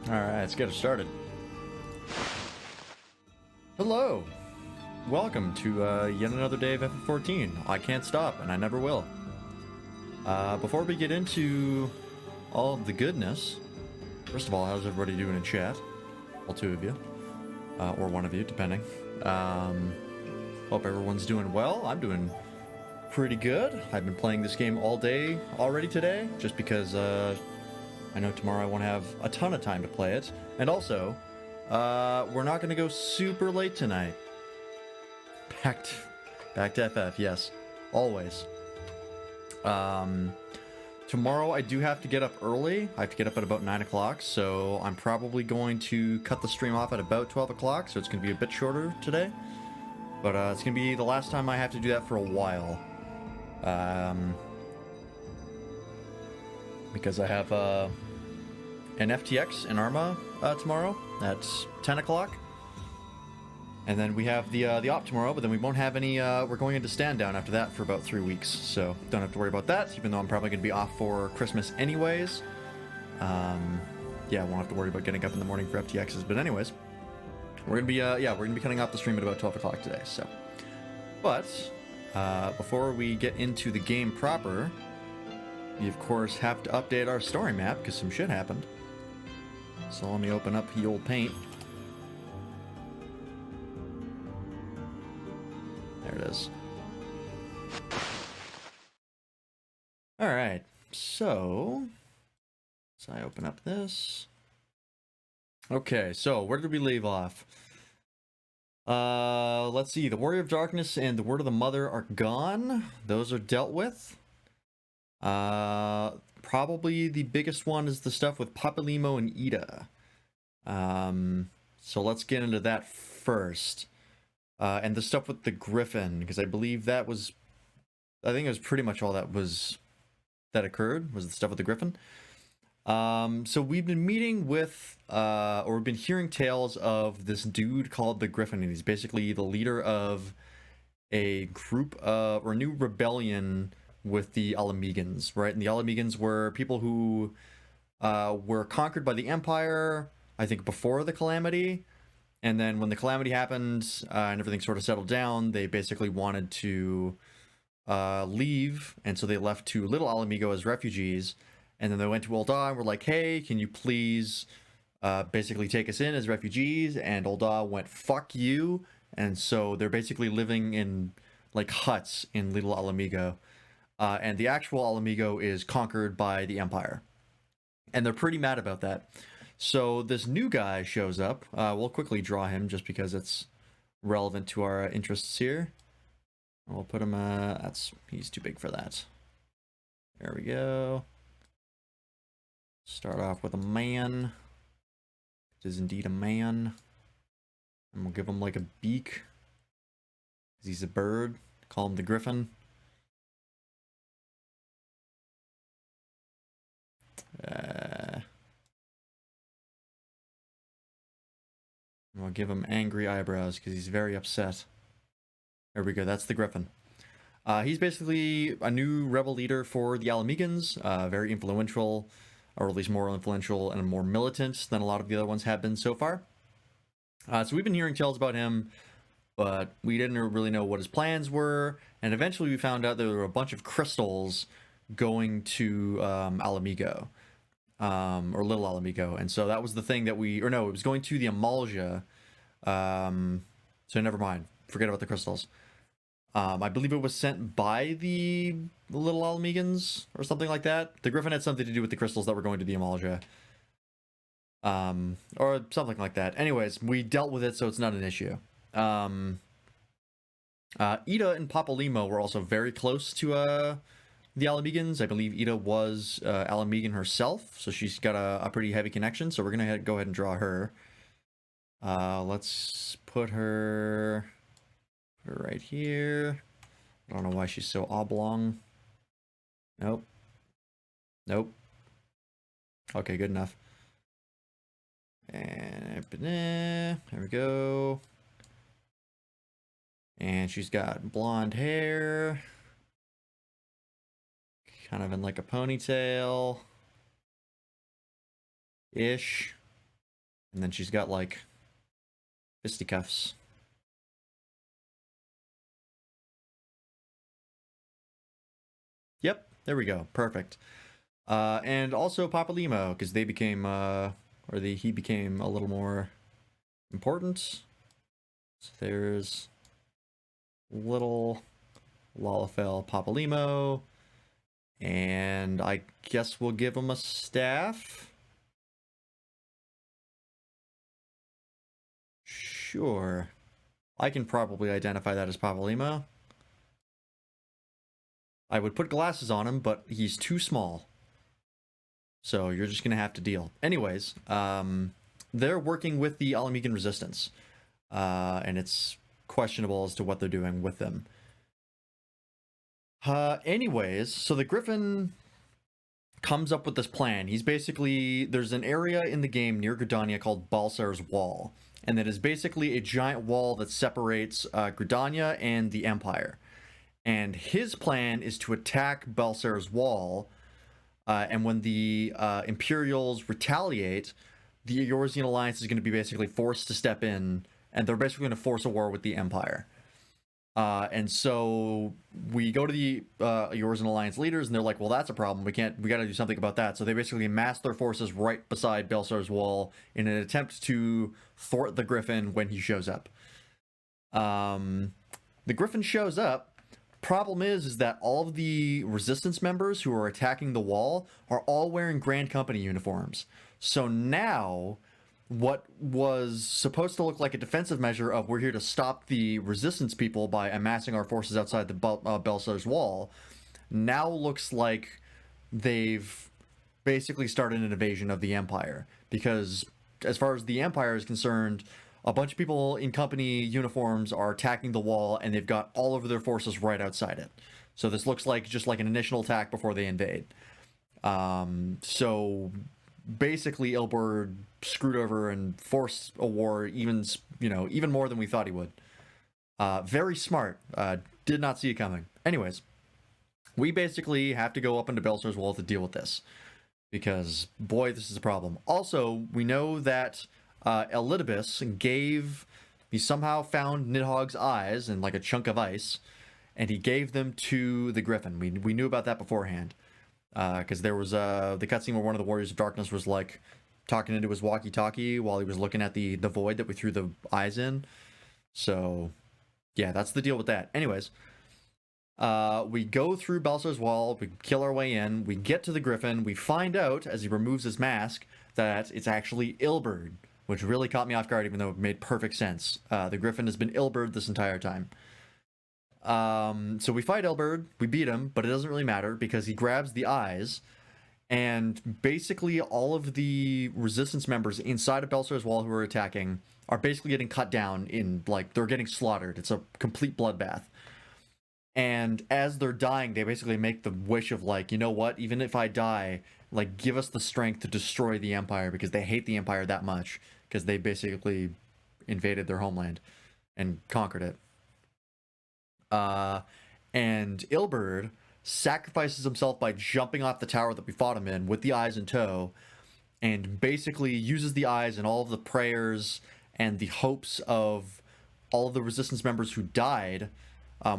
Alright, let's get it started. Hello! Welcome to yet another day of FF14. I can't stop, and I never will. Before we get into all of the goodness, first of all, how's everybody doing in chat? All two of you. Or one of you, depending. Hope everyone's doing well. I'm doing pretty good. I've been playing this game all day already today, just because I know tomorrow I won't have a ton of time to play it. And also, we're not going to go super late tonight. Back to FF, yes. Always. Tomorrow I do have to get up early. I have to get up at about 9 o'clock, so I'm probably going to cut the stream off at about 12 o'clock, so it's going to be a bit shorter today. But it's going to be the last time I have to do that for a while. Because I have an FTX in Arma tomorrow at 10 o'clock. And then we have the op tomorrow, but then we won't have any, we're going into stand down after that for about 3 weeks. So don't have to worry about that, even though I'm probably going to be off for Christmas anyways. Yeah, I won't have to worry about getting up in the morning for FTXs. But anyways, we're going to be, we're going to be cutting off the stream at about 12 o'clock today. So, but before we get into the game proper, we of course have to update our story map because some shit happened. So let me open up the old paint. There it is. Alright, so I open up this. Okay, so where did we leave off? Let's see. The Warrior of Darkness and the Word of the Mother are gone. Those are dealt with. Probably the biggest one is the stuff with Papalimo and Ida. So let's get into that first. And the stuff with the Griffin, because I believe that was, I think it was pretty much all that occurred, was the stuff with the Griffin. So we've been meeting with, or we've been hearing tales of this dude called the Griffin, and he's basically the leader of a group or a new rebellion with the Alamegans, right? And the Alamegans were people who were conquered by the Empire, I think before the Calamity. And then when the Calamity happened and everything sort of settled down, they basically wanted to leave. And so they left to Little Alamigo as refugees. And then they went to Ul'dah and were like, hey, can you please basically take us in as refugees? And Ul'dah went, fuck you. And so they're basically living in like huts in Little Alamigo. And the actual Alamigo is conquered by the Empire. And they're pretty mad about that. So this new guy shows up. We'll quickly draw him just because it's relevant to our interests here. We'll put him, he's too big for that. There we go. Start off with a man. It is indeed a man. And we'll give him like a beak. He's a bird. Call him the Griffin. We'll give him angry eyebrows because he's very upset. There we go, that's the Griffin. He's basically a new rebel leader for the Alamegans, very influential, or at least more influential and more militant than a lot of the other ones have been so far. So we've been hearing tales about him, but we didn't really know what his plans were, and eventually we found out there were a bunch of crystals going to Alamigo. Or Little Alamigo, and so that was the thing that it was going to the Amalja, so never mind, forget about the crystals. I believe it was sent by the Little Alamegans, or something like that. The Griffin had something to do with the crystals that were going to the Amalja, or something like that. Anyways, we dealt with it, so it's not an issue. Ida and Papalimo were also very close to, the Alamegans. I believe Ida was Alamegan herself, so she's got a pretty heavy connection, so we're going to go ahead and draw her. Let's put her right here. I don't know why she's so oblong. Nope. Okay, good enough. And there we go. And she's got blonde hair. Kind of in like a ponytail. Ish. And then she's got, like, fisticuffs. Yep, there we go. Perfect. And also Papalymo, because they became, he became a little more important. So there's little Lalafell Papalymo. And I guess we'll give him a staff. Sure. I can probably identify that as Papalymo. I would put glasses on him, but he's too small. So you're just going to have to deal. Anyways, they're working with the Alamegan Resistance. And it's questionable as to what they're doing with them. Anyways, so the Griffin comes up with this plan. He's basically... There's an area in the game near Gridania called Balsar's Wall. And that is basically a giant wall that separates Gridania and the Empire. And his plan is to attack Balsar's Wall, and when the Imperials retaliate, the Eorzean Alliance is going to be basically forced to step in, and they're basically going to force a war with the Empire. And so we go to the Eorzean Alliance leaders, and they're like, well, that's a problem. We got to do something about that. So they basically mass their forces right beside Balsar's Wall in an attempt to thwart the Griffin when he shows up. The Griffin shows up. Problem is that all of the resistance members who are attacking the wall are all wearing Grand Company uniforms. So now, what was supposed to look like a defensive measure of we're here to stop the resistance people by amassing our forces outside the Balsar's Wall, now looks like they've basically started an invasion of the Empire. Because as far as the Empire is concerned, a bunch of people in company uniforms are attacking the wall, and they've got all of their forces right outside it. So this looks like just like an initial attack before they invade. So basically, Ilberd screwed over and forced a war, even more than we thought he would. Very smart. Did not see it coming. Anyways, we basically have to go up into Balsar's Wall to deal with this, because boy, this is a problem. Also, we know that Elidibus he somehow found Nidhogg's eyes in like a chunk of ice, and he gave them to the Griffin. We knew about that beforehand, because there was the cutscene where one of the Warriors of Darkness was like talking into his walkie-talkie while he was looking at the void that we threw the eyes in. So yeah, that's the deal with that. Anyways, we go through Balsar's Wall, we kill our way in, we get to the Griffin, we find out as he removes his mask that it's actually Ilberd, which really caught me off guard, even though it made perfect sense. The Griffin has been Ilberd this entire time. So we fight Ilberd, we beat him, but it doesn't really matter because he grabs the eyes, and basically all of the resistance members inside of Balsar's Wall who are attacking are basically getting cut down they're getting slaughtered. It's a complete bloodbath. And as they're dying, they basically make the wish of like, you know what, even if I die, like, give us the strength to destroy the Empire, because they hate the Empire that much, because they basically invaded their homeland and conquered it. And Ilberd sacrifices himself by jumping off the tower that we fought him in with the eyes in tow, and basically uses the eyes and all of the prayers and the hopes of all of the resistance members who died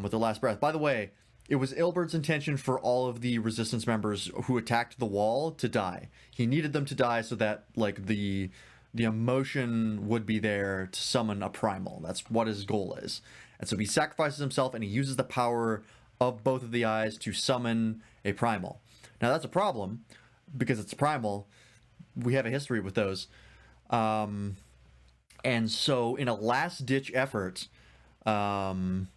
with their last breath. By the way, it was Ilberd's intention for all of the resistance members who attacked the wall to die. He needed them to die so that like the emotion would be there to summon a primal. That's what his goal is. And so he sacrifices himself, and he uses the power of both of the eyes to summon a primal. Now that's a problem, because it's a primal. We have a history with those. And so in a last-ditch effort, Papalymo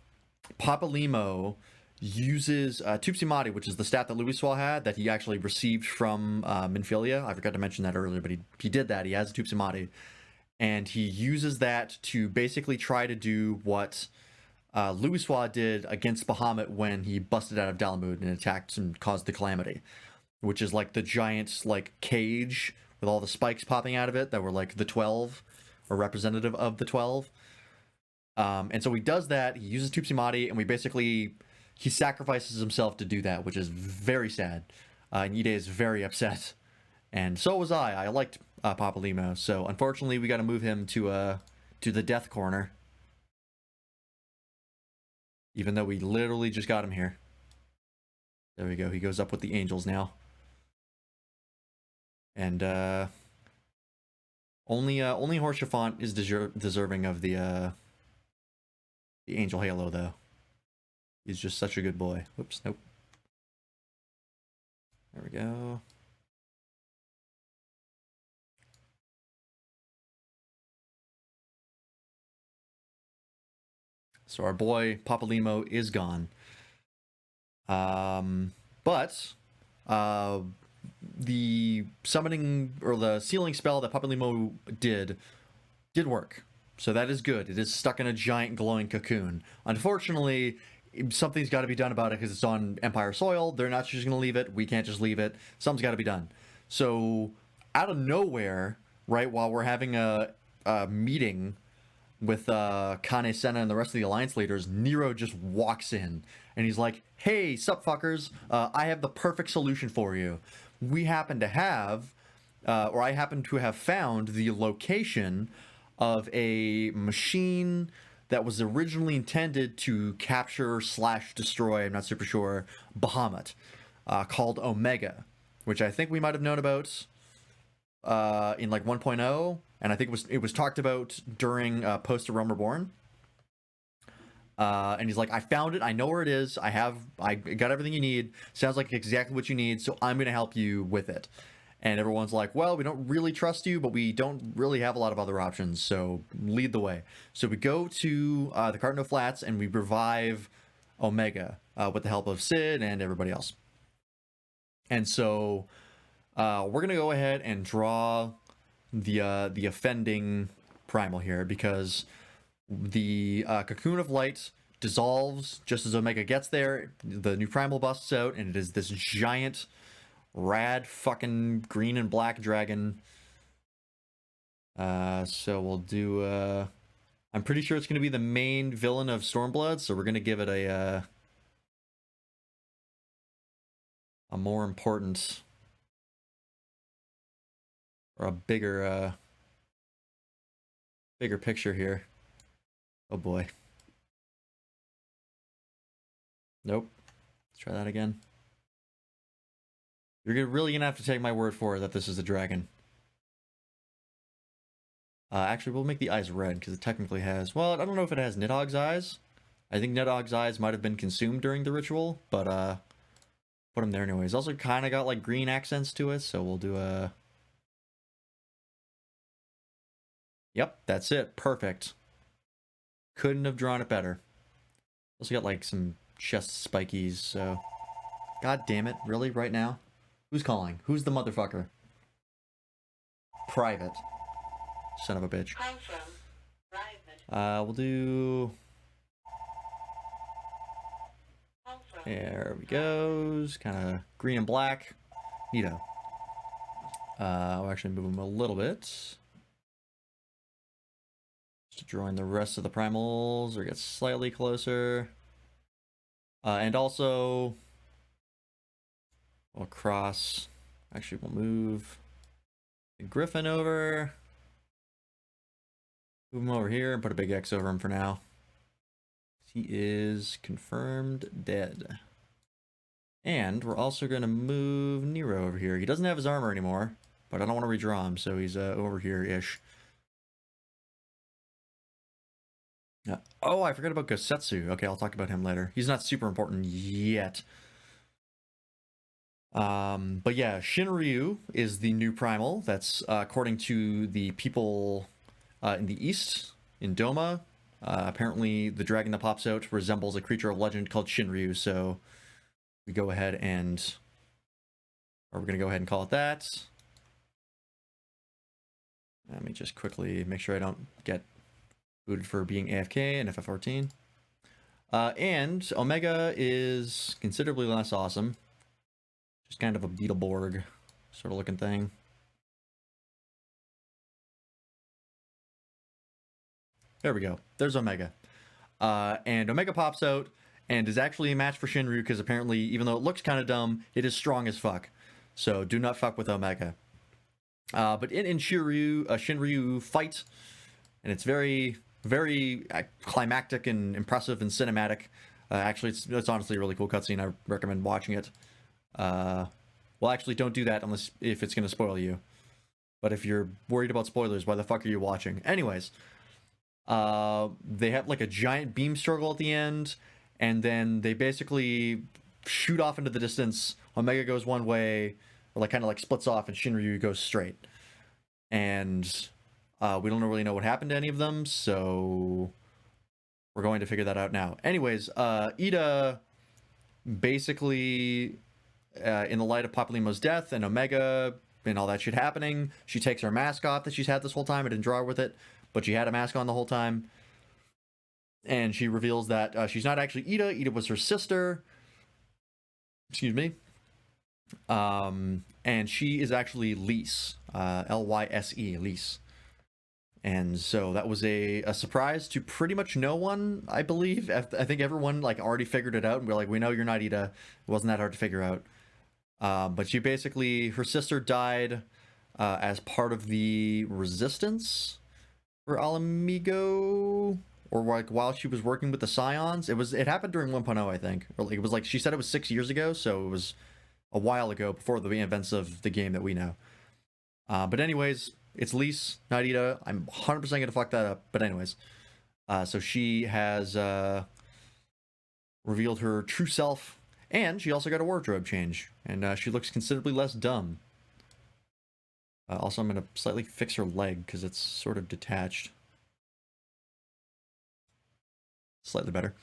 uses Tupsimati, which is the staff that Louiswa had, that he actually received from Minfilia. I forgot to mention that earlier, but he did that. He has a Tupsimati. And he uses that to basically try to do what Louiswa did against Bahamut when he busted out of Dalamud and attacked and caused the Calamity, which is like the giant like cage with all the spikes popping out of it that were like the 12, or representative of the 12. And so he does that. He uses Tupsimati, and he sacrifices himself to do that, which is very sad. And Ide is very upset, and so was I. Papalymo. So unfortunately, we got to move him to the death corner. Even though we literally just got him here. There we go. He goes up with the angels now. And only Horchefant is deserving of the angel halo, though. He's just such a good boy. Whoops, nope. There we go. So our boy Papalymo is gone. But the summoning or the sealing spell that Papalymo did work. So that is good. It is stuck in a giant glowing cocoon. Unfortunately, something's got to be done about it because it's on Empire soil. They're not just going to leave it. We can't just leave it. Something's got to be done. So out of nowhere, right, while we're having a meeting with Kane Senna and the rest of the Alliance leaders, Nero just walks in. And he's like, hey, sup fuckers, I have the perfect solution for you. We happen to have, or I happen to have found the location of a machine that was originally intended to capture / destroy, I'm not super sure, Bahamut, called Omega, which I think we might have known about in like 1.0, and I think it was talked about during Post to Realm Reborn. And he's like, I found it. I know where it is. I got everything you need. Sounds like exactly what you need. So I'm going to help you with it. And everyone's like, well, we don't really trust you, but we don't really have a lot of other options. So lead the way. So we go to the Cardinal Flats and we revive Omega with the help of Sid and everybody else. And so we're going to go ahead and draw the offending primal here, because the Cocoon of Light dissolves just as Omega gets there. The new primal busts out, and it is this giant, rad fucking green and black dragon. So we'll do... I'm pretty sure it's going to be the main villain of Stormblood, so we're going to give it a more important... or a bigger picture here. Oh boy. Nope. Let's try that again. You're really gonna have to take my word for it that this is a dragon. Actually, we'll make the eyes red, because it technically has... Well, I don't know if it has Nidhogg's eyes. I think Nidhogg's eyes might have been consumed during the ritual, but put them there anyways. Also kind of got like green accents to it, so we'll do a... Yep, that's it. Perfect. Couldn't have drawn it better. Also got like some chest spikies, so... God damn it, really? Right now? Who's calling? Who's the motherfucker? Private. Son of a bitch. Call from private. We'll do... Call from There we goes. Kind of green and black. Neato. I'll actually move him a little bit. To join the rest of the primals, or get slightly closer. And also, we'll cross. Actually, we'll move the Griffin over. Move him over here and put a big X over him for now. He is confirmed dead. And we're also going to move Nero over here. He doesn't have his armor anymore, but I don't want to redraw him, so he's over here-ish. Oh, I forgot about Gosetsu. Okay, I'll talk about him later. He's not super important yet. But yeah, Shinryu is the new primal. That's according to the people in the east, in Doma. Apparently, the dragon that pops out resembles a creature of legend called Shinryu, so we go ahead and... Or we're going to go ahead and call it that. Let me just quickly make sure I don't get booted for being AFK in FF14. And Omega is considerably less awesome. Just kind of a Beetleborg sort of looking thing. There we go. There's Omega. And Omega pops out and is actually a match for Shinryu, because apparently, even though it looks kind of dumb, it is strong as fuck. So do not fuck with Omega. But in Shinryu fight, and it's very, very climactic and impressive and cinematic. Actually, it's honestly a really cool cutscene. I recommend watching it. Well, actually, don't do that unless if it's going to spoil you. But if you're worried about spoilers, why the fuck are you watching? Anyways, they have like a giant beam struggle at the end, and then they basically shoot off into the distance. Omega goes one way, or like kind of like splits off, and Shinryu goes straight. And we don't really know what happened to any of them, so we're going to figure that out now. Anyways, Ida basically, in the light of Papalymo's death and Omega and all that shit happening, she takes her mask off that she's had this whole time. I didn't draw her with it, but she had a mask on the whole time. And she reveals that she's not actually Ida. Ida was her sister. Excuse me. And she is actually Lyse. Lyse, Lyse. And so that was a surprise to pretty much no one, I believe. I think everyone like already figured it out, and we're like, we know you're not Ida. It wasn't that hard to figure out. But she basically, her sister died as part of the resistance for Alamigo, or like while she was working with the Scions. It happened during 1.0, I think. Or like, it was like, she said it was 6 years ago, so it was a while ago before the events of the game that we know. But anyways, it's Lyse, not Ida. I'm 100% gonna fuck that up. But anyways, so she has revealed her true self, and she also got a wardrobe change, and she looks considerably less dumb. Also, I'm gonna slightly fix her leg because it's sort of detached. Slightly better.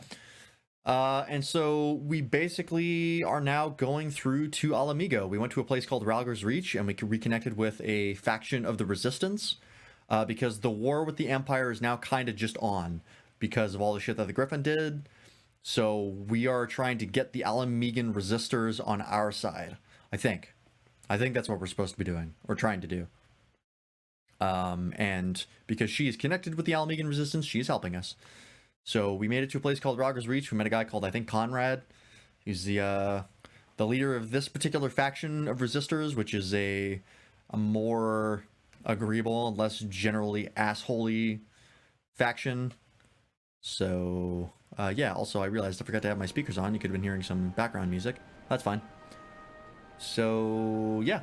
And so we basically are now going through to Alamigo. We went to a place called Ralgar's Reach, and we reconnected with a faction of the Resistance, because the war with the Empire is now kind of just on because of all the shit that the Griffin did. So we are trying to get the Alamigan resistors on our side, I think. I think that's what we're supposed to be doing, or trying to do. And because she is connected with the Alamigan resistance, she's helping us. So we made it to a place called Ralgar's Reach. We met a guy called, I think, Conrad. He's the leader of this particular faction of resistors, which is a more agreeable and less generally assholey faction. So yeah, also I realized I forgot to have my speakers on. You could have been hearing some background music. That's fine. So yeah,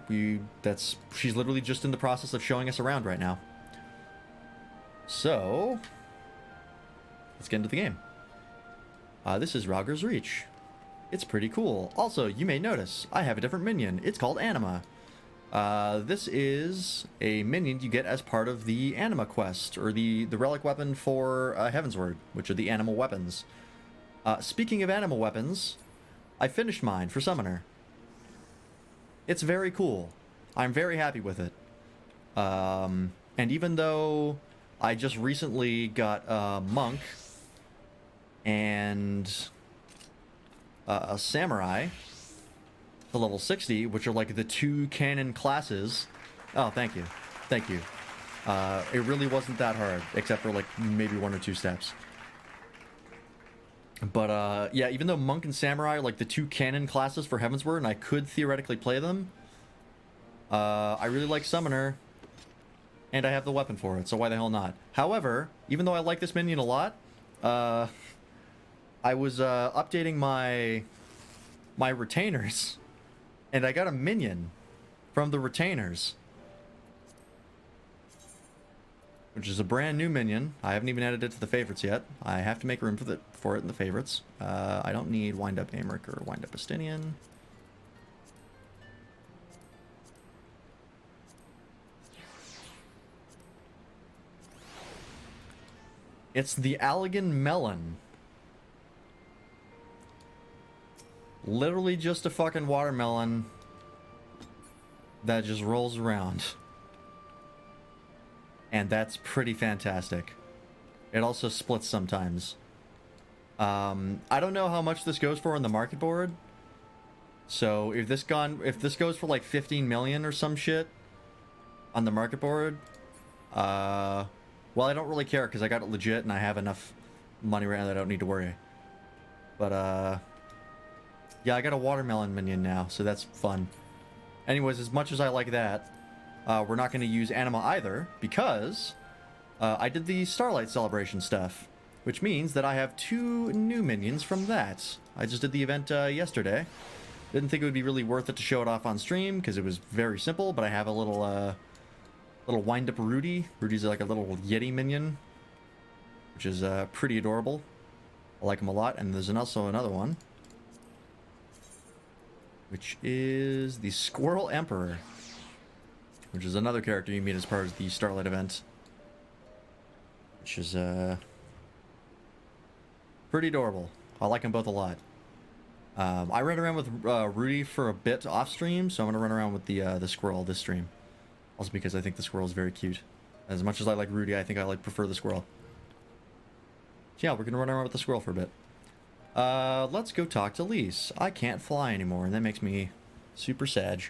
she's literally just in the process of showing us around right now. So let's get into the game. This is Ralgar's Reach. It's pretty cool. Also, you may notice I have a different minion. It's called Anima. This is a minion you get as part of the Anima quest, or the relic weapon for Heavensward, which are the animal weapons. Speaking of animal weapons, I finished mine for Summoner. It's very cool. I'm very happy with it. And even though I just recently got a Monk and a Samurai to level 60, which are like the two canon classes. Oh, thank you. Thank you. It really wasn't that hard, except for like maybe 1 or 2 steps. But yeah, even though Monk and Samurai are like the two canon classes for Heavensward, and I could theoretically play them, I really like Summoner, and I have the weapon for it, so why the hell not? However, even though I like this minion a lot, I was updating my retainers, and I got a minion from the retainers, which is a brand new minion. I haven't even added it to the favorites yet. I have to make room for it in the favorites. I don't need Wind Up Amric or Wind Up Astinian. It's the Allegan Melon. Literally just a fucking watermelon that just rolls around. And that's pretty fantastic. It also splits sometimes. I don't know how much this goes for on the market board. So if this goes for like 15 million or some shit on the market board, well, I don't really care because I got it legit and I have enough money right now that I don't need to worry. But yeah, I got a watermelon minion now, so that's fun. Anyways, as much as I like that, we're not going to use Anima either, because I did the Starlight Celebration stuff, which means that I have 2 new minions from that. I just did the event yesterday. Didn't think it would be really worth it to show it off on stream, because it was very simple, but I have a little wind-up Rudy. Rudy's like a little Yeti minion, which is pretty adorable. I like him a lot, and there's also another one, which is the Squirrel Emperor, which is another character you meet as part of the Starlight event, which is pretty adorable. I like them both a lot. I ran around with Rudy for a bit off stream, so I'm gonna run around with the squirrel this stream. Also because I think the squirrel is very cute. As much as I like Rudy, I think I prefer the squirrel. So yeah, we're gonna run around with the squirrel for a bit. Let's go talk to Lise. I can't fly anymore, and that makes me super sad.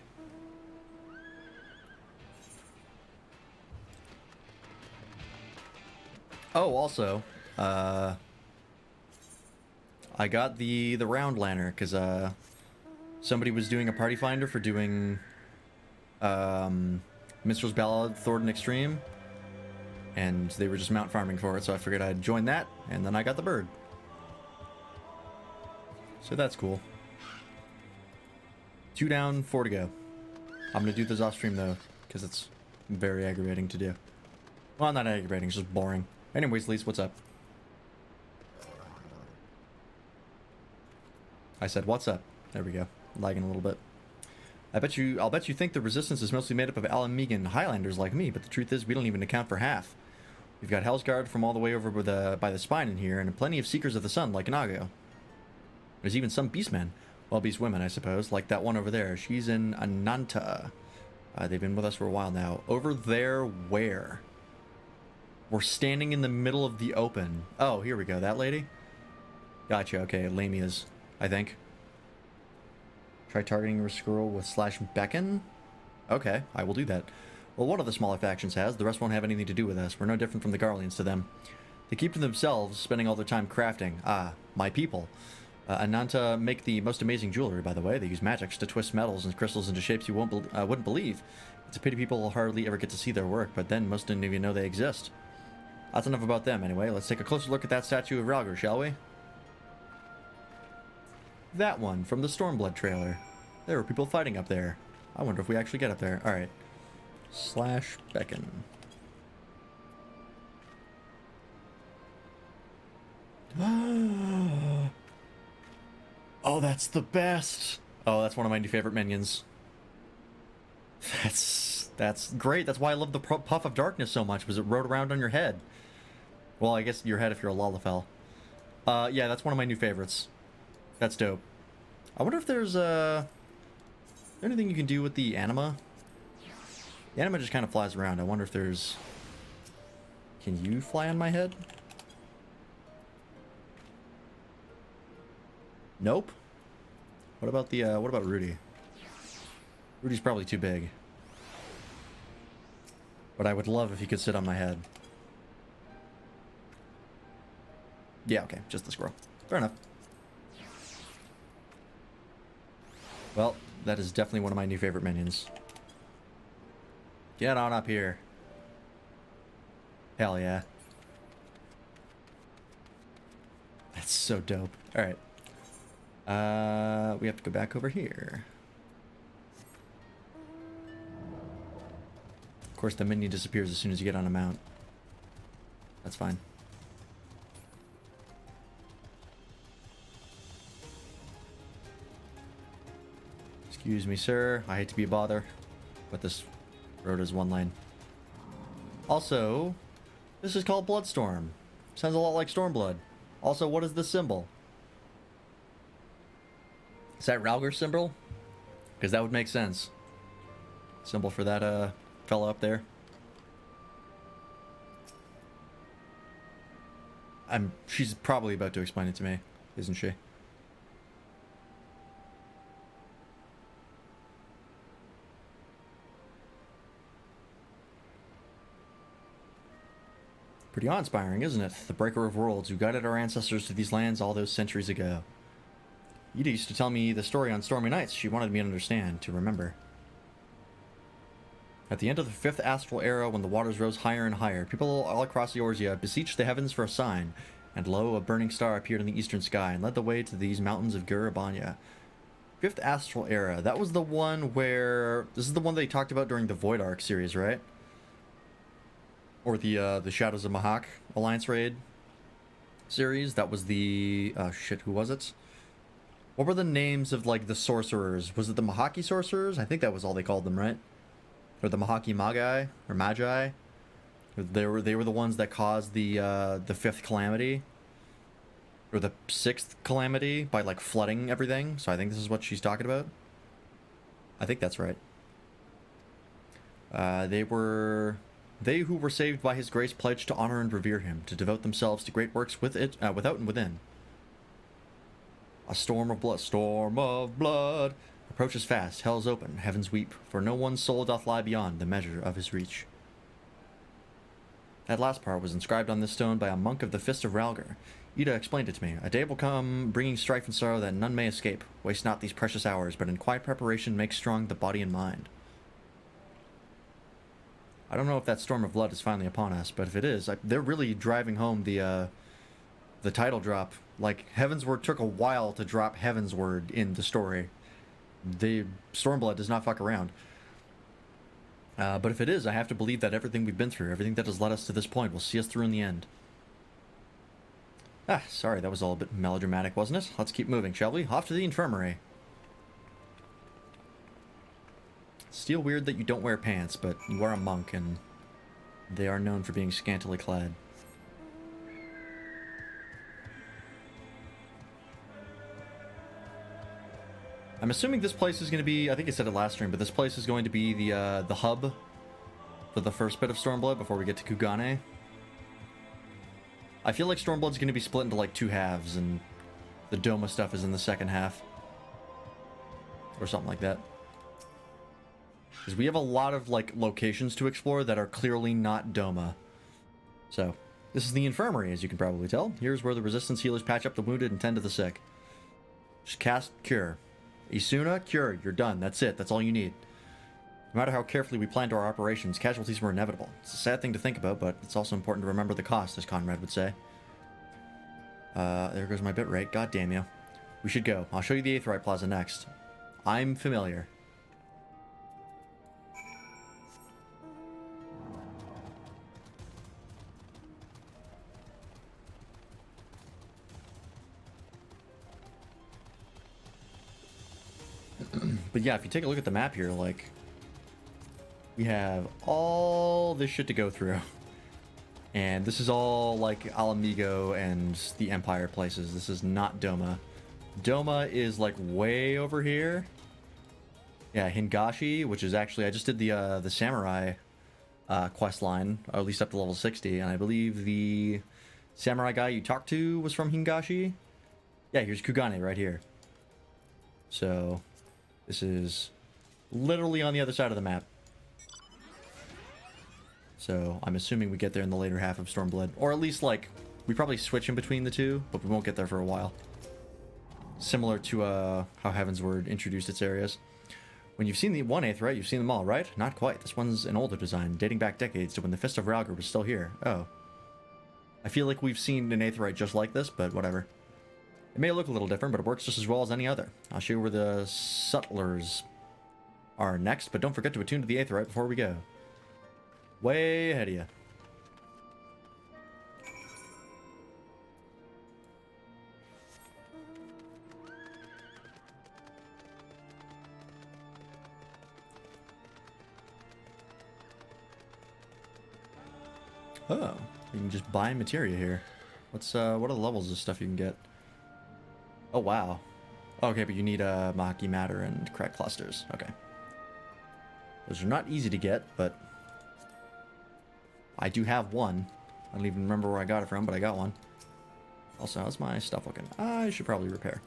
Oh, also, I got the round lantern because somebody was doing a party finder for doing Minstrel's Ballad Thornton Extreme, and they were just mount farming for it, so I figured I'd join that, and then I got the bird. So that's cool. 2 down, 4 to go. I'm gonna do this off stream though, because it's very aggravating to do. Well, not aggravating, it's just boring. Anyways, Lise, what's up? I said, what's up? There we go. Lagging a little bit. I'll bet you think the resistance is mostly made up of Alamegan Highlanders like me, but the truth is we don't even account for half. We've got Hellsguard from all the way over by the spine in here, and plenty of Seekers of the Sun like Nago. There's even some Beastmen. Well, Beastwomen, I suppose, like that one over there. She's in Ananta. They've been with us for a while now. Over there, where? We're standing in the middle of the open. Oh, here we go. That lady? Gotcha. Okay, Lamia's, I think. Try targeting a squirrel with /beckon? Okay, I will do that. Well, one of the smaller factions has. The rest won't have anything to do with us. We're no different from the Garleans to them. They keep to themselves, spending all their time crafting. Ah, my people. Ananta make the most amazing jewelry, by the way. They use magics to twist metals and crystals into shapes you wouldn't believe. It's a pity people hardly ever get to see their work, but then most didn't even know they exist. That's enough about them, anyway. Let's take a closer look at that statue of Ralgr, shall we? That one, from the Stormblood trailer. There were people fighting up there. I wonder if we actually get up there. Alright. /beckon. Oh, that's the best! Oh, that's one of my new favorite minions. That's great. That's why I love the Puff of Darkness so much, was it rode around on your head. Well, I guess your head if you're a Lalafell. Yeah, that's one of my new favorites. That's dope. I wonder if there's anything you can do with the Anima? The Anima just kind of flies around. I wonder if there's... Can you fly on my head? Nope. What about Rudy? Rudy's probably too big. But I would love if he could sit on my head. Yeah, okay, just the squirrel. Fair enough. Well, that is definitely one of my new favorite minions. Get on up here. Hell yeah. That's so dope. Alright. We have to go back over here. Of course, the minion disappears as soon as you get on a mount. That's fine. Excuse me, sir. I hate to be a bother, but this road is one lane. Also, this is called Bloodstorm. Sounds a lot like Stormblood. Also, what is this symbol? Is that Ralgr's symbol? Because that would make sense. Symbol for that fellow up there. She's probably about to explain it to me, isn't she? Pretty awe-inspiring, isn't it? The Breaker of Worlds, who guided our ancestors to these lands all those centuries ago. Yida used to tell me the story on stormy nights. She wanted me to understand, to remember. At the end of the fifth astral era, when the waters rose higher and higher, people all across Eorzea beseeched the heavens for a sign, and lo, a burning star appeared in the eastern sky and led the way to these mountains of Gurabanya. Fifth astral era. That was the one where... This is the one they talked about during the Void Arc series, right? Or the Shadows of Mahak Alliance Raid series. That was the... Oh, shit, who was it? What were the names of, like, the sorcerers? Was it the Mahaki sorcerers? I think that was all they called them, right? Or the Mahaki Magi? Or Magi? They were the ones that caused the fifth calamity. Or the sixth calamity by, like, flooding everything. So I think this is what she's talking about. I think that's right. They who were saved by his grace pledged to honor and revere him, to devote themselves to great works without and within. A storm of blood approaches fast, hell's open, heavens weep, for no one's soul doth lie beyond the measure of his reach. That last part was inscribed on this stone by a monk of the Fist of Ralgar. Ida explained it to me. A day will come, bringing strife and sorrow that none may escape. Waste not these precious hours, but in quiet preparation make strong the body and mind. I don't know if that storm of blood is finally upon us, but if it is, they're really driving home the title drop. Like, Heavensward took a while to drop Heavensward in the story. The Stormblood does not fuck around. But if it is, I have to believe that everything we've been through, everything that has led us to this point, will see us through in the end. Ah, sorry, that was all a bit melodramatic, wasn't it? Let's keep moving, shall we? Off to the infirmary. Still weird that you don't wear pants, but you are a monk, and they are known for being scantily clad. I'm assuming this place is going to be, I think I said it last stream, but this place is going to be the hub for the first bit of Stormblood before we get to Kugane. I feel like Stormblood's going to be split into like two halves, and the Doma stuff is in the second half. Or something like that. Because we have a lot of like locations to explore that are clearly not Doma. So, this is the infirmary, as you can probably tell. Here's where the resistance healers patch up the wounded and tend to the sick. Just cast Cure. Isuna, Cure. You're done. That's it. That's all you need. No matter how carefully we planned our operations, casualties were inevitable. It's a sad thing to think about, but it's also important to remember the cost, as Conrad would say. There goes my bit rate. God damn you. We should go. I'll show you the Aetheryte Plaza next. I'm familiar. But yeah, if you take a look at the map here, like, we have all this shit to go through. And this is all, like, Alamigo and the Empire places. This is not Doma. Doma is, like, way over here. Yeah, Hingashi, which is actually... I just did the Samurai quest line, or at least up to level 60. And I believe the Samurai guy you talked to was from Hingashi. Yeah, here's Kugane right here. So... This is literally on the other side of the map. So I'm assuming we get there in the later half of Stormblood. Or at least, like, we probably switch in between the two, but we won't get there for a while. Similar to how Heavensward introduced its areas. When you've seen the one Aetheryte, you've seen them all, right? Not quite. This one's an older design, dating back decades to when the Fist of Ralgar was still here. Oh. I feel like we've seen an Aetheryte just like this, but whatever. It may look a little different, but it works just as well as any other. I'll show you where the Sutlers are next, but don't forget to attune to the Aetheryte before we go. Way ahead of you. Oh, you can just buy materia here. What are the levels of stuff you can get? Oh, wow. Okay, but you need Mahaki Matter and Crack Clusters. Okay. Those are not easy to get, but I do have one. I don't even remember where I got it from, but I got one. Also, how's my stuff looking? I should probably repair.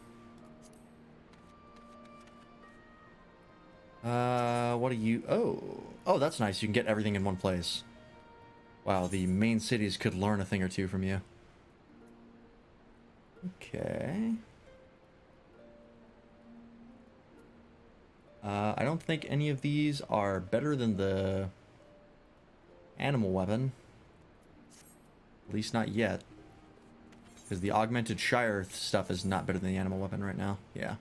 What are you... Oh, that's nice. You can get everything in one place. Wow, the main cities could learn a thing or two from you. Okay. I don't think any of these are better than the animal weapon. At least not yet. Because the augmented Shire stuff is not better than the animal weapon right now. Yeah.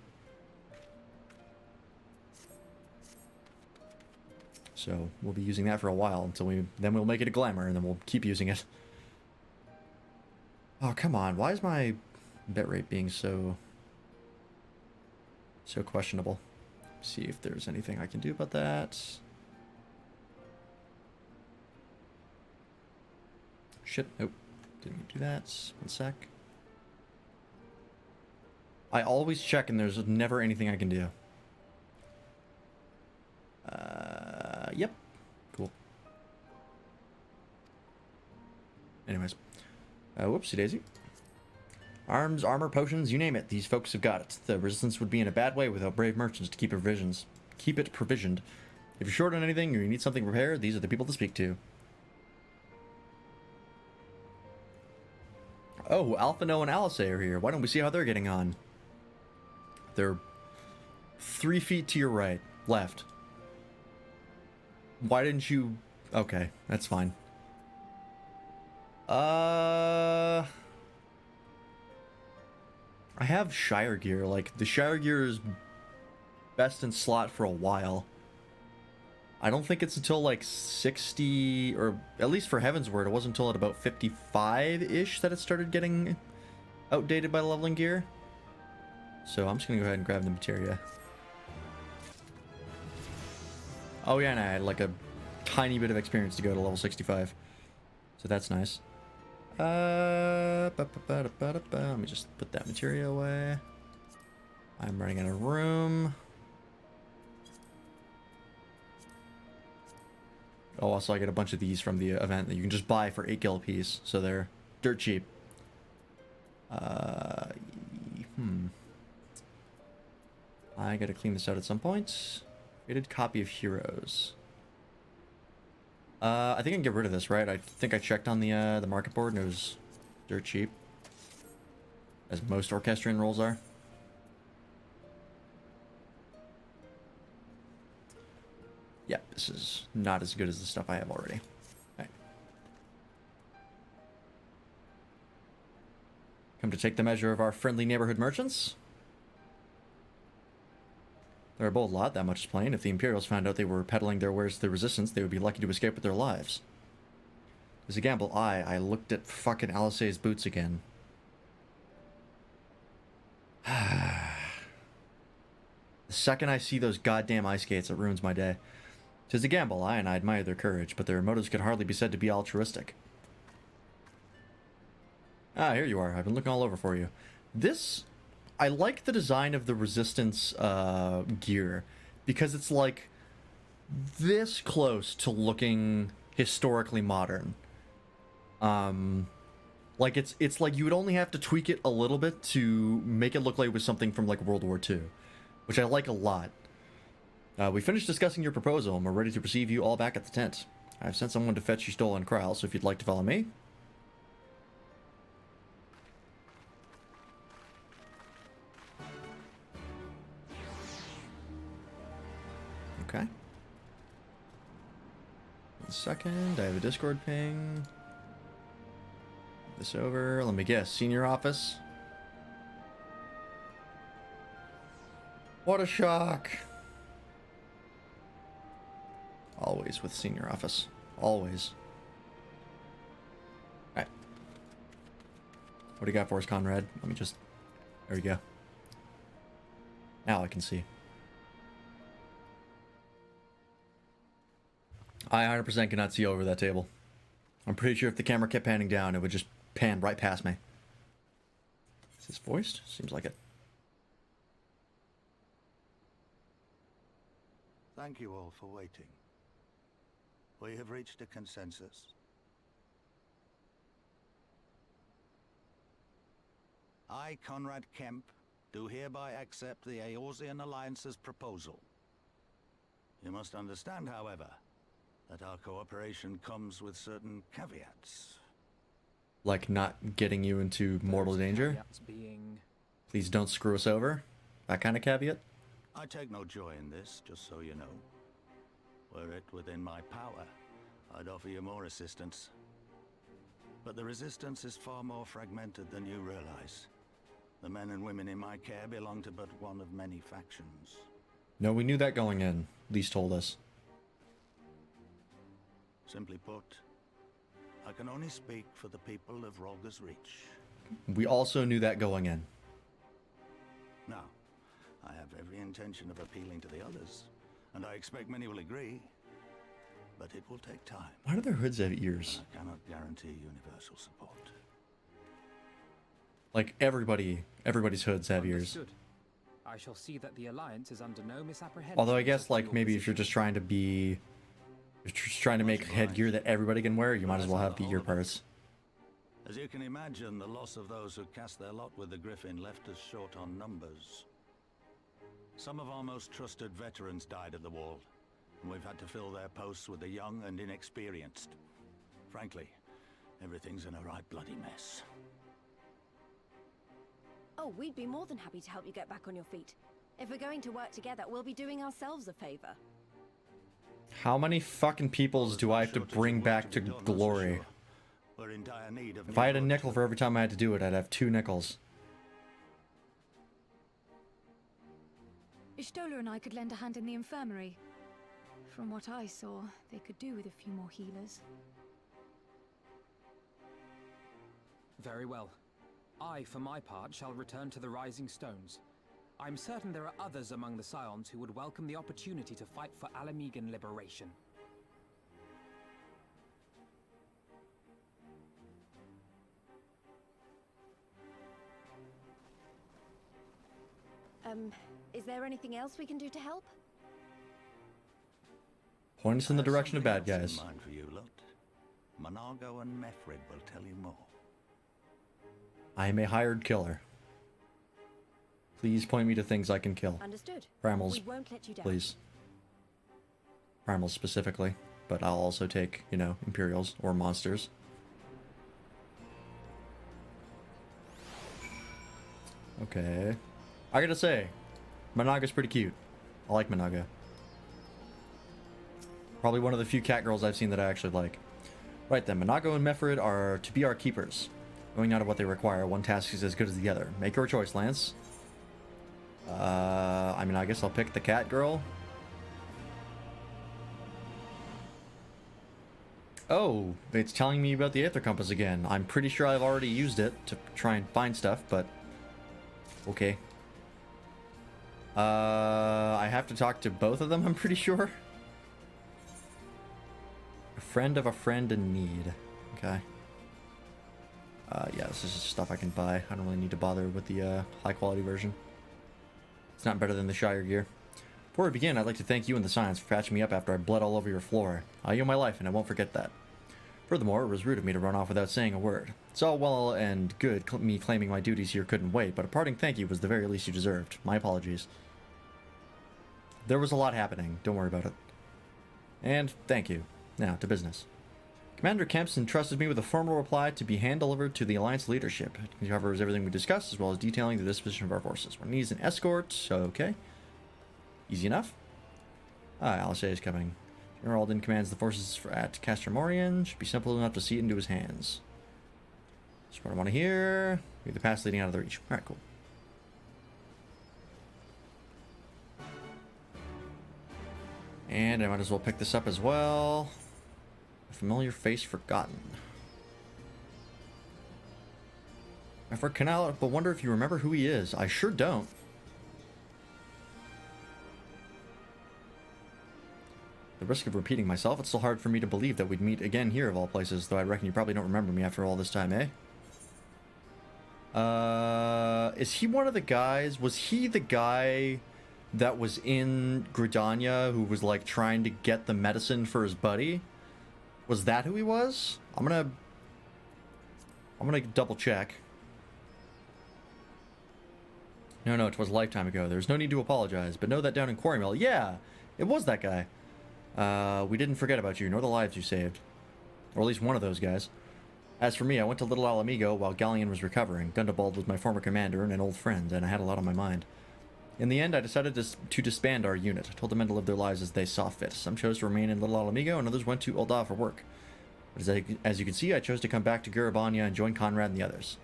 So we'll be using that for a while until then we'll make it a glamour and then we'll keep using it. Oh, come on. Why is my bitrate being so questionable? See if there's anything I can do about that. Shit. Nope. Didn't do that. One sec. I always check and there's never anything I can do. Yep. Cool. Anyways. Whoopsie daisy. Arms, armor, potions, you name it. These folks have got it. The resistance would be in a bad way without brave merchants to keep it provisioned. If you're short on anything or you need something repaired, these are the people to speak to. Oh, Alphino and Alice are here. Why don't we see how they're getting on? They're 3 feet to your right. Left. Why didn't you... Okay, that's fine. I have Shire gear. Like, the Shire gear is best in slot for a while. I don't think it's until like 60, or at least for Heaven's Word, it wasn't until at about 55-ish that it started getting outdated by leveling gear. So I'm just gonna go ahead and grab the materia. Oh yeah, and I had like a tiny bit of experience to go to level 65. So that's nice. Let me just put that materia away. I'm running out of room. Oh, also I get a bunch of these from the event that you can just buy for 8 gil a piece, so they're dirt cheap. I gotta clean this out at some point. Rated copy of Heroes. I think I can get rid of this, right? I think I checked on the market board and it was dirt cheap. As most Orchestrion rolls are. Yeah, this is not as good as the stuff I have already. Right. Come to take the measure of our friendly neighborhood merchants. They're a bold lot, that much is plain. If the Imperials found out they were peddling their wares to the Resistance, they would be lucky to escape with their lives. As a gamble, I looked at fucking Alice's boots again. The second I see those goddamn ice skates, it ruins my day. 'Tis a gamble, and I admire their courage, but their motives could hardly be said to be altruistic. Ah, here you are. I've been looking all over for you. This... I like the design of the Resistance gear, because it's like this close to looking historically modern. Like it's like you would only have to tweak it a little bit to make it look like it was something from like World War II, which I like a lot. We finished discussing your proposal and we're ready to receive you all back at the tent. I've sent someone to fetch you stolen Kryle, so if you'd like to follow me. Okay. 1 second, I have a Discord ping. This over, let me guess, senior office? What a shock! Always with senior office. Always. Alright. What do you got for us, Conrad? Let me just... There we go. Now I can see. I 100% cannot see over that table. I'm pretty sure if the camera kept panning down, it would just pan right past me. Is this voiced? Seems like it. Thank you all for waiting. We have reached a consensus. I, Conrad Kemp, do hereby accept the Eorzean Alliance's proposal. You must understand, however, that our cooperation comes with certain caveats. Like not getting you into mortal danger? Please don't screw us over? That kind of caveat? I take no joy in this, just so you know. Were it within my power, I'd offer you more assistance. But the resistance is far more fragmented than you realize. The men and women in my care belong to but one of many factions. No, we knew that going in. Least told us. Simply put, I can only speak for the people of Rolga's Reach. We also knew that going in. Now, I have every intention of appealing to the others, and I expect many will agree. But it will take time. Why do their hoods have ears? I cannot guarantee universal support. Like everybody's hoods have ears. Understood. I shall see that the Alliance is under no misapprehension. Although I guess of your like maybe if you're position. just trying to be, if you're just trying to make headgear that everybody can wear, you might as well have the ear parts. As you can imagine, the loss of those who cast their lot with the Griffin left us short on numbers. Some of our most trusted veterans died at the wall, and we've had to fill their posts with the young and inexperienced. Frankly, everything's in a right bloody mess. Oh, we'd be more than happy to help you get back on your feet. If we're going to work together, we'll be doing ourselves a favor. How many fucking peoples do I have to bring back to glory? We're in dire need of If I had a nickel for every time I had to do it, I'd have 2 nickels. Ishtola and I could lend a hand in the infirmary. From what I saw, they could do with a few more healers. Very well. I, for my part, shall return to the Rising Stones. I'm certain there are others among the Scions who would welcome the opportunity to fight for Alamegan liberation. Is there anything else we can do to help? Point us in the direction of bad guys. In mind for you, lot. Monago and Methrid will tell you more. I am a hired killer. Please point me to things I can kill. Understood. Primals, We won't let you down. please. Primals specifically, but I'll also take, you know, Imperials or monsters. Okay. I gotta say, Monaga's pretty cute. I like Monaga. Probably one of the few cat girls I've seen that I actually like. Right then, Monago and Methrid are to be our keepers. Going out of what they require, one task is as good as the other. Make your choice, Lance. I mean, I guess I'll pick the cat girl. Oh, it's telling me about the Aether Compass again. I'm pretty sure I've already used it to try and find stuff, but... okay. I have to talk to both of them, I'm pretty sure. A friend of a friend in need. Okay. Yeah, this is just stuff I can buy. I don't really need to bother with the high-quality version. It's not better than the Shire gear. Before we begin, I'd like to thank you and the Scions for patching me up after I bled all over your floor. I owe my life, and I won't forget that. Furthermore, it was rude of me to run off without saying a word. It's all well and good me claiming my duties here couldn't wait, but a parting thank you was the very least you deserved. My apologies. There was a lot happening. Don't worry about it. And thank you. Now, to business. Commander Kempson entrusted me with a formal reply to be hand-delivered to the Alliance leadership. It covers everything we discussed, as well as detailing the disposition of our forces. One needs an escort, okay. Easy enough. Alisay is coming. General Alden commands the forces at Castramorian. Should be simple enough to see it into his hands. That's what I want to hear. We have the pass leading out of the Reach. Alright, cool. And I might as well pick this up as well. A familiar face forgotten. I've heard Canal, but wonder if you remember who he is. I sure don't. The risk of repeating myself, it's still hard for me to believe that we'd meet again here of all places, though I reckon you probably don't remember me after all this time, eh? Is he one of the guys? Was he the guy that was in Gridania who was like trying to get the medicine for his buddy? Was that who he was? I'm gonna double check. No, it was a lifetime ago. There's no need to apologize, but know that down in Quarry Mill, yeah, it was that guy. We didn't forget about you, nor the lives you saved. Or at least one of those guys. As for me, I went to Little Alamigo while Galleon was recovering. Gundabald was my former commander and an old friend, and I had a lot on my mind. In the end, I decided to disband our unit. I told the men to live their lives as they saw fit. Some chose to remain in Little Alamigo, and others went to Ul'dah for work. But as you can see, I chose to come back to Garabania and join Conrad and the others.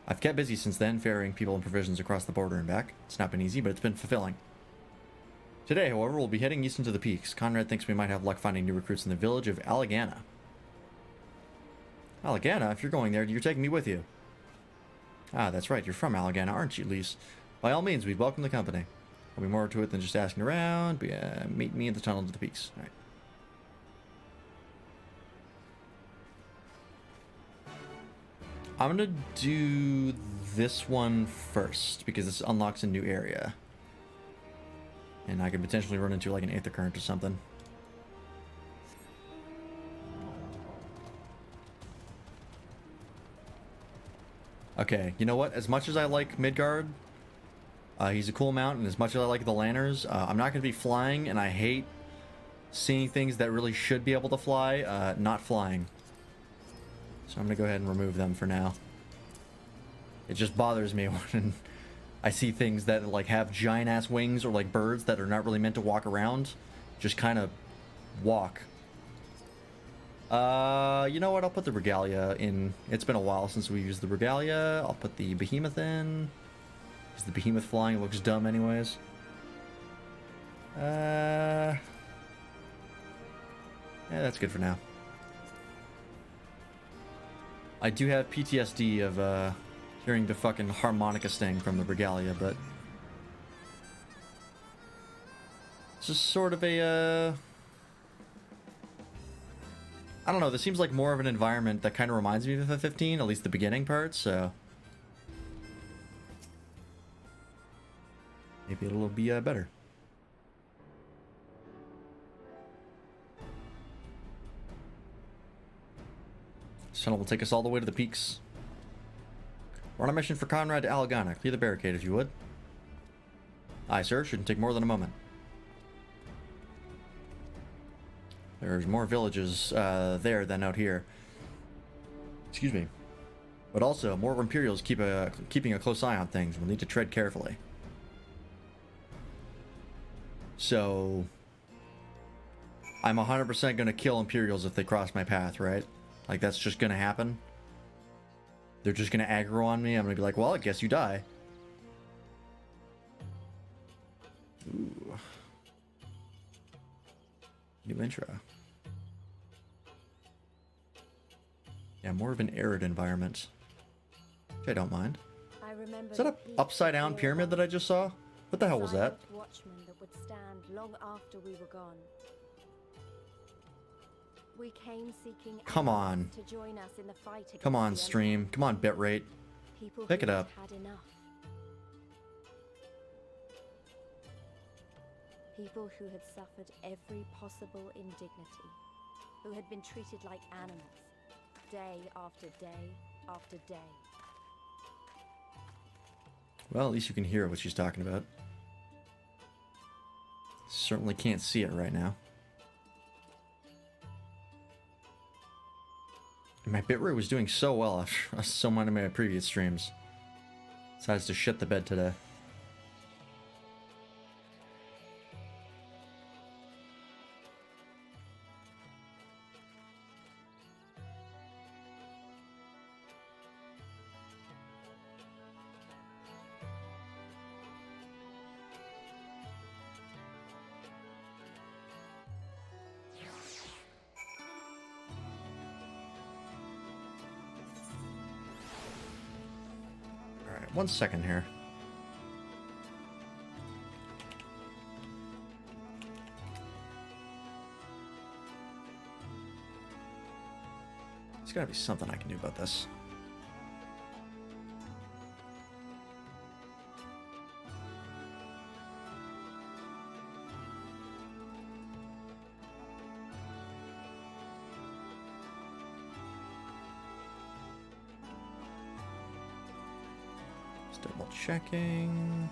I've kept busy since then, ferrying people and provisions across the border and back. It's not been easy, but it's been fulfilling. Today, however, we'll be heading east into the peaks. Conrad thinks we might have luck finding new recruits in the village of Alagana. Alagana? If you're going there, you're taking me with you. Ah, that's right. You're from Alagana, aren't you, Lise? By all means, we'd welcome the company. There'll be more to it than just asking around. But, meet me in the tunnel to the peaks. All right. I'm going to do this one first, because this unlocks a new area. And I could potentially run into like an Aether Current or something. Okay, you know what? As much as I like Midgard, he's a cool mount, and as much as I like the Lanners, I'm not going to be flying, and I hate seeing things that really should be able to fly, not flying. So I'm going to go ahead and remove them for now. It just bothers me when I see things that like have giant ass wings, or like birds that are not really meant to walk around, just kind of walk. You know what? I'll put the Regalia in. It's been a while since we used the Regalia. I'll put the Behemoth in. Because the Behemoth flying looks dumb anyways. Yeah, that's good for now. I do have PTSD of hearing the fucking harmonica sting from the Regalia, but it's just sort of a I don't know, this seems like more of an environment that kind of reminds me of FF15, at least the beginning part, so maybe it'll be better. This tunnel will take us all the way to the peaks. We're on a mission for Conrad to Alagana. Clear the barricade if you would. Aye, sir. Shouldn't take more than a moment. There's more villages there than out here. Excuse me. But also, more Imperials keeping a close eye on things. We'll need to tread carefully. So, I'm 100% going to kill Imperials if they cross my path, right? Like, that's just going to happen. They're just going to aggro on me. I'm going to be like, well, I guess you die. Ooh. New intro. Yeah, more of an arid environment. Which I don't mind. Is that an upside down pyramid that I just saw? What the hell was that? Watchmen that would stand long after we were gone. We came seeking Come on. to join us in the fight against Come on, the stream. Empire. Come on, bitrate. People Pick who it up. had enough. People who had suffered every possible indignity, who had been treated like animals, day after day after day. Well, at least you can hear what she's talking about. Certainly can't see it right now. And my bitrate was doing so well after so many of my previous streams. Decides to shit the bed today. Alright, 1 second here. There's gotta be something I can do about this. Just double checking.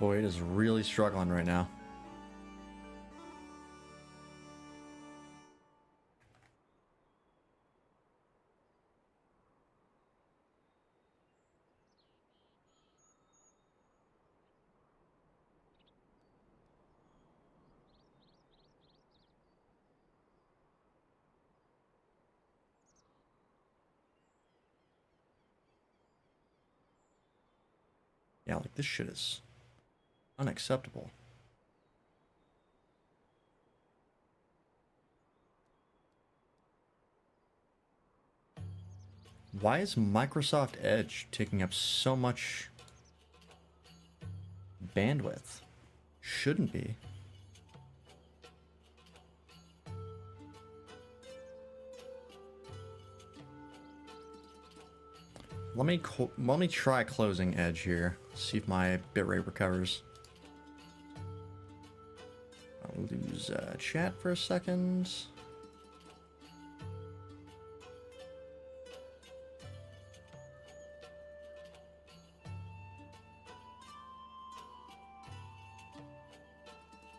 Boy, it is really struggling right now. Yeah, like this shit is unacceptable. Why is Microsoft Edge taking up so much bandwidth? Shouldn't be. Let me try closing Edge here. See if my bitrate recovers. I'll lose chat for a second.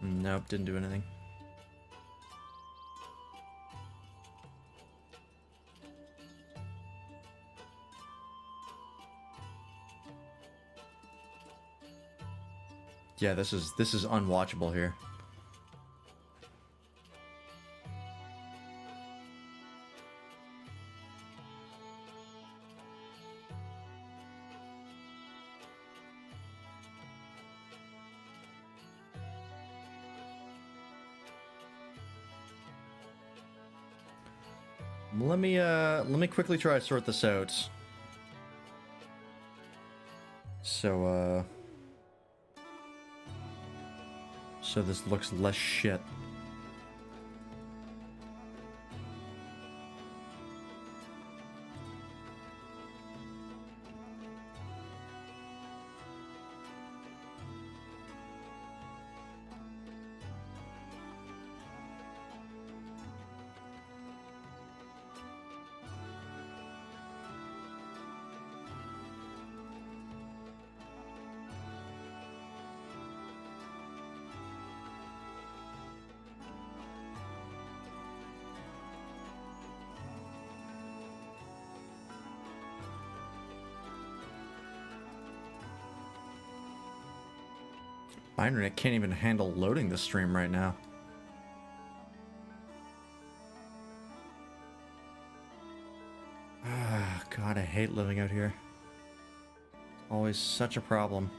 Nope, didn't do anything. Yeah, this is unwatchable here. Let me quickly try to sort this out. So this looks less shit. My internet can't even handle loading the stream right now. Ah, God, I hate living out here. Always such a problem.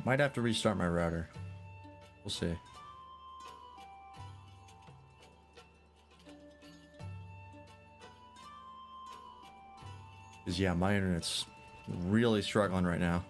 Might have to restart my router. We'll see. Because yeah, my internet's really struggling right now.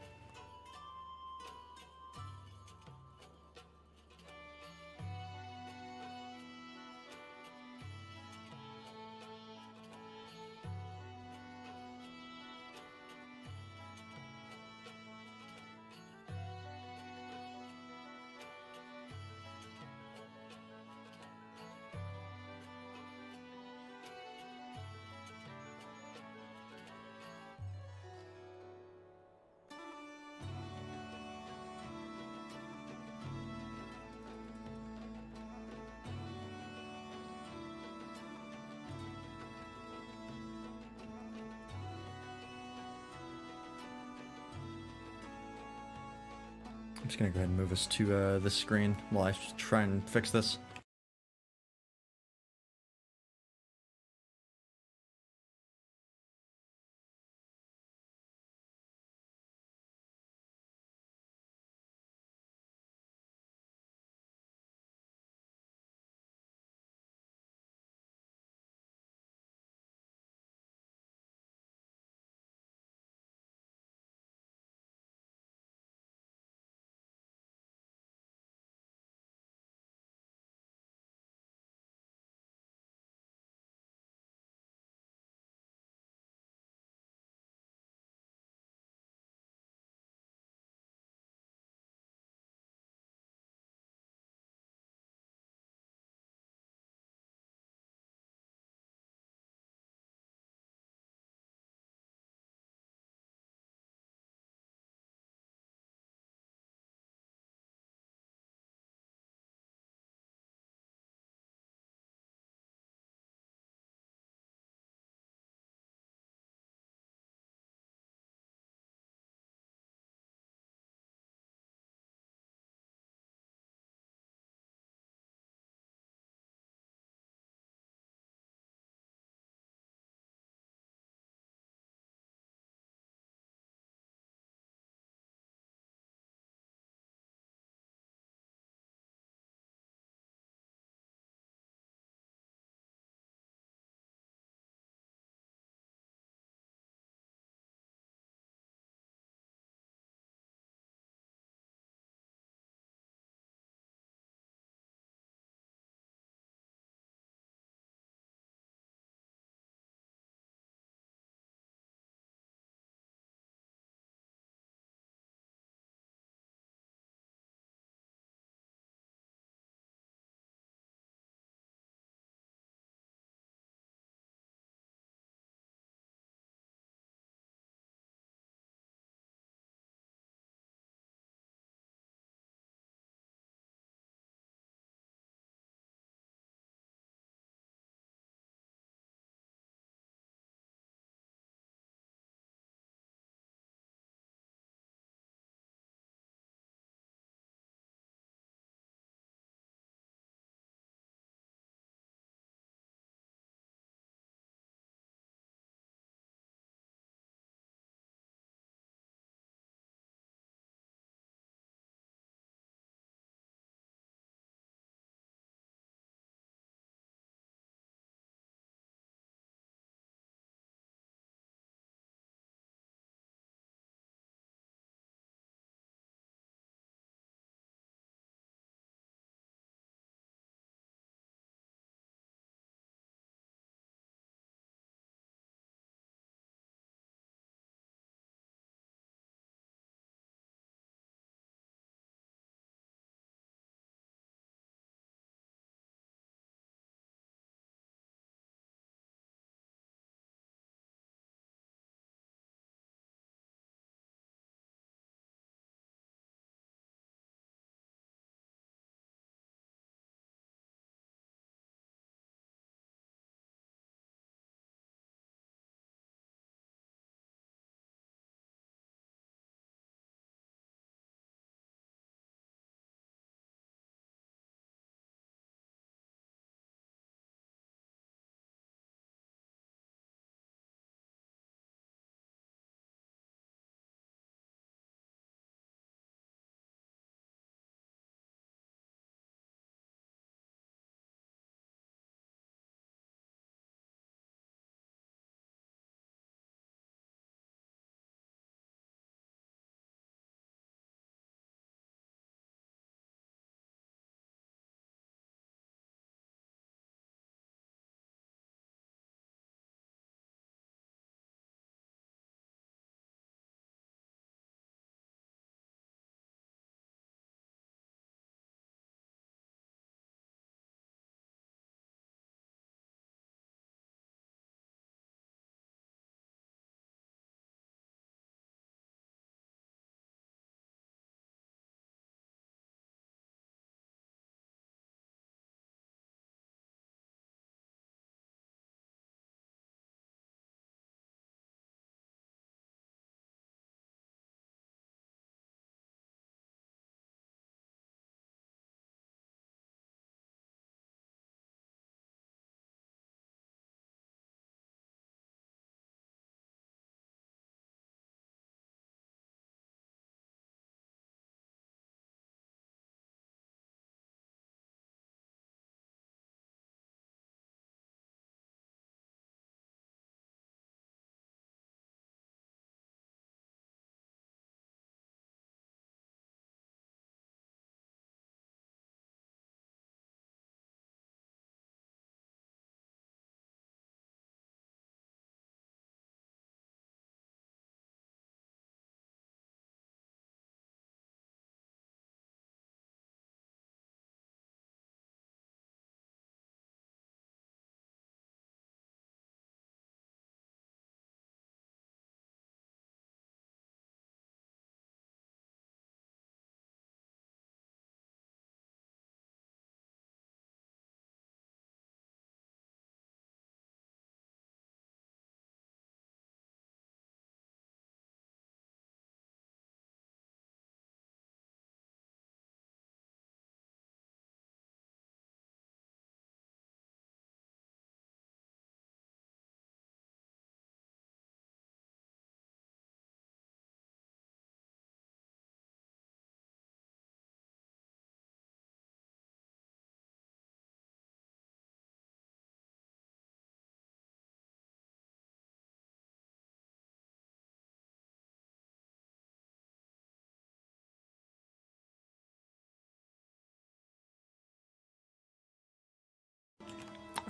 I'm just gonna go ahead and move us to this screen while I try and fix this.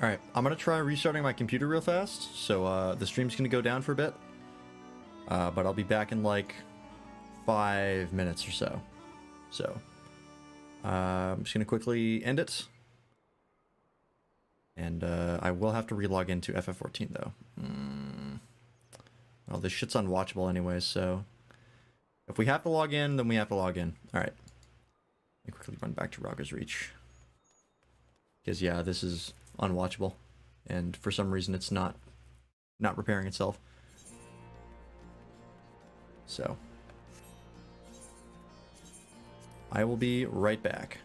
Alright, I'm gonna try restarting my computer real fast, so the stream's gonna go down for a bit. But I'll be back in like 5 minutes or so. So, I'm just gonna quickly end it. And I will have to relog into FF14 though. Well, this shit's unwatchable anyways, so if we have to log in, then we have to log in. Alright. Let me quickly run back to Raga's Reach. Because yeah, this is unwatchable. And for some reason it's not repairing itself. So I will be right back.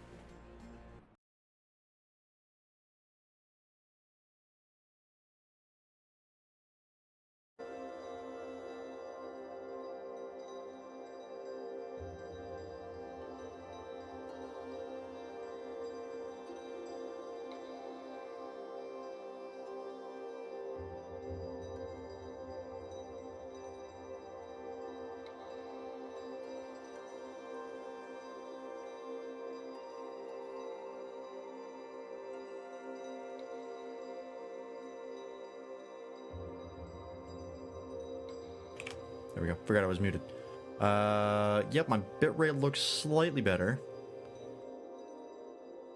There we go. Forgot I was muted. Yep, my bitrate looks slightly better.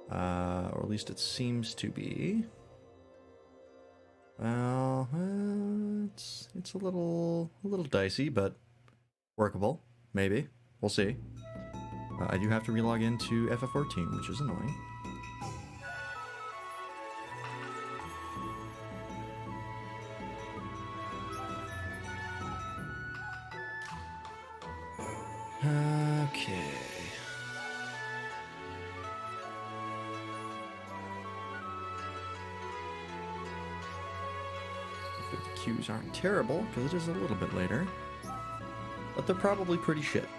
Or at least it seems to be. Well, it's a little dicey, but workable. Maybe. We'll see. I do have to relog into FF14, which is annoying. Okay. The queues aren't terrible, because it is a little bit later. But they're probably pretty shit.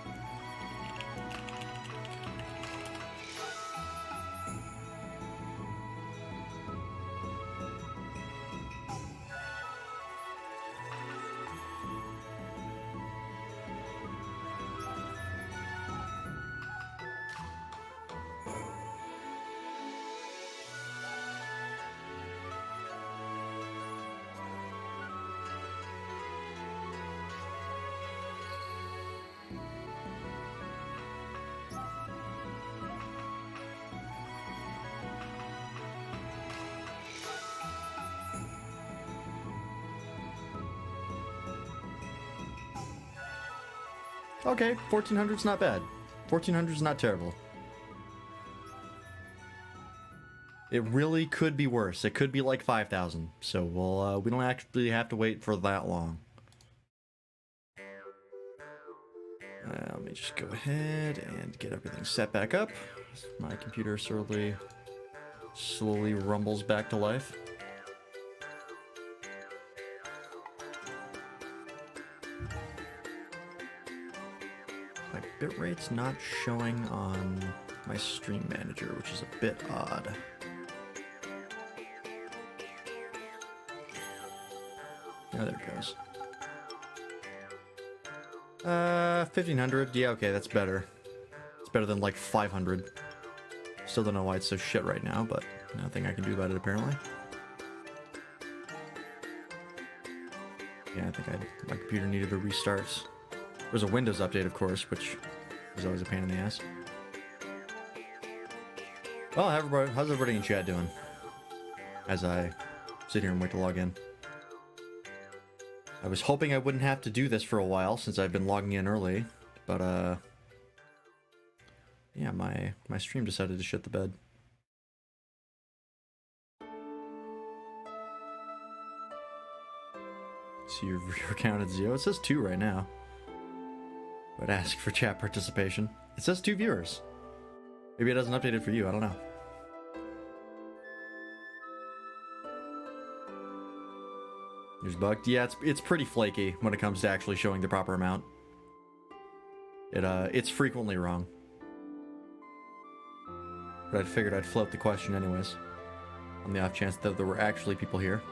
Okay, 1400's not bad. 1400's not terrible. It really could be worse. It could be like 5,000. So we don't actually have to wait for that long. Let me just go ahead and get everything set back up. My computer slowly rumbles back to life. My bitrate's not showing on my stream manager, which is a bit odd. Oh, there it goes. 1500. Yeah, okay, that's better. It's better than like 500. Still don't know why it's so shit right now, but nothing I can do about it apparently. Yeah, I think my computer needed a restart. There's a Windows update, of course, which is always a pain in the ass. Well, how's everybody in chat doing? As I sit here and wait to log in. I was hoping I wouldn't have to do this for a while since I've been logging in early, but yeah, my stream decided to shit the bed. See your viewer count at 0. It says 2 right now. But ask for chat participation. It says 2 viewers. Maybe it hasn't updated for you, I don't know. Here's bugged. Yeah, it's pretty flaky when it comes to actually showing the proper amount. It's frequently wrong. But I figured I'd float the question anyways, on the off chance that there were actually people here.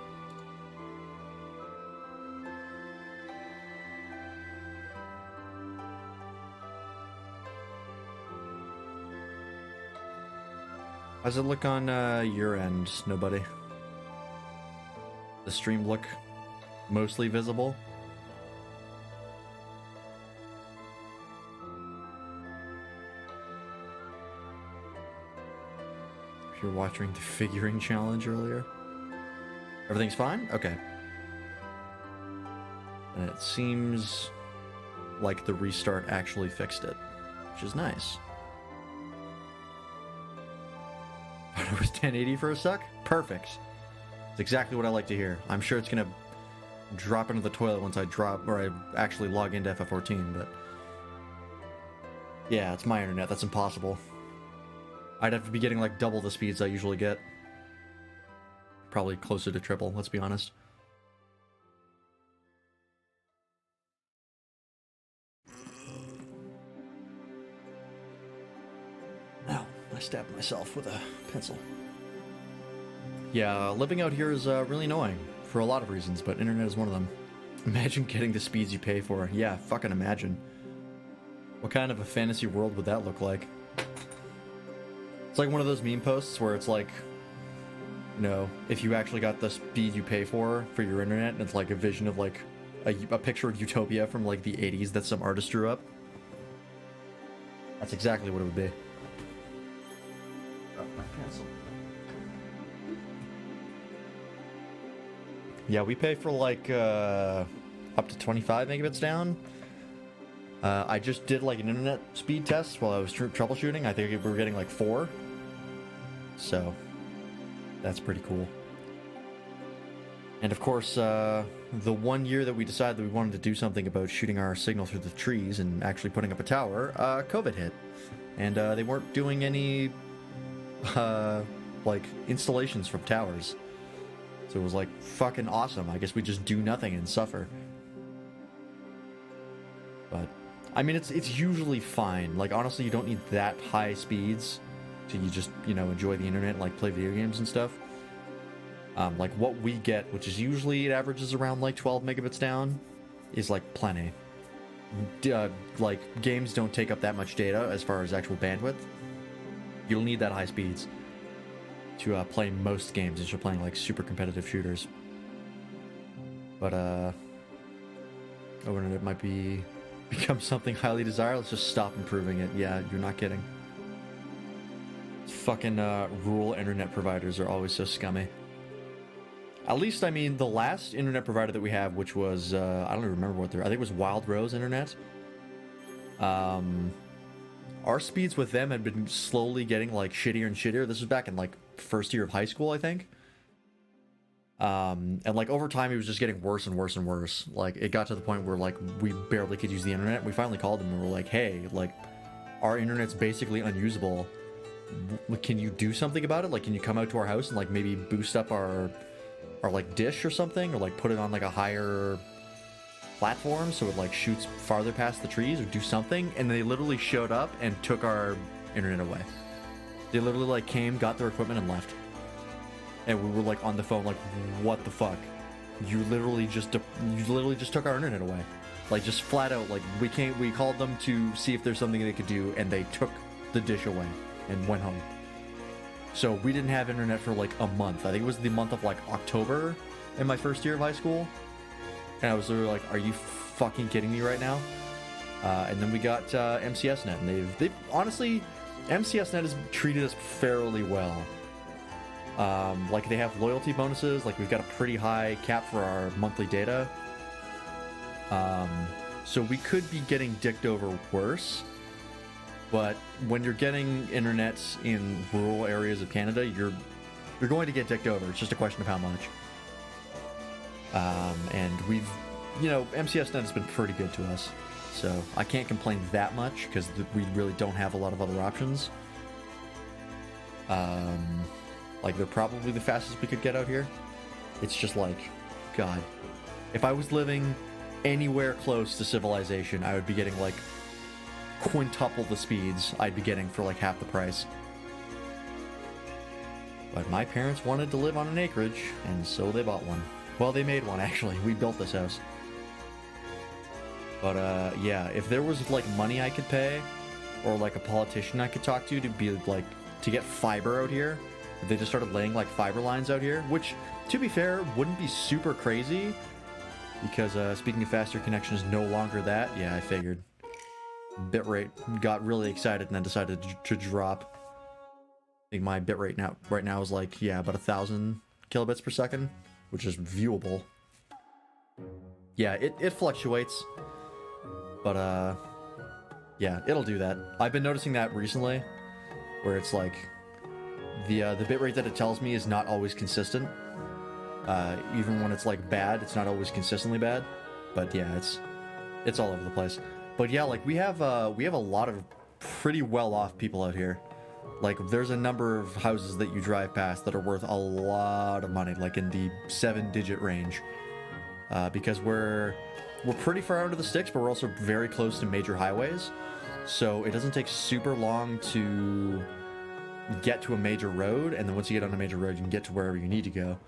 How's it look on your end, nobody? the stream look mostly visible. If you're watching the figuring challenge earlier. Everything's fine? Okay. And it seems like the restart actually fixed it, which is nice. But it was 1080 for a sec? Perfect. It's exactly what I like to hear. I'm sure it's gonna drop into the toilet once I actually log into FF14, but yeah, it's my internet. That's impossible. I'd have to be getting like double the speeds I usually get. Probably closer to triple, let's be honest. Ow, I stabbed myself with a pencil. Yeah, living out here is really annoying for a lot of reasons, but internet is one of them. Imagine getting the speeds you pay for. Yeah, fucking imagine. What kind of a fantasy world would that look like? It's like one of those meme posts where it's like, you know, if you actually got the speed you pay for your internet, and it's like a vision of like a picture of Utopia from like the 80s that some artist drew up. That's exactly what it would be. Oh, my pencil. Yeah, we pay for like up to 25 megabits down. I just did like an internet speed test while I was troubleshooting. I think we were getting like 4. So that's pretty cool. And of course, the 1 year that we decided that we wanted to do something about shooting our signal through the trees and actually putting up a tower, COVID hit. And they weren't doing any like installations from towers. So it was like fucking awesome. I guess we just do nothing and suffer. But I mean, it's usually fine. Like honestly, you don't need that high speeds to you just, you know, enjoy the internet and like play video games and stuff. Like what we get, which is usually it averages around like 12 megabits down, is like plenty. Like games don't take up that much data as far as actual bandwidth. You'll need that high speeds to play most games if you're playing like super competitive shooters. But it might become something highly desired. Let's just stop improving it. Yeah, you're not kidding. Fucking rural internet providers are always so scummy. At least, I mean, the last internet provider that we have, which was I don't even remember what I think it was Wild Rose Internet. Our speeds with them had been slowly getting like shittier and shittier. This was back in like first year of high school, I think. And like over time, it was just getting worse and worse and worse. Like it got to the point where like we barely could use the internet. We finally called them and we were like, hey, like our internet's basically unusable. Can you do something about it? Like, can you come out to our house and like maybe boost up our like dish or something, or like put it on like a higher platform so it like shoots farther past the trees, or do something? And they literally showed up and took our internet away. They literally like came, got their equipment, and left. And we were like on the phone, like, what the fuck? You literally just took our internet away, like just flat out. Like we called them to see if there's something they could do, and they took the dish away and went home. So we didn't have internet for like a month. I think it was the month of like October in my first year of high school. And I was literally like, are you fucking kidding me right now? And then we got MCSnet, and they've honestly, MCSnet has treated us fairly well. Like they have loyalty bonuses. Like we've got a pretty high cap for our monthly data. So we could be getting dicked over worse. But when you're getting internet in rural areas of Canada, you're going to get dicked over. It's just a question of how much. And we've, you know, MCSnet has been pretty good to us, so I can't complain that much because we really don't have a lot of other options. Like they're probably the fastest we could get out here. It's just like, God, if I was living anywhere close to civilization, I would be getting like quintuple the speeds I'd be getting for like half the price. But my parents wanted to live on an acreage, and so they bought one. Well, they made one, actually. We built this house. But yeah, if there was like money I could pay, or like a politician I could talk to be like to get fiber out here, if they just started laying like fiber lines out here, which, to be fair, wouldn't be super crazy, because speaking of faster connection is no longer that. Yeah, I figured. Bitrate got really excited and then decided to drop. I think my bitrate right now is like, yeah, about 1,000 kilobits per second, which is viewable. Yeah, it fluctuates, but yeah, it'll do that. I've been noticing that recently, where it's like the bitrate that it tells me is not always consistent. Even when it's like bad, it's not always consistently bad. But yeah, it's all over the place. But yeah, like we have a lot of pretty well-off people out here. Like there's a number of houses that you drive past that are worth a lot of money, like in the 7-digit range. Because we're pretty far out of the sticks, but we're also very close to major highways. So it doesn't take super long to get to a major road, and then once you get on a major road, you can get to wherever you need to go.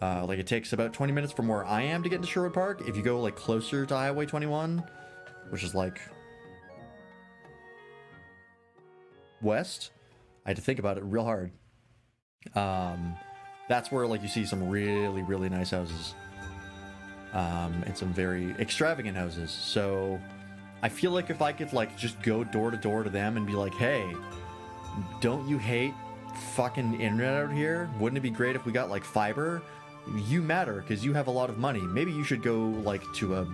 Like it takes about 20 minutes from where I am to get into Sherwood Park. If you go like closer to Highway 21, which is like west, I had to think about it real hard. That's where like you see some really, really nice houses. And some very extravagant houses. So I feel like if I could like just go door to door to them and be like, hey, don't you hate fucking internet out here? Wouldn't it be great if we got like fiber? You matter because you have a lot of money. Maybe you should go like to a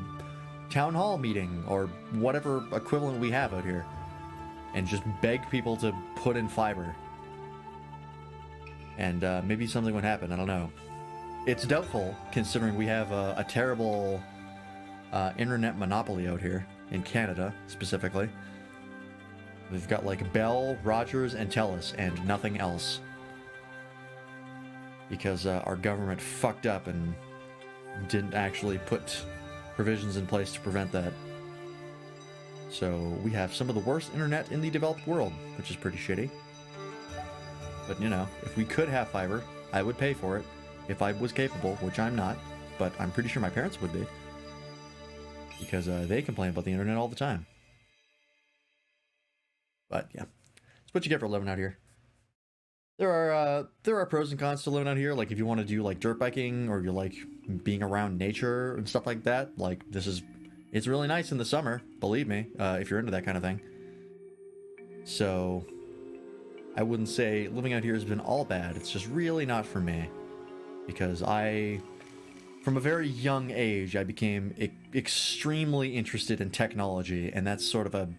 town hall meeting or whatever equivalent we have out here and just beg people to put in fiber. And maybe something would happen. I don't know. It's doubtful, considering we have a terrible internet monopoly out here, in Canada, specifically. We've got, like, Bell, Rogers, and TELUS, and nothing else. Because our government fucked up and didn't actually put provisions in place to prevent that. So we have some of the worst internet in the developed world, which is pretty shitty. But, you know, if we could have fiber, I would pay for it. If I was capable, which I'm not, but I'm pretty sure my parents would be. Because they complain about the internet all the time. But yeah, it's what you get for living out here. There are pros and cons to living out here. Like if you want to do like dirt biking or you like being around nature and stuff like that, like it's really nice in the summer, believe me, if you're into that kind of thing. So I wouldn't say living out here has been all bad. It's just really not for me. Because from a very young age, I became extremely interested in technology, and that's sort of a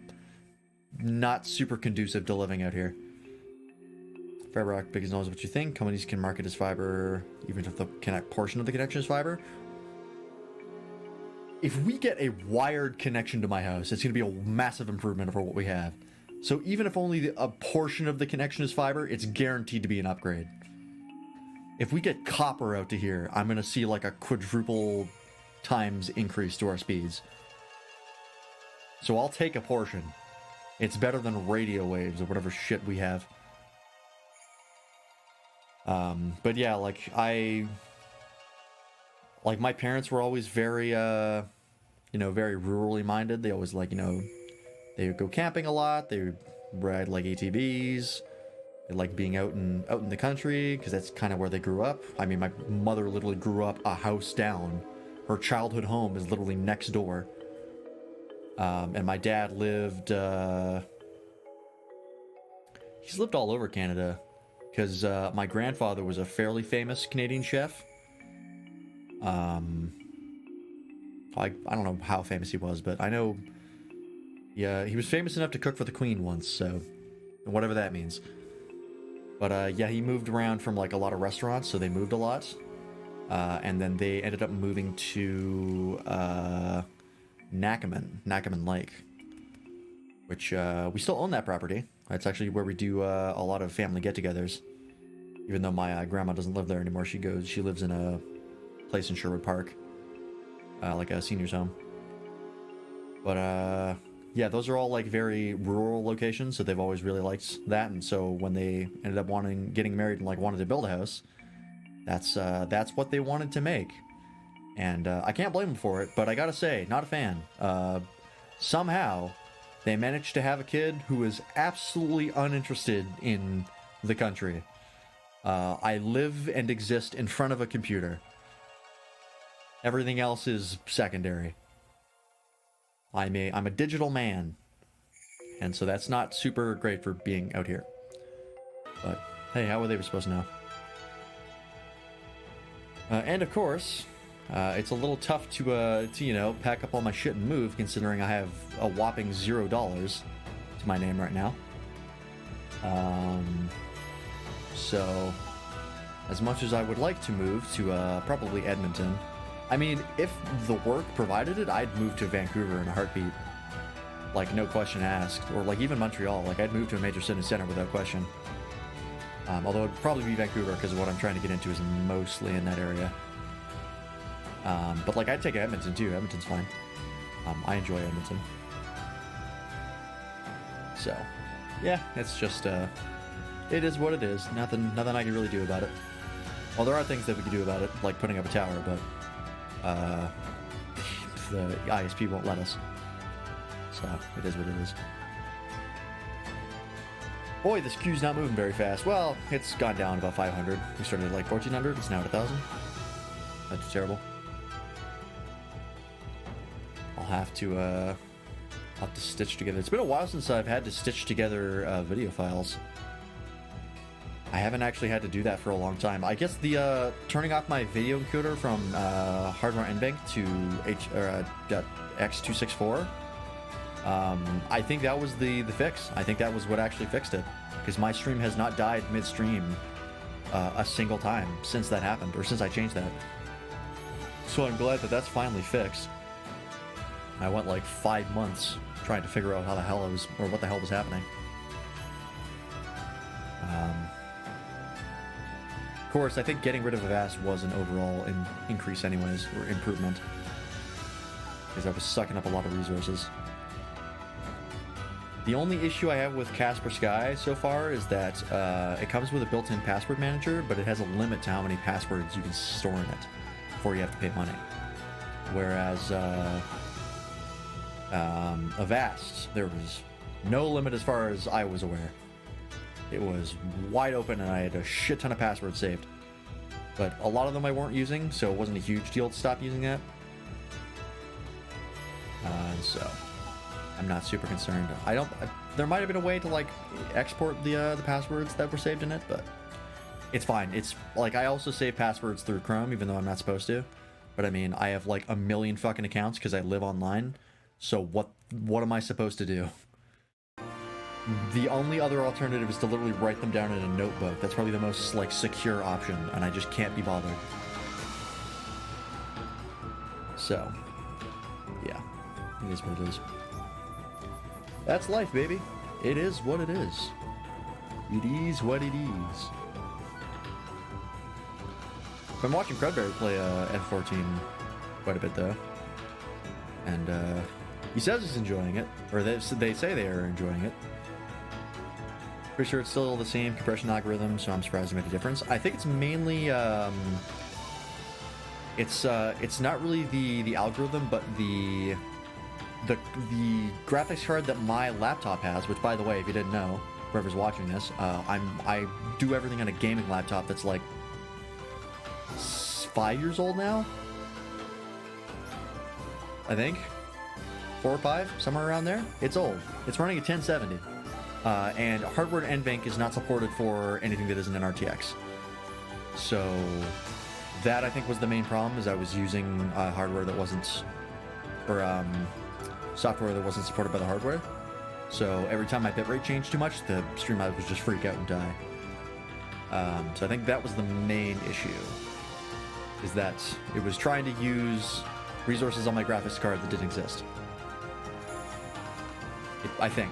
not super conducive to living out here. Fiber optic knows what you think. Companies can market as fiber, even if the portion of the connection is fiber. If we get a wired connection to my house, it's going to be a massive improvement over what we have. So even if only a portion of the connection is fiber, it's guaranteed to be an upgrade. If we get copper out to here, I'm going to see like a quadruple times increase to our speeds. So I'll take a portion. It's better than radio waves or whatever shit we have. But yeah, like my parents were always very, very rurally minded. They always like, they would go camping a lot. They would ride like ATVs. They like being out in the country because that's kind of where they grew up. I mean, my mother literally grew up a house down. Her childhood home is literally next door. And my dad lived, he's lived all over Canada because my grandfather was a fairly famous Canadian chef. I don't know how famous he was, but I know, yeah, he was famous enough to cook for the Queen once, so whatever that means. But yeah, he moved around from like a lot of restaurants, so they moved a lot. And then they ended up moving to Nakaman Lake, which we still own that property. It's actually where we do a lot of family get-togethers. Even though my grandma doesn't live there anymore, she lives in a place in Sherwood Park, like a senior's home. But yeah, those are all like very rural locations, so they've always really liked that. And so when they ended up getting married and like wanted to build a house, that's what they wanted to make. And I can't blame them for it, but I gotta say, not a fan. Somehow, they managed to have a kid who was absolutely uninterested in the country. I live and exist in front of a computer. Everything else is secondary. I'm a digital man. And so that's not super great for being out here. But hey, how were they supposed to know? And of course, it's a little tough to you know, pack up all my shit and move, considering I have a whopping $0 to my name right now. So, as much as I would like to move to probably Edmonton, I mean, if the work provided it, I'd move to Vancouver in a heartbeat. Like, no question asked. Or like even Montreal. Like, I'd move to a major center without question. Although it'd probably be Vancouver because what I'm trying to get into is mostly in that area. But like, I'd take Edmonton too. Edmonton's fine. I enjoy Edmonton. So, yeah, it's just, it is what it is. Nothing I can really do about it. Well, there are things that we can do about it, like putting up a tower, but the ISP won't let us. So, it is what it is. Boy, this queue's not moving very fast. Well, it's gone down about 500. We started at like 1400, it's now at 1000. That's terrible. I'll have to stitch together. It's been a while since I've had to stitch together video files. I haven't actually had to do that for a long time. I guess the turning off my video encoder from hardware NVENC to X264. I think that was the fix. I think that was what actually fixed it, because my stream has not died midstream a single time since that happened, or since I changed that. So I'm glad that that's finally fixed. I went like 5 months trying to figure out how the hell I was, or what the hell was happening. Of course, I think getting rid of Avast was an overall increase anyways, or improvement, because I was sucking up a lot of resources. The only issue I have with Kaspersky so far is that it comes with a built-in password manager, but it has a limit to how many passwords you can store in it before you have to pay money. Whereas Avast, there was no limit as far as I was aware. It was wide open and I had a shit ton of passwords saved. But a lot of them I weren't using, so it wasn't a huge deal to stop using that. So I'm not super concerned. There might have been a way to like export the passwords that were saved in it, but it's fine. It's like, I also save passwords through Chrome, even though I'm not supposed to. But I mean, I have like a million fucking accounts because I live online. So what am I supposed to do? The only other alternative is to literally write them down in a notebook. That's probably the most like secure option, and I just can't be bothered. So, yeah, it is what it is. That's life, baby. It is what it is. It is what it is. Been watching Crudberry play F14 quite a bit though, and he says he's enjoying it, or they say they are enjoying it. Pretty sure it's still the same compression algorithm, so I'm surprised it made a difference. I think it's mainly it's not really the algorithm, but the graphics card that my laptop has, which, by the way, if you didn't know, whoever's watching this, I do everything on a gaming laptop that's like 5 years old now, I think. 4 or 5, somewhere around there. It's old. It's running a 1070. And hardware NVENC is not supported for anything that isn't an RTX. So that, I think, was the main problem, is I was using hardware that wasn't, or software that wasn't supported by the hardware. So every time my bitrate changed too much, the stream would just freak out and die. So I think that was the main issue, is that it was trying to use resources on my graphics card that didn't exist. I think.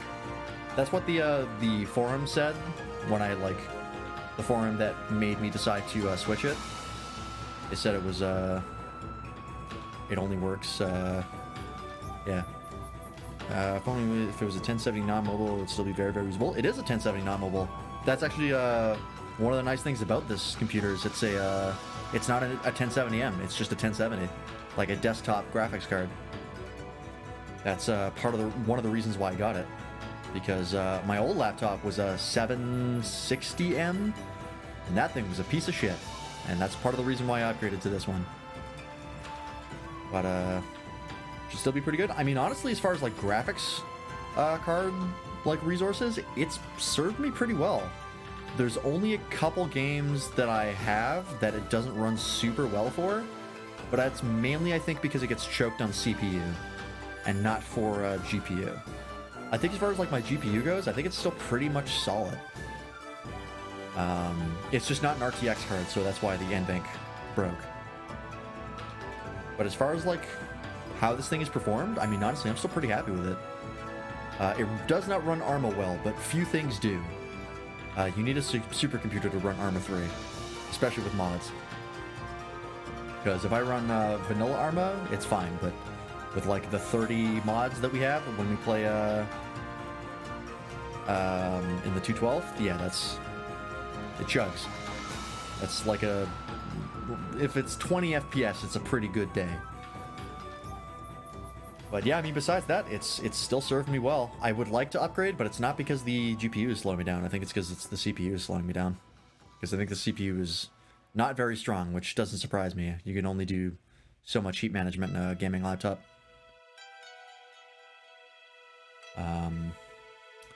That's what the forum said when I, like, the forum that made me decide to switch it. They said it was, it only works, yeah. If only if it was a 1070 non-mobile, it would still be very, very usable. It is a 1070 non-mobile. That's actually one of the nice things about this computer is it's not a 1070M. It's just a 1070, like a desktop graphics card. That's part of one of the reasons why I got it, because my old laptop was a 760M, and that thing was a piece of shit. And that's part of the reason why I upgraded to this one. But, should still be pretty good. I mean, honestly, as far as, like, graphics card, like, resources, it's served me pretty well. There's only a couple games that I have that it doesn't run super well for, but that's mainly, I think, because it gets choked on CPU and not for GPU. I think as far as, like, my GPU goes, I think it's still pretty much solid. It's just not an RTX card, so that's why the NVENC broke. But as far as, like, how this thing is performed, I mean, honestly, I'm still pretty happy with it. It does not run Arma well, but few things do. You need a supercomputer to run Arma 3, especially with mods. Because if I run vanilla Arma, it's fine, but with, like, the 30 mods that we have when we play in the 212, yeah, it chugs. That's like if it's 20 FPS, it's a pretty good day. But yeah, I mean, besides that, it's still served me well. I would like to upgrade, but it's not because the GPU is slowing me down. I think it's because it's the CPU is slowing me down. Because I think the CPU is not very strong, which doesn't surprise me. You can only do so much heat management in a gaming laptop.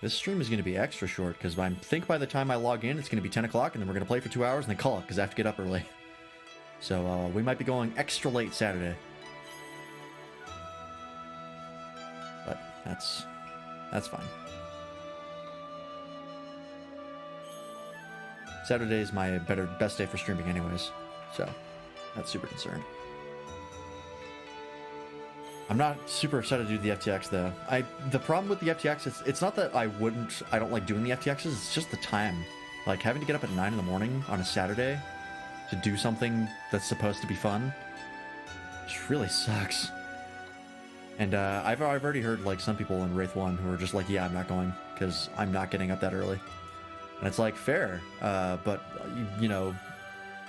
This stream is going to be extra short, because I think by the time I log in, it's going to be 10 o'clock, and then we're going to play for 2 hours, and then call it, because I have to get up early. So, we might be going extra late Saturday. But that's fine. Saturday is my best day for streaming anyways, so not super concerned. I'm not super excited to do the FTX though. The problem with the FTX, it's not that I don't like doing the FTXs, it's just the time. Like having to get up at 9 in the morning on a Saturday to do something that's supposed to be fun just really sucks. And I've already heard like some people in Wraith 1 who are just like, yeah, I'm not going because I'm not getting up that early. And it's like, fair, but you know,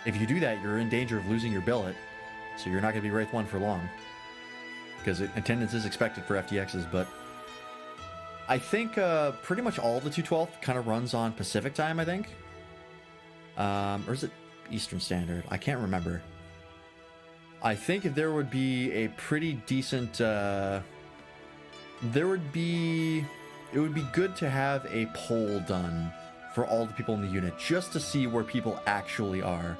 if you do that, you're in danger of losing your billet, so you're not going to be Wraith 1 for long. Because attendance is expected for FTXs, but I think pretty much all of the 212 kind of runs on Pacific time, I think. Or is it Eastern Standard? I can't remember. I think there would be a pretty decent... it would be good to have a poll done for all the people in the unit, just to see where people actually are.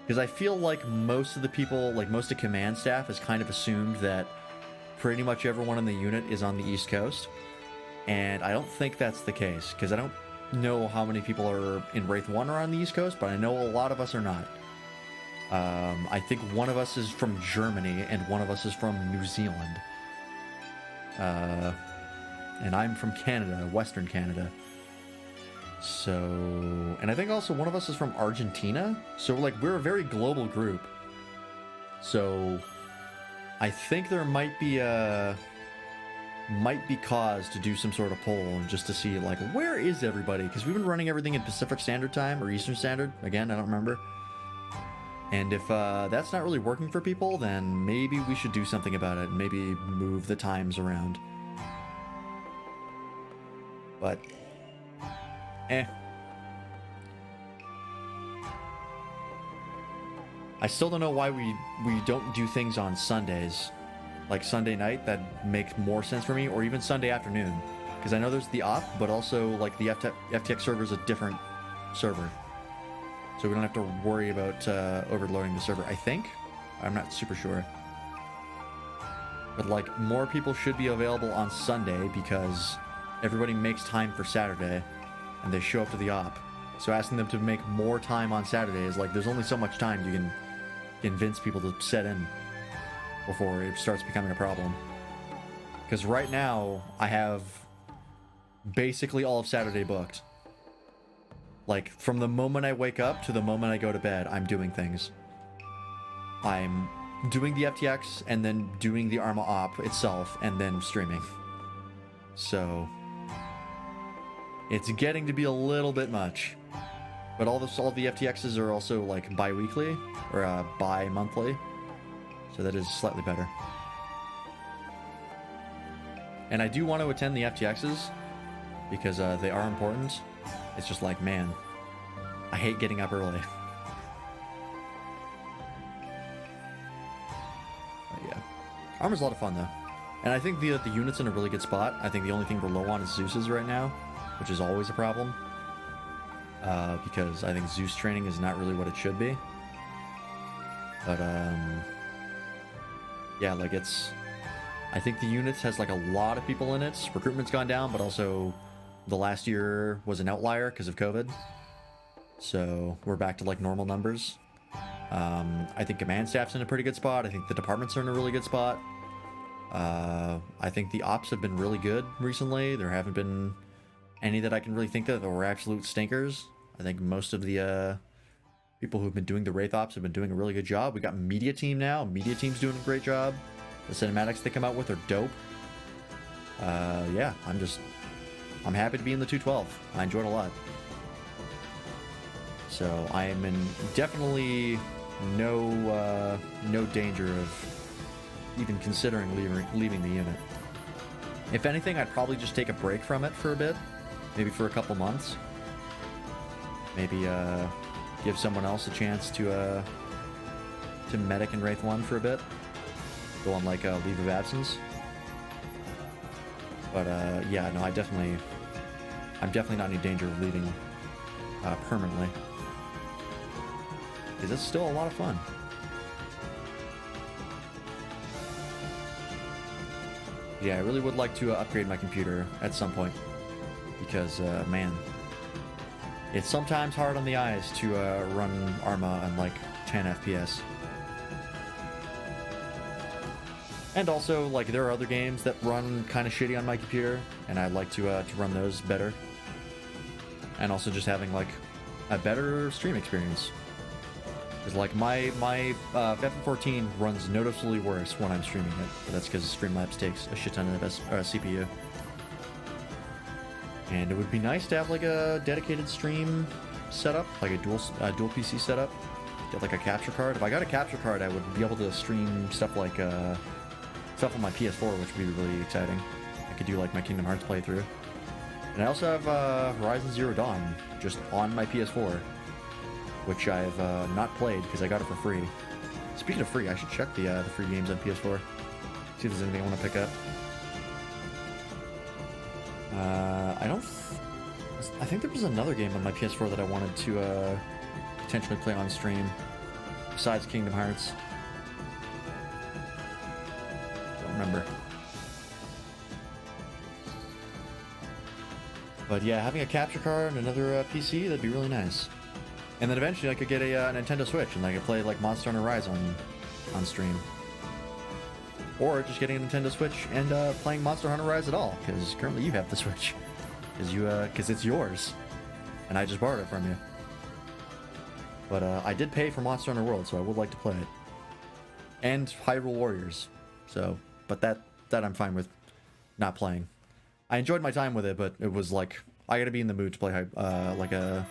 Because I feel like most of the people, like most of command staff, has kind of assumed that pretty much everyone in the unit is on the East Coast, and I don't think that's the case, because I don't know how many people are in Wraith 1 are on the East Coast, but I know a lot of us are not. I think one of us is from Germany, and one of us is from New Zealand. And I'm from Canada, Western Canada. So, and I think also one of us is from Argentina, so like we're a very global group. So I think there might be cause to do some sort of poll and just to see like where is everybody, because we've been running everything in Pacific Standard Time or Eastern Standard, again I don't remember. And if that's not really working for people, then maybe we should do something about it and maybe move the times around. But I still don't know why we don't do things on Sundays, like Sunday night. That makes more sense for me, or even Sunday afternoon, because I know there's the op, but also like the FTX server is a different server, so we don't have to worry about overloading the server. I think, I'm not super sure, but like more people should be available on Sunday because everybody makes time for Saturday, and they show up to the op. So asking them to make more time on Saturday is like there's only so much time you can convince people to set in before it starts becoming a problem. Because right now, I have basically all of Saturday booked. Like, from the moment I wake up to the moment I go to bed, I'm doing things. I'm doing the FTX, and then doing the Arma op itself, and then streaming. So it's getting to be a little bit much. But all the FTXs are also like bi-weekly or bi-monthly, so that is slightly better. And I do want to attend the FTXs because they are important. It's just like, man, I hate getting up early. But yeah. Armor's a lot of fun, though. And I think the unit's in a really good spot. I think the only thing we're low on is Zeus's right now, which is always a problem. Because I think Zeus training is not really what it should be. But, yeah, like it's... I think the units has like a lot of people in it. Recruitment's gone down, but also the last year was an outlier because of COVID. So we're back to like normal numbers. I think command staff's in a pretty good spot. I think the departments are in a really good spot. I think the ops have been really good recently. There haven't been any that I can really think of that were absolute stinkers. I think most of the people who've been doing the Wraith ops have been doing a really good job. We got Media Team now. Media Team's doing a great job. The cinematics they come out with are dope. Yeah, I'm happy to be in the 212. I enjoyed it a lot. So I am in definitely no danger of even considering leaving the unit. If anything, I'd probably just take a break from it for a bit, maybe for a couple months. Maybe give someone else a chance to medic in Wraith 1 for a bit. Go on like a leave of absence. But yeah, no, I'm definitely not in any danger of leaving permanently. Because it's still a lot of fun. Yeah, I really would like to upgrade my computer at some point. Because, man, it's sometimes hard on the eyes to run Arma on like 10 FPS. And also, like, there are other games that run kind of shitty on my computer, and I'd like to run those better. And also just having, like, a better stream experience. Because, like, my FF14 runs noticeably worse when I'm streaming it. But that's because Streamlabs takes a shit ton of CPU. And it would be nice to have, like, a dedicated stream setup, like a dual PC setup. Get, like, a capture card. If I got a capture card, I would be able to stream stuff like, stuff on my PS4, which would be really exciting. I could do like my Kingdom Hearts playthrough. And I also have Horizon Zero Dawn just on my PS4, which I've not played because I got it for free. Speaking of free, I should check the free games on PS4. See if there's anything I want to pick up. I think there was another game on my PS4 that I wanted to potentially play on stream besides Kingdom Hearts. Remember. But yeah, having a capture card and another PC, that'd be really nice. And then eventually I could get a Nintendo Switch and I could play like Monster Hunter Rise on stream. Or just getting a Nintendo Switch and playing Monster Hunter Rise at all, because currently you have the Switch. Because it's yours. And I just borrowed it from you. But I did pay for Monster Hunter World, so I would like to play it. And Hyrule Warriors. So... But that I'm fine with not playing. I enjoyed my time with it, but it was like, I gotta be in the mood to play like a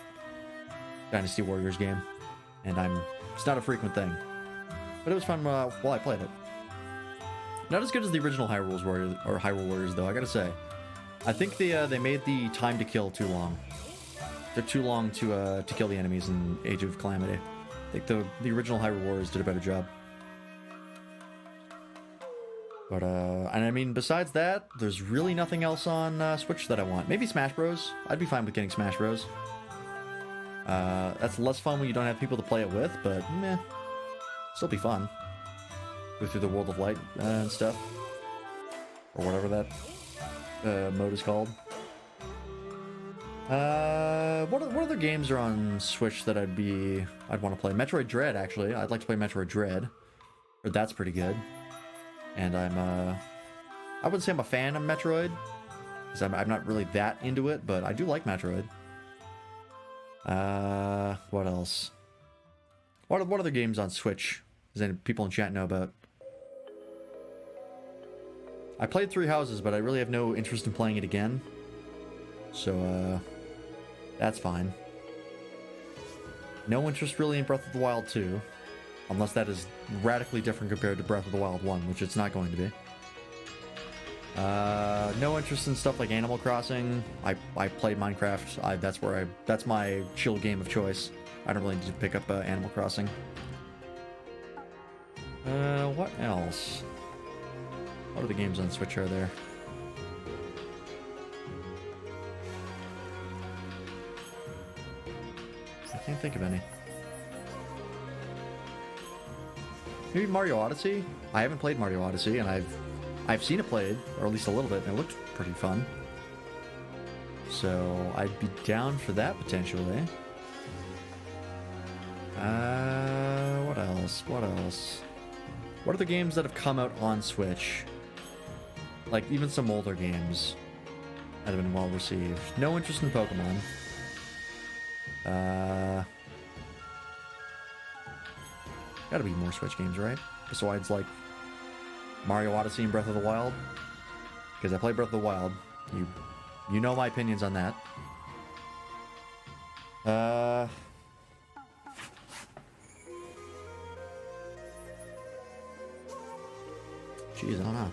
Dynasty Warriors game. And it's not a frequent thing. But it was fun while I played it. Not as good as the original Hyrule Warriors though, I gotta say. I think they made the time to kill too long. They're too long to kill the enemies in Age of Calamity. I think the original Hyrule Warriors did a better job. But, and I mean, besides that, there's really nothing else on Switch that I want. Maybe Smash Bros. I'd be fine with getting Smash Bros. That's less fun when you don't have people to play it with, but meh. Still be fun. Go through the World of Light and stuff. Or whatever that mode is called. What other games are on Switch that I'd want to play? Metroid Dread, actually. I'd like to play Metroid Dread. Or that's pretty good. And I wouldn't say I'm a fan of Metroid, because I'm not really that into it, but I do like Metroid. What else? What other games on Switch does any people in chat know about? I played Three Houses, but I really have no interest in playing it again. So, that's fine. No interest really in Breath of the Wild 2. Unless that is radically different compared to Breath of the Wild 1, which it's not going to be. No interest in stuff like Animal Crossing. I played Minecraft. That's my chill game of choice. I don't really need to pick up Animal Crossing. What else? What other games on Switch are there? I can't think of any. Maybe Mario Odyssey? I haven't played Mario Odyssey, and I've seen it played, or at least a little bit, and it looked pretty fun. So I'd be down for that potentially. What else? What else? What are the games that have come out on Switch? Like even some older games that have been well received. No interest in Pokemon. Gotta be more Switch games, right? Besides like Mario Odyssey and Breath of the Wild. Because I play Breath of the Wild. You know my opinions on that. Jeez, I don't know.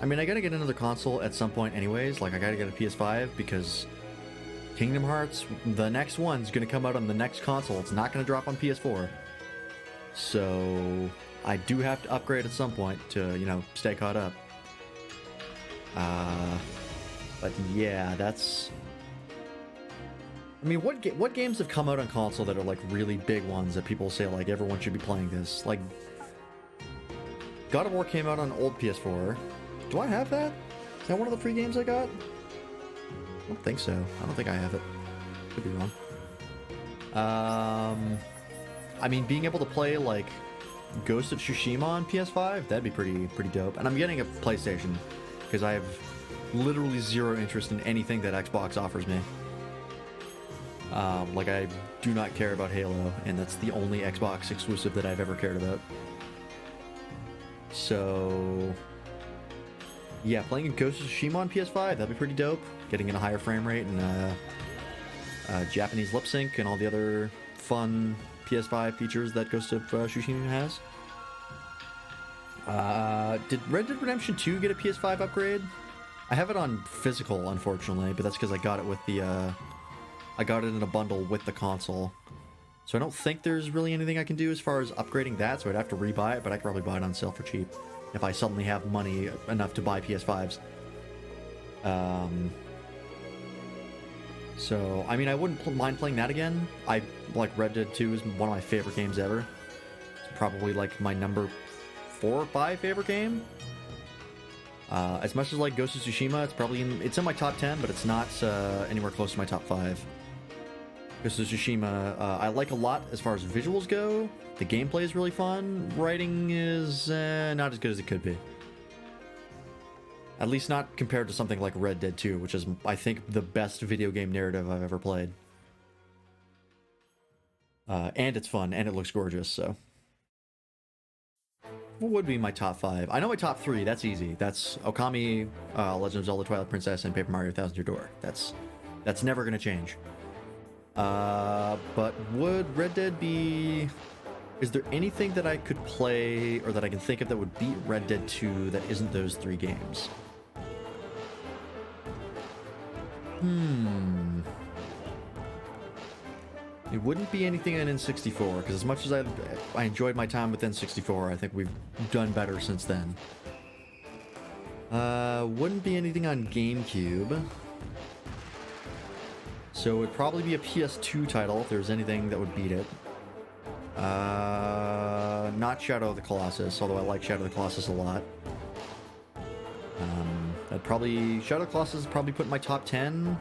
I mean, I gotta get another console at some point anyways. Like, I gotta get a PS5 because Kingdom Hearts, the next one's gonna come out on the next console. It's not gonna drop on PS4. So I do have to upgrade at some point to, you know, stay caught up. But yeah, that's... I mean, what games have come out on console that are like really big ones that people say like everyone should be playing this? Like, God of War came out on old PS4. Do I have that? Is that one of the free games I got? I don't think so. I don't think I have it. Could be wrong. I mean, being able to play like Ghost of Tsushima on PS5, that'd be pretty dope. And I'm getting a PlayStation because I have literally zero interest in anything that Xbox offers me. Like, I do not care about Halo, and that's the only Xbox exclusive that I've ever cared about. So yeah, playing a Ghost of Tsushima on PS5, that'd be pretty dope. Getting in a higher frame rate and Japanese lip sync and all the other fun PS5 features that Ghost of Tsushima has. Did Red Dead Redemption 2 get a PS5 upgrade? I have it on physical, unfortunately, but that's because I got it with the I got it in a bundle with the console. So I don't think there's really anything I can do as far as upgrading that, so I'd have to rebuy it, but I could probably buy it on sale for cheap if I suddenly have money enough to buy PS5s. So, I mean, I wouldn't mind playing that again. Like, Red Dead 2 is one of my favorite games ever. It's probably, like, my number 4 or 5 favorite game. As much as, like, Ghost of Tsushima, it's in my top 10, but it's not anywhere close to my top 5. Ghost of Tsushima, I like a lot as far as visuals go. The gameplay is really fun. Writing is not as good as it could be. At least not compared to something like Red Dead 2, which is, I think, the best video game narrative I've ever played. And it's fun, and it looks gorgeous, so... What would be my top 5? I know my top 3, that's easy. That's Okami, Legend of Zelda Twilight Princess, and Paper Mario Thousand Year Door. That's never gonna change. But would Red Dead be... Is there anything that I could play, or that I can think of that would beat Red Dead 2 that isn't those 3 games? It wouldn't be anything on N64, because as much as I enjoyed my time with N64, I think we've done better since then. Wouldn't be anything on GameCube. So it'd probably be a PS2 title if there's anything that would beat it. Not Shadow of the Colossus, although I like Shadow of the Colossus a lot. Shadow of the Colossus is probably put in my top 10.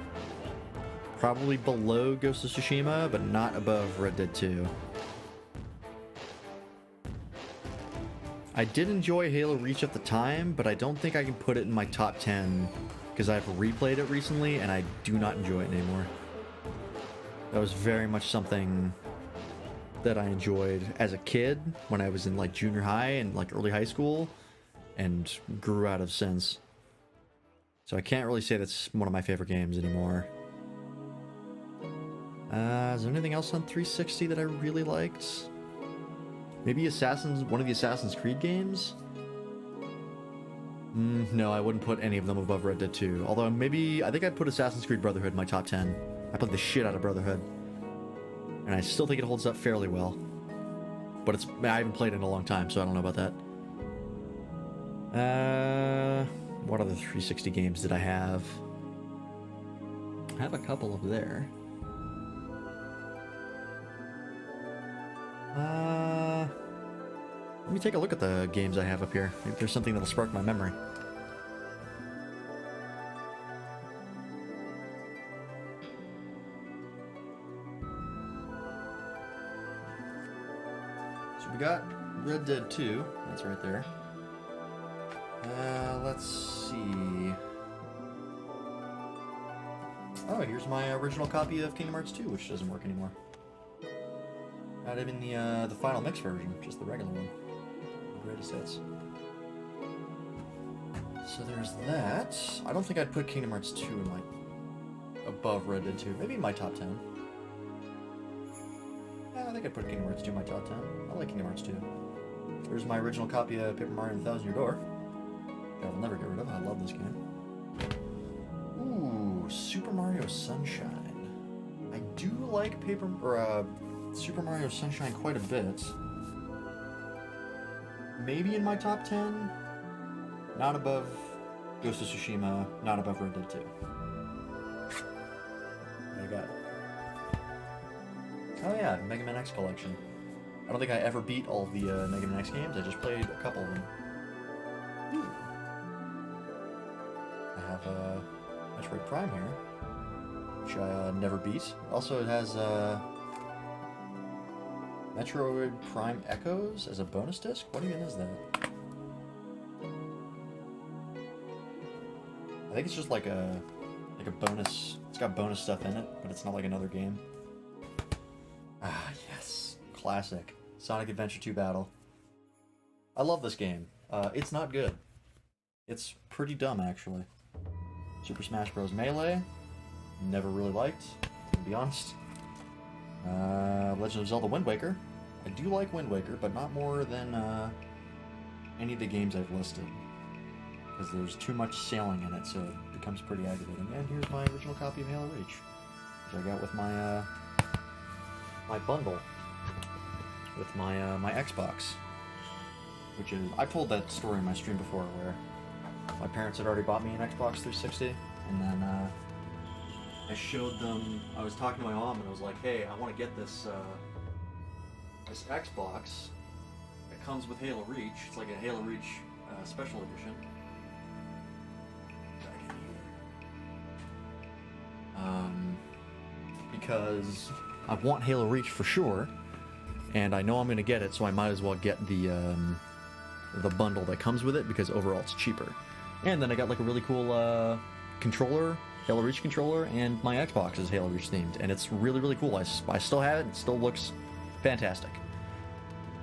Probably below Ghost of Tsushima, but not above Red Dead 2. I did enjoy Halo Reach at the time, but I don't think I can put it in my top 10 because I've replayed it recently and I do not enjoy it anymore. That was very much something that I enjoyed as a kid when I was in like junior high and like early high school and grew out of since. So I can't really say that's one of my favorite games anymore. Is there anything else on 360 that I really liked? Maybe one of the Assassin's Creed games? No, I wouldn't put any of them above Red Dead 2. Although maybe, I think I'd put Assassin's Creed Brotherhood in my top 10. I played the shit out of Brotherhood. And I still think it holds up fairly well. But I haven't played it in a long time, so I don't know about that. What other 360 games did I have? I have a couple over there. Let me take a look at the games I have up here. Maybe there's something that'll spark my memory. So we got Red Dead 2. That's right there. Let's see. Oh, here's my original copy of Kingdom Hearts 2, which doesn't work anymore. Not even the final mix version, just the regular one. The greatest hits. So there's that. I don't think I'd put Kingdom Hearts 2 in my above Red Dead 2. Maybe in my top 10. Yeah, I think I'd put Kingdom Hearts 2 in my top 10. I like Kingdom Hearts 2. There's my original copy of Paper Mario and the Thousand Year Door. That I'll never get rid of. I love this game. Ooh, Super Mario Sunshine. I do like Super Mario Sunshine quite a bit. Maybe in my top 10. Not above Ghost of Tsushima, not above Red Dead 2. What I got? Oh yeah, Mega Man X collection. I don't think I ever beat all of the Mega Man X games, I just played a couple of them. Ooh. I have Metroid Prime here, which I never beat. Also, it has Metroid Prime Echoes as a bonus disc? What even is that? I think it's just like a bonus. It's got bonus stuff in it, but it's not like another game. Ah, yes. Classic. Sonic Adventure 2 Battle. I love this game. It's not good. It's pretty dumb, actually. Super Smash Bros. Melee. Never really liked, to be honest. Legend of Zelda Wind Waker. I do like Wind Waker, but not more than any of the games I've listed. Because there's too much sailing in it, so it becomes pretty aggravating. And here's my original copy of Halo Reach, which I got with my my bundle with my Xbox. Which is, I've told that story in my stream before, where my parents had already bought me an Xbox 360, and then I showed them. I was talking to my mom, and I was like, "Hey, I want to get this this Xbox. It comes with Halo Reach. It's like a Halo Reach special edition." Because I want Halo Reach for sure, and I know I'm going to get it, so I might as well get the bundle that comes with it, because overall it's cheaper. And then I got like a really cool controller, Halo Reach controller, and my Xbox is Halo Reach themed, and it's really, really cool. I still have it, it still looks fantastic.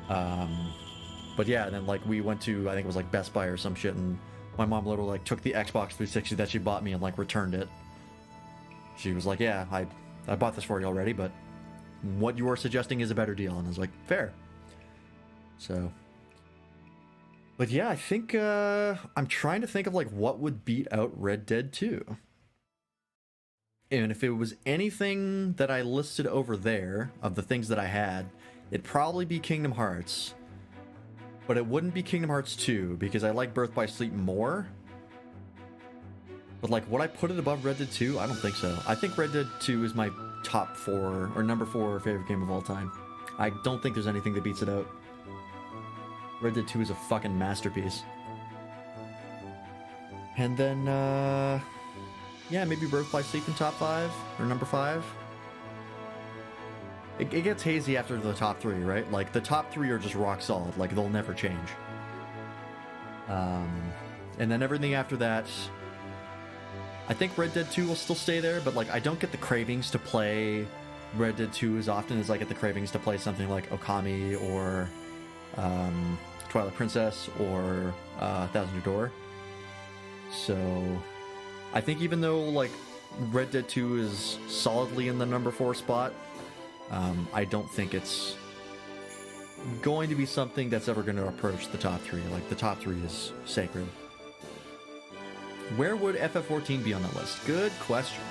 But yeah, and then like we went to, I think it was like Best Buy or some shit, and my mom literally like took the Xbox 360 that she bought me and like returned it. She was like, "Yeah, I bought this for you already, but what you are suggesting is a better deal." And I was like, "Fair." So, but yeah, I think I'm trying to think of like what would beat out Red Dead 2. And if it was anything that I listed over there of the things that I had, it'd probably be Kingdom Hearts. But it wouldn't be Kingdom Hearts 2 because I like Birth by Sleep more. But like, would I put it above Red Dead 2? I don't think so. I think Red Dead 2 is my top 4 or number 4 favorite game of all time. I don't think there's anything that beats it out. Red Dead 2 is a fucking masterpiece. And then, yeah, maybe Birth by Sleep in top 5 or number 5. It gets hazy after the top 3, right? Like, the top 3 are just rock solid. Like, they'll never change. And then everything after that, I think Red Dead 2 will still stay there, but like I don't get the cravings to play Red Dead 2 as often as I get the cravings to play something like Okami or Twilight Princess or Thousand Year Door. So I think even though like Red Dead 2 is solidly in the number 4 spot, I don't think it's going to be something that's ever going to approach the top 3. Like the top 3 is sacred. Where would FF14 be on that list? Good question.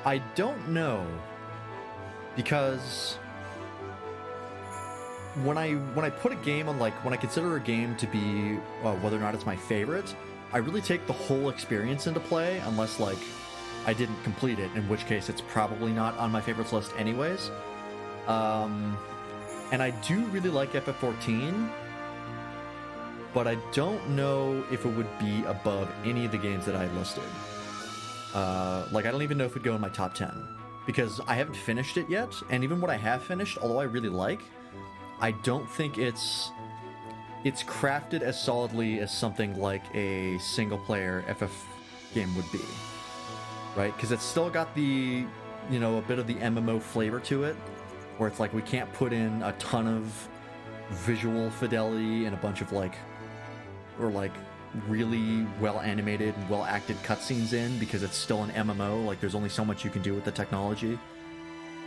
I don't know, because when I put a game on, like, when I consider a game to be whether or not it's my favorite, I really take the whole experience into play, unless, like, I didn't complete it, in which case it's probably not on my favorites list anyways. And I do really like FF14, but I don't know if it would be above any of the games that I listed. Like, I don't even know if it would go in my top 10, because I haven't finished it yet, and even what I have finished, although I really like, I don't think it's crafted as solidly as something like a single-player FF game would be, right? Because it's still got the, you know, a bit of the MMO flavor to it, where it's like we can't put in a ton of visual fidelity and a bunch of, like, or like really well animated and well acted cutscenes in, because it's still an MMO. Like, there's only so much you can do with the technology,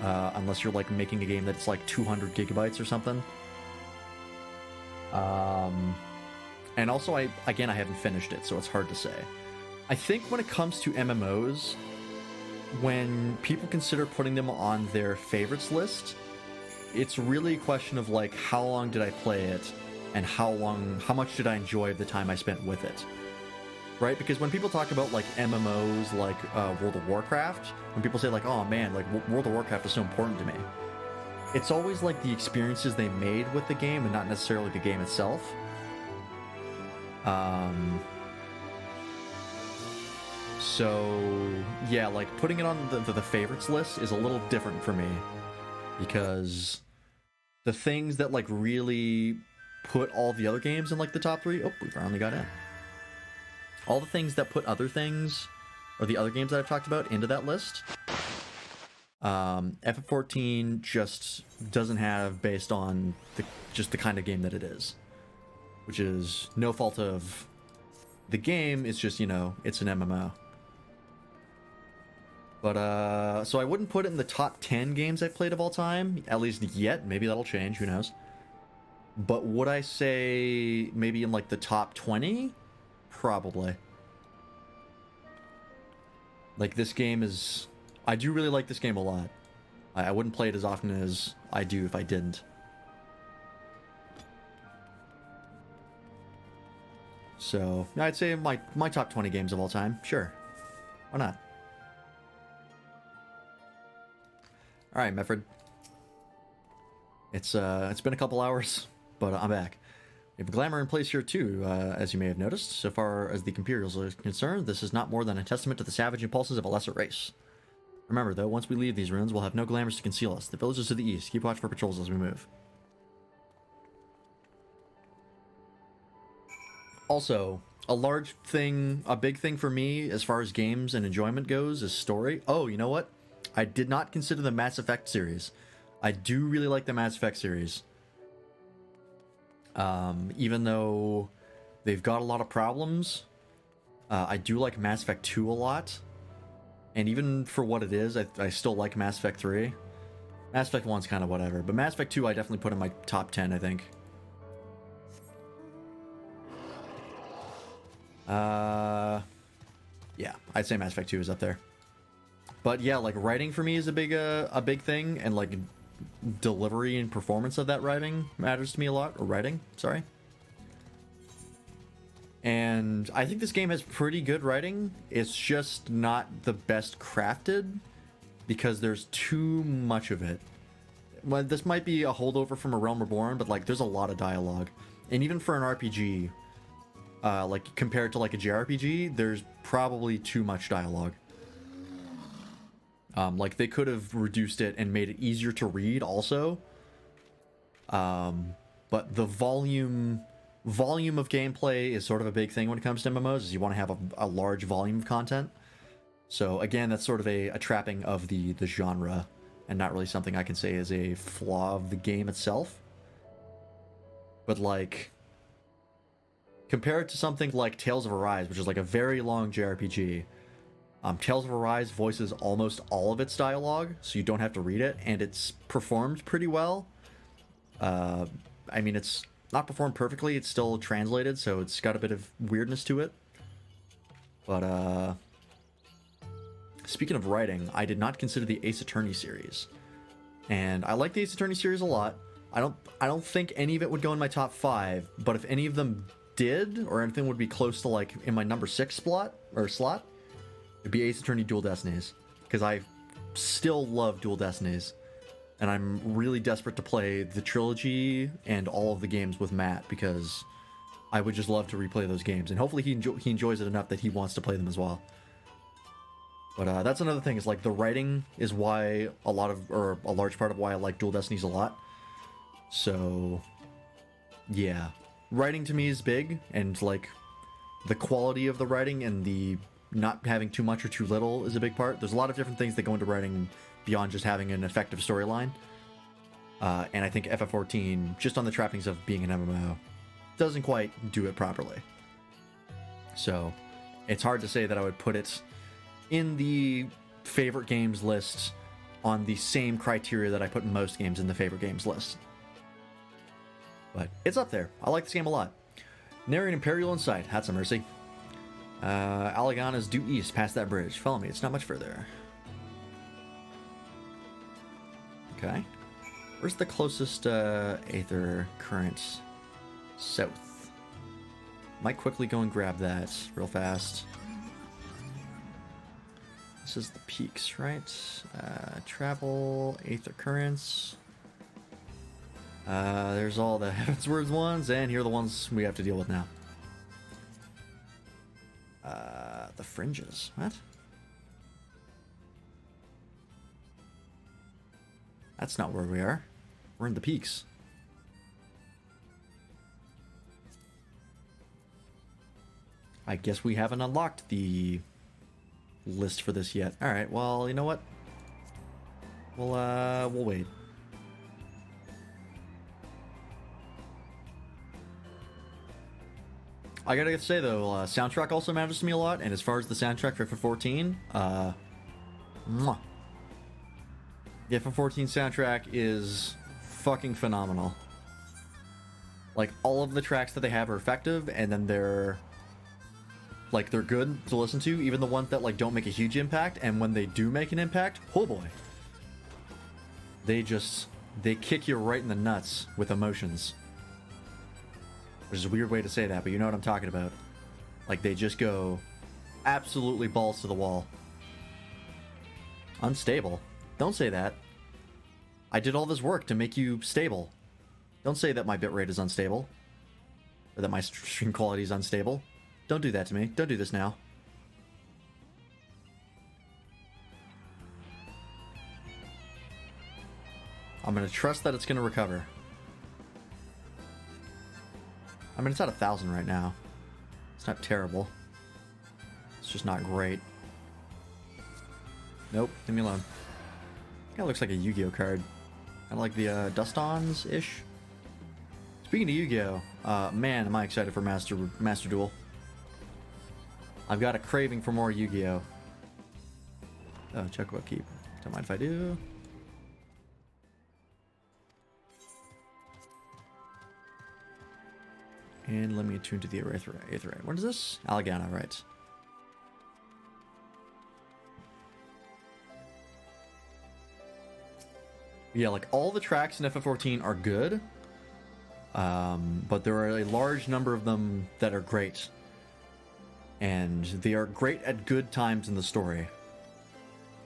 unless you're like making a game that's like 200 gigabytes or something. And also, I haven't finished it, so it's hard to say. I think when it comes to MMOs, when people consider putting them on their favorites list, it's really a question of, like, how long did I play it, and how much did I enjoy the time I spent with it, right? Because when people talk about, like, MMOs, like World of Warcraft, when people say, like, oh man, like, World of Warcraft is so important to me, it's always like the experiences they made with the game and not necessarily the game itself. So yeah, like, putting it on the favorites list is a little different for me, because the things that, like, really put all the other games in, like, the top 3, oh, we finally got in. All the things that put other things, or the other games that I've talked about, into that list, FF14 just doesn't have, based on just the kind of game that it is, which is no fault of the game. It's just, you know, it's an MMO. But so I wouldn't put it in the top 10 games I've played of all time, at least yet. Maybe that'll change, who knows. But would I say maybe in, like, the top 20? Probably. Like, this game is... I do really like this game a lot. I wouldn't play it as often as I do if I didn't. So, I'd say my top 20 games of all time. Sure. Why not? Alright, Mefford. It's been a couple hours, but I'm back. We have glamour in place here too, as you may have noticed. So far as the Imperials are concerned, this is not more than a testament to the savage impulses of a lesser race. Remember, though, once we leave these ruins, we'll have no glamours to conceal us. The villages to the east. Keep watch for patrols as we move. Also, a big thing for me as far as games and enjoyment goes is story. Oh, you know what? I did not consider the Mass Effect series. I do really like the Mass Effect series. Even though they've got a lot of problems, I do like Mass Effect 2 a lot. And even for what it is, I still like Mass Effect 3. Mass Effect 1's kind of whatever, but Mass Effect 2 I definitely put in my top 10, I think. Yeah, I'd say Mass Effect 2 is up there. But yeah, like, writing for me is a big thing, and, like, delivery and performance of that writing matters to me a lot. Or writing, sorry. And I think this game has pretty good writing. It's just not the best crafted, because there's too much of it. Well, this might be a holdover from A Realm Reborn, but, like, there's a lot of dialogue. And even for an RPG, like, compared to, like, a JRPG, there's probably too much dialogue. Like, they could have reduced it and made it easier to read also. But the volume of gameplay is sort of a big thing when it comes to MMOs, is you want to have a large volume of content. So again, that's sort of a trapping of the genre, and not really something I can say is a flaw of the game itself. But, like, compare it to something like Tales of Arise, which is like a very long JRPG. Tales of Arise voices almost all of its dialogue, so you don't have to read it, and it's performed pretty well. I mean, it's not performed perfectly, it's still translated, so it's got a bit of weirdness to it. But speaking of writing, I did not consider the Ace Attorney series, and I like the Ace Attorney series a lot. I don't think any of it would go in my top 5, but if any of them did, or anything would be close to like in my number 6 slot, it'd be Ace Attorney Dual Destinies, because I still love Dual Destinies, and I'm really desperate to play the trilogy and all of the games with Matt, because I would just love to replay those games, and hopefully he enjoys it enough that he wants to play them as well. But that's another thing, is like the writing is why a large part of why I like Dual Destinies a lot. So yeah, writing to me is big, and like the quality of the writing and the not having too much or too little is a big part. There's a lot of different things that go into writing beyond just having an effective storyline. And I think FF14, just on the trappings of being an MMO, doesn't quite do it properly. So it's hard to say that I would put it in the favorite games list on the same criteria that I put most games in the favorite games list. But it's up there. I like this game a lot. Narrate Imperial Insight. Had some mercy. Alagana's due east past that bridge. Follow me. It's not much further. Okay. Where's the closest Aether current? South. Might quickly go and grab that real fast. This is the peaks, right? Travel, Aether currents. There's all the Heavensward ones, and here are the ones we have to deal with now. The fringes. What? That's not where we are. We're in the peaks. I guess we haven't unlocked the list for this yet. Alright, well, you know what? We'll wait. I gotta say though, soundtrack also matters to me a lot, and as far as the soundtrack for FF14, mwah. The FF14 soundtrack is fucking phenomenal. Like, all of the tracks that they have are effective, and then they're good to listen to, even the ones that like don't make a huge impact, and when they do make an impact, oh boy. They kick you right in the nuts with emotions. Which is a weird way to say that, but you know what I'm talking about. Like, they just go absolutely balls to the wall. Unstable. Don't say that. I did all this work to make you stable. Don't say that my bitrate is unstable. Or that my stream quality is unstable. Don't do that to me. Don't do this now. I'm gonna trust that it's gonna recover. I mean, it's at 1,000 right now. It's not terrible. It's just not great. Nope, leave me alone. Kinda looks like a Yu-Gi-Oh card. Kinda like the Dust-Ons-ish. Speaking of Yu-Gi-Oh, man, am I excited for Master Duel. I've got a craving for more Yu-Gi-Oh. Oh, Chocobo Keep. Don't mind if I do. And let me attune to the Aetherite. What is this? Alagana, right. Yeah, like, all the tracks in FF14 are good. But there are a large number of them that are great. And they are great at good times in the story.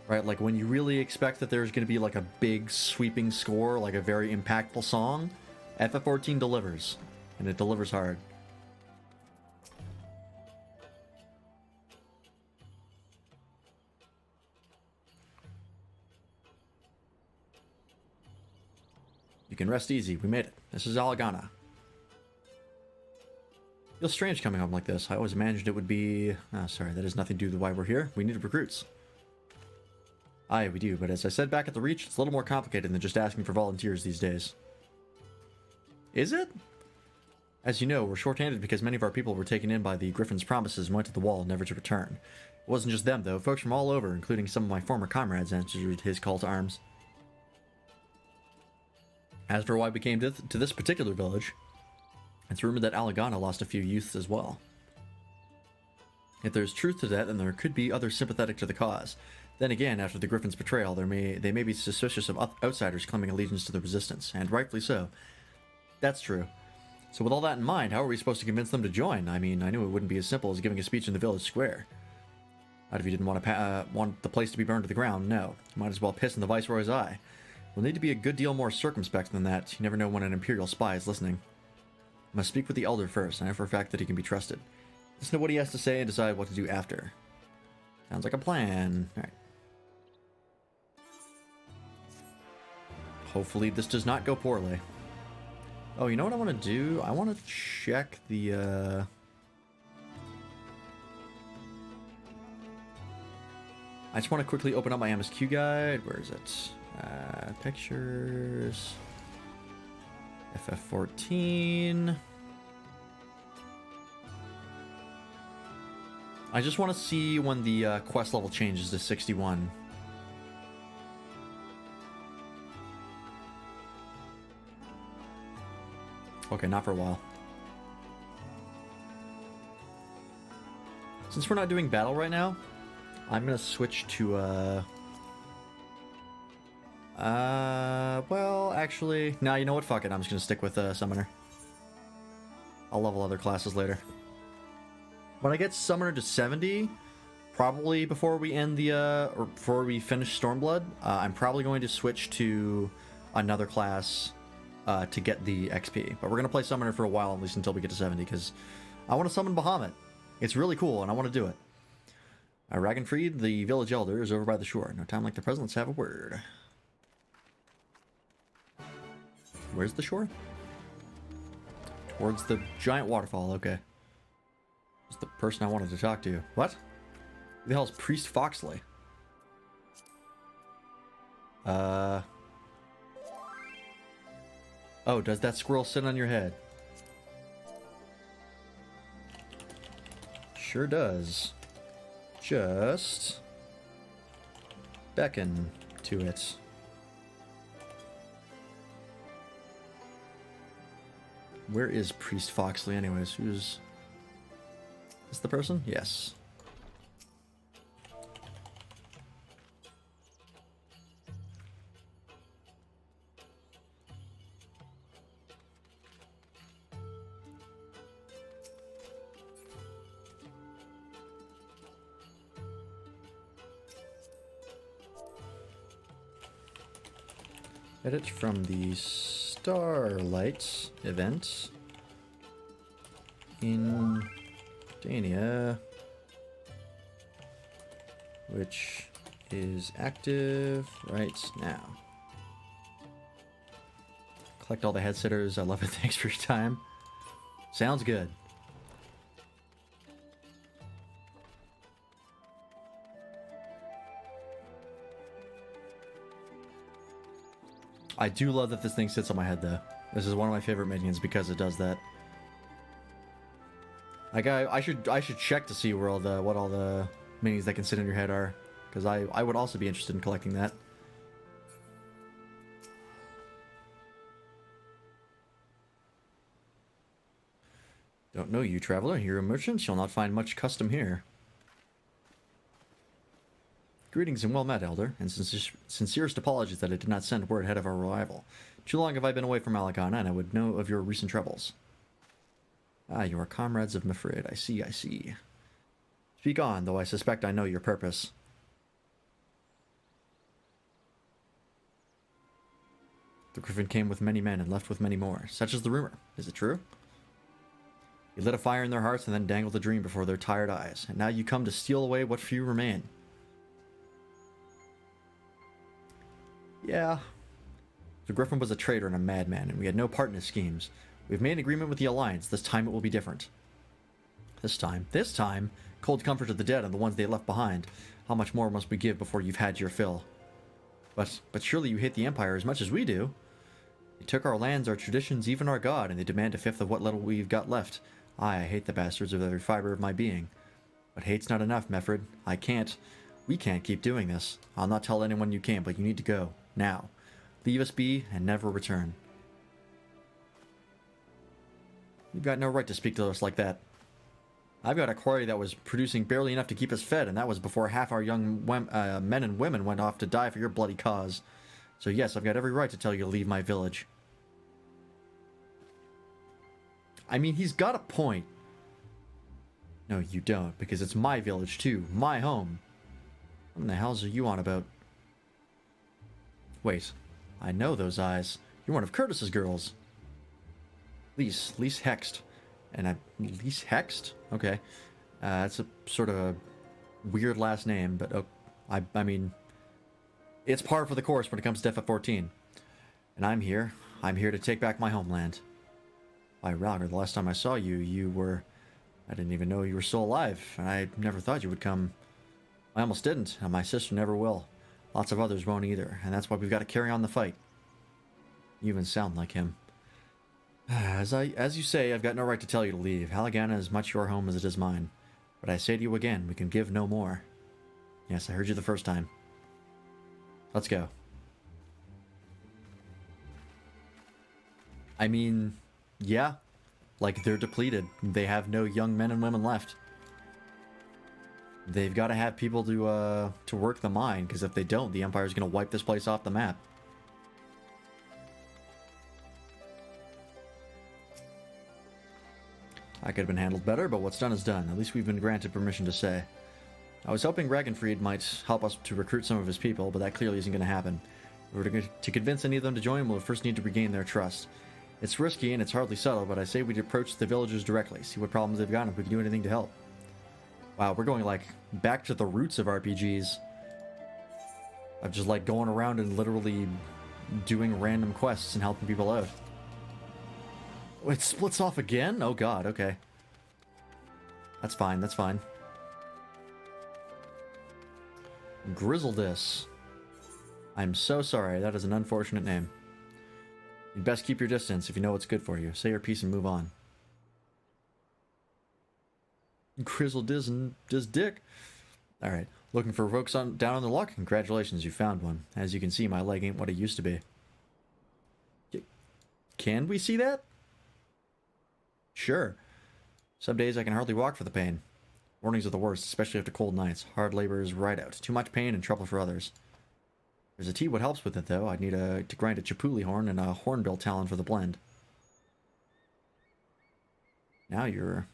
Right, like when you really expect that there's going to be like a big sweeping score, like a very impactful song, FF14 delivers. And it delivers hard. You can rest easy. We made it. This is Alagana. Feels strange coming home like this. I always imagined it would be... Oh, sorry. That has nothing to do with why we're here. We needed recruits. Aye, we do. But as I said back at the Reach, it's a little more complicated than just asking for volunteers these days. Is it? As you know, we're short-handed because many of our people were taken in by the Griffin's promises and went to the wall, never to return. It wasn't just them, though. Folks from all over, including some of my former comrades, answered his call to arms. As for why we came to this particular village, it's rumored that Alagana lost a few youths as well. If there's truth to that, then there could be others sympathetic to the cause. Then again, after the Griffin's betrayal, they may be suspicious of outsiders claiming allegiance to the Resistance, and rightfully so. That's true. So with all that in mind, how are we supposed to convince them to join? I mean, I knew it wouldn't be as simple as giving a speech in the village square. Not if you didn't want the place to be burned to the ground, no. You might as well piss in the Viceroy's eye. We'll need to be a good deal more circumspect than that. You never know when an Imperial spy is listening. I must speak with the Elder first. I know for a fact that he can be trusted. Listen to what he has to say and decide what to do after. Sounds like a plan. Alright. Hopefully this does not go poorly. Oh, you know what I want to do? I want to check the, I just want to quickly open up my MSQ guide. Where is it? Pictures. FF14. I just want to see when the quest level changes to 61. Okay, not for a while. Since we're not doing battle right now, I'm gonna switch to well, actually, no, you know what? Fuck it. I'm just gonna stick with Summoner. I'll level other classes later. When I get Summoner to 70, probably before we end the or before we finish Stormblood, I'm probably going to switch to another class to get the XP. But we're gonna play Summoner for a while, at least until we get to 70, because I want to summon Bahamut. It's really cool, and I want to do it. Ragenfried, the village elder, is over by the shore. No time like the present. Let's have a word. Where's the shore? Towards the giant waterfall. Okay. It's the person I wanted to talk to. What? Who the hell is Priest Foxley? Oh, does that squirrel sit on your head? Sure does. Just beckon to it. Where is Priest Foxley anyways? Who's... Is the person? Yes. Edit from the Starlight event in Dania, which is active right now. Collect all the head sitters. I love it. Thanks for your time. Sounds good. I do love that this thing sits on my head, though. This is one of my favorite minions because it does that. Like I should check to see where what all the minions that can sit on your head are, because I would also be interested in collecting that. Don't know you, traveler. You're a merchant. You'll not find much custom here. Greetings and well met, Elder, and sincerest apologies that I did not send word ahead of our arrival. Too long have I been away from Alakana, and I would know of your recent troubles. Ah, you are comrades of Mifrid. I see, I see. Speak on, though I suspect I know your purpose. The Griffin came with many men and left with many more. Such is the rumor. Is it true? You lit a fire in their hearts and then dangled a dream before their tired eyes, and now you come to steal away what few remain. Yeah. The Griffin was a traitor and a madman, and we had no part in his schemes. We've made an agreement with the Alliance. This time it will be different. This time, cold comfort to the dead and the ones they left behind. How much more must we give before you've had your fill? But surely you hate the Empire as much as we do. They took our lands, our traditions, even our god, and they demand a fifth of what little we've got left. I hate the bastards with every fiber of my being. But hate's not enough, Mefrid. We can't keep doing this. I'll not tell anyone you came, but you need to go. Now. Leave us be and never return. You've got no right to speak to us like that. I've got a quarry that was producing barely enough to keep us fed, and that was before half our young men and women went off to die for your bloody cause. So yes, I've got every right to tell you to leave my village. I mean, he's got a point. No, you don't, because it's my village too, my home. What in the hells are you on about? Wait, I know those eyes. You're one of Curtis's girls. Lise Hext. Lise Hext? Okay. That's a sort of a weird last name, but I mean, it's par for the course when it comes to FF14. And I'm here to take back my homeland. Why, Ralgar, the last time I saw you, I didn't even know you were still alive, and I never thought you would come. I almost didn't, and my sister never will. Lots of others won't either, and that's why we've got to carry on the fight. You even sound like him. As you say, I've got no right to tell you to leave. Halagana is much your home as it is mine. But I say to you again, we can give no more. Yes, I heard you the first time. Let's go. I mean, yeah. Like, they're depleted. They have no young men and women left. They've got to have people to work the mine, because if they don't, the Empire's going to wipe this place off the map. I could have been handled better, but what's done is done. At least we've been granted permission to say. I was hoping Ragnfried might help us to recruit some of his people, but that clearly isn't going to happen. If we're to convince any of them to join, we'll first need to regain their trust. It's risky and it's hardly subtle, but I say we'd approach the villagers directly, see what problems they've got, and if we can do anything to help. Wow, we're going, like, back to the roots of RPGs. Of just, like, going around and literally doing random quests and helping people out. It splits off again? Oh god, okay. That's fine, that's fine. Grizzledis. I'm so sorry, that is an unfortunate name. You'd best keep your distance if you know what's good for you. Say your piece and move on. Grizzledis and just dick. Alright, looking for folks down on the luck? Congratulations, you found one. As you can see, my leg ain't what it used to be. Can we see that? Sure. Some days I can hardly walk for the pain. Mornings are the worst, especially after cold nights. Hard labor is right out. Too much pain and trouble for others. There's a tea what helps with it, though. I'd need to grind a chipuli horn and a hornbill talon for the blend. Now you're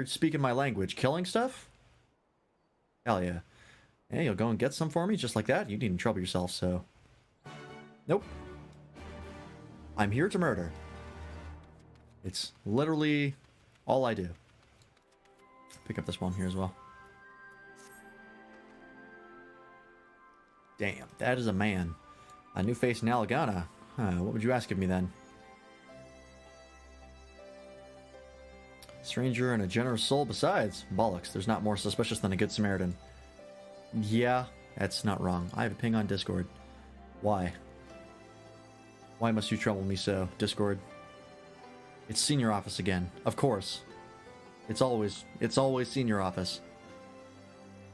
speaking my language. Killing stuff? Hell yeah. Hey, you'll go and get some for me just like that? You needn't trouble yourself, so... Nope. I'm here to murder. It's literally all I do. Pick up this one here as well. Damn, that is a man. A new face in Alagana. What would you ask of me then? Stranger and a generous soul besides. Bollocks, there's not more suspicious than a good Samaritan. Yeah, that's not wrong. I have a ping on Discord. Why? Why must you trouble me so, Discord? It's senior office again. Of course. It's always senior office.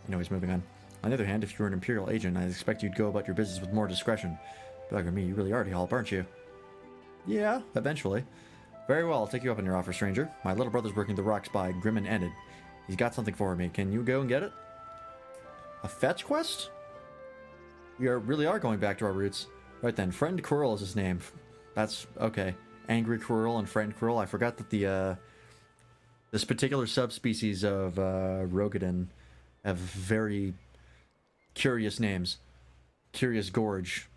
Anyways, moving on. On the other hand, if you were an Imperial agent, I'd expect you'd go about your business with more discretion. Bugger me, you really are help, aren't you? Yeah, eventually. Very well, I'll take you up on your offer, stranger. My little brother's working the rocks by Grim and Enid. He's got something for me. Can you go and get it? A fetch quest? We really are going back to our roots. Right then, Friend Quirrell is his name. That's okay. Angry Quirrell and Friend Quirrell. I forgot that this particular subspecies of Rogadin have very curious names. Curious Gorge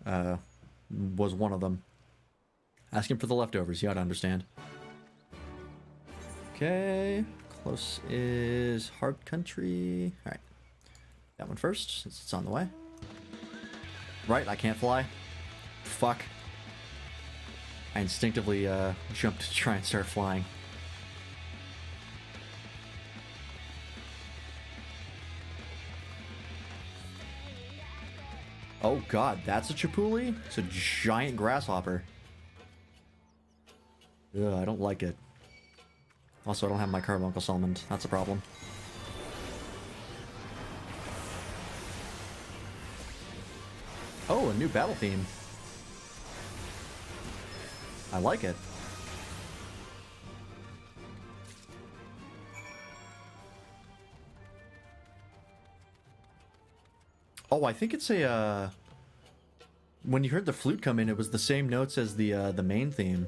was one of them. Ask him for the leftovers, you ought to understand. Okay, close is Hard Country. Alright, that one first, since it's on the way. Right, I can't fly. Fuck. I instinctively jumped to try and start flying. Oh god, that's a chipuli? It's a giant grasshopper. Ugh, I don't like it. Also, I don't have my carbuncle summoned. That's a problem. Oh, a new battle theme. I like it. Oh, I think it's a, when you heard the flute come in, it was the same notes as the main theme.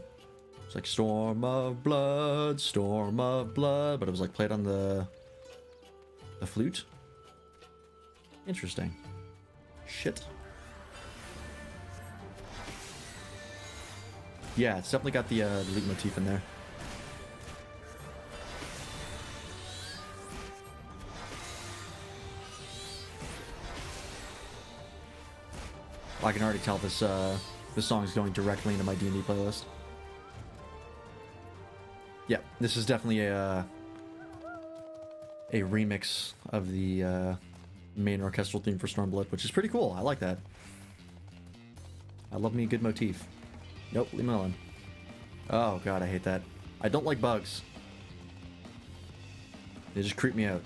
It's like Storm of Blood, but it was like played on the flute. Interesting. Shit. Yeah, it's definitely got the leitmotif in there. I can already tell this song is going directly into my D&D playlist. Yeah, this is definitely a remix of the main orchestral theme for Stormblood, which is pretty cool. I like that. I love me a good motif. Nope, leave me alone. Oh god, I hate that. I don't like bugs. They just creep me out.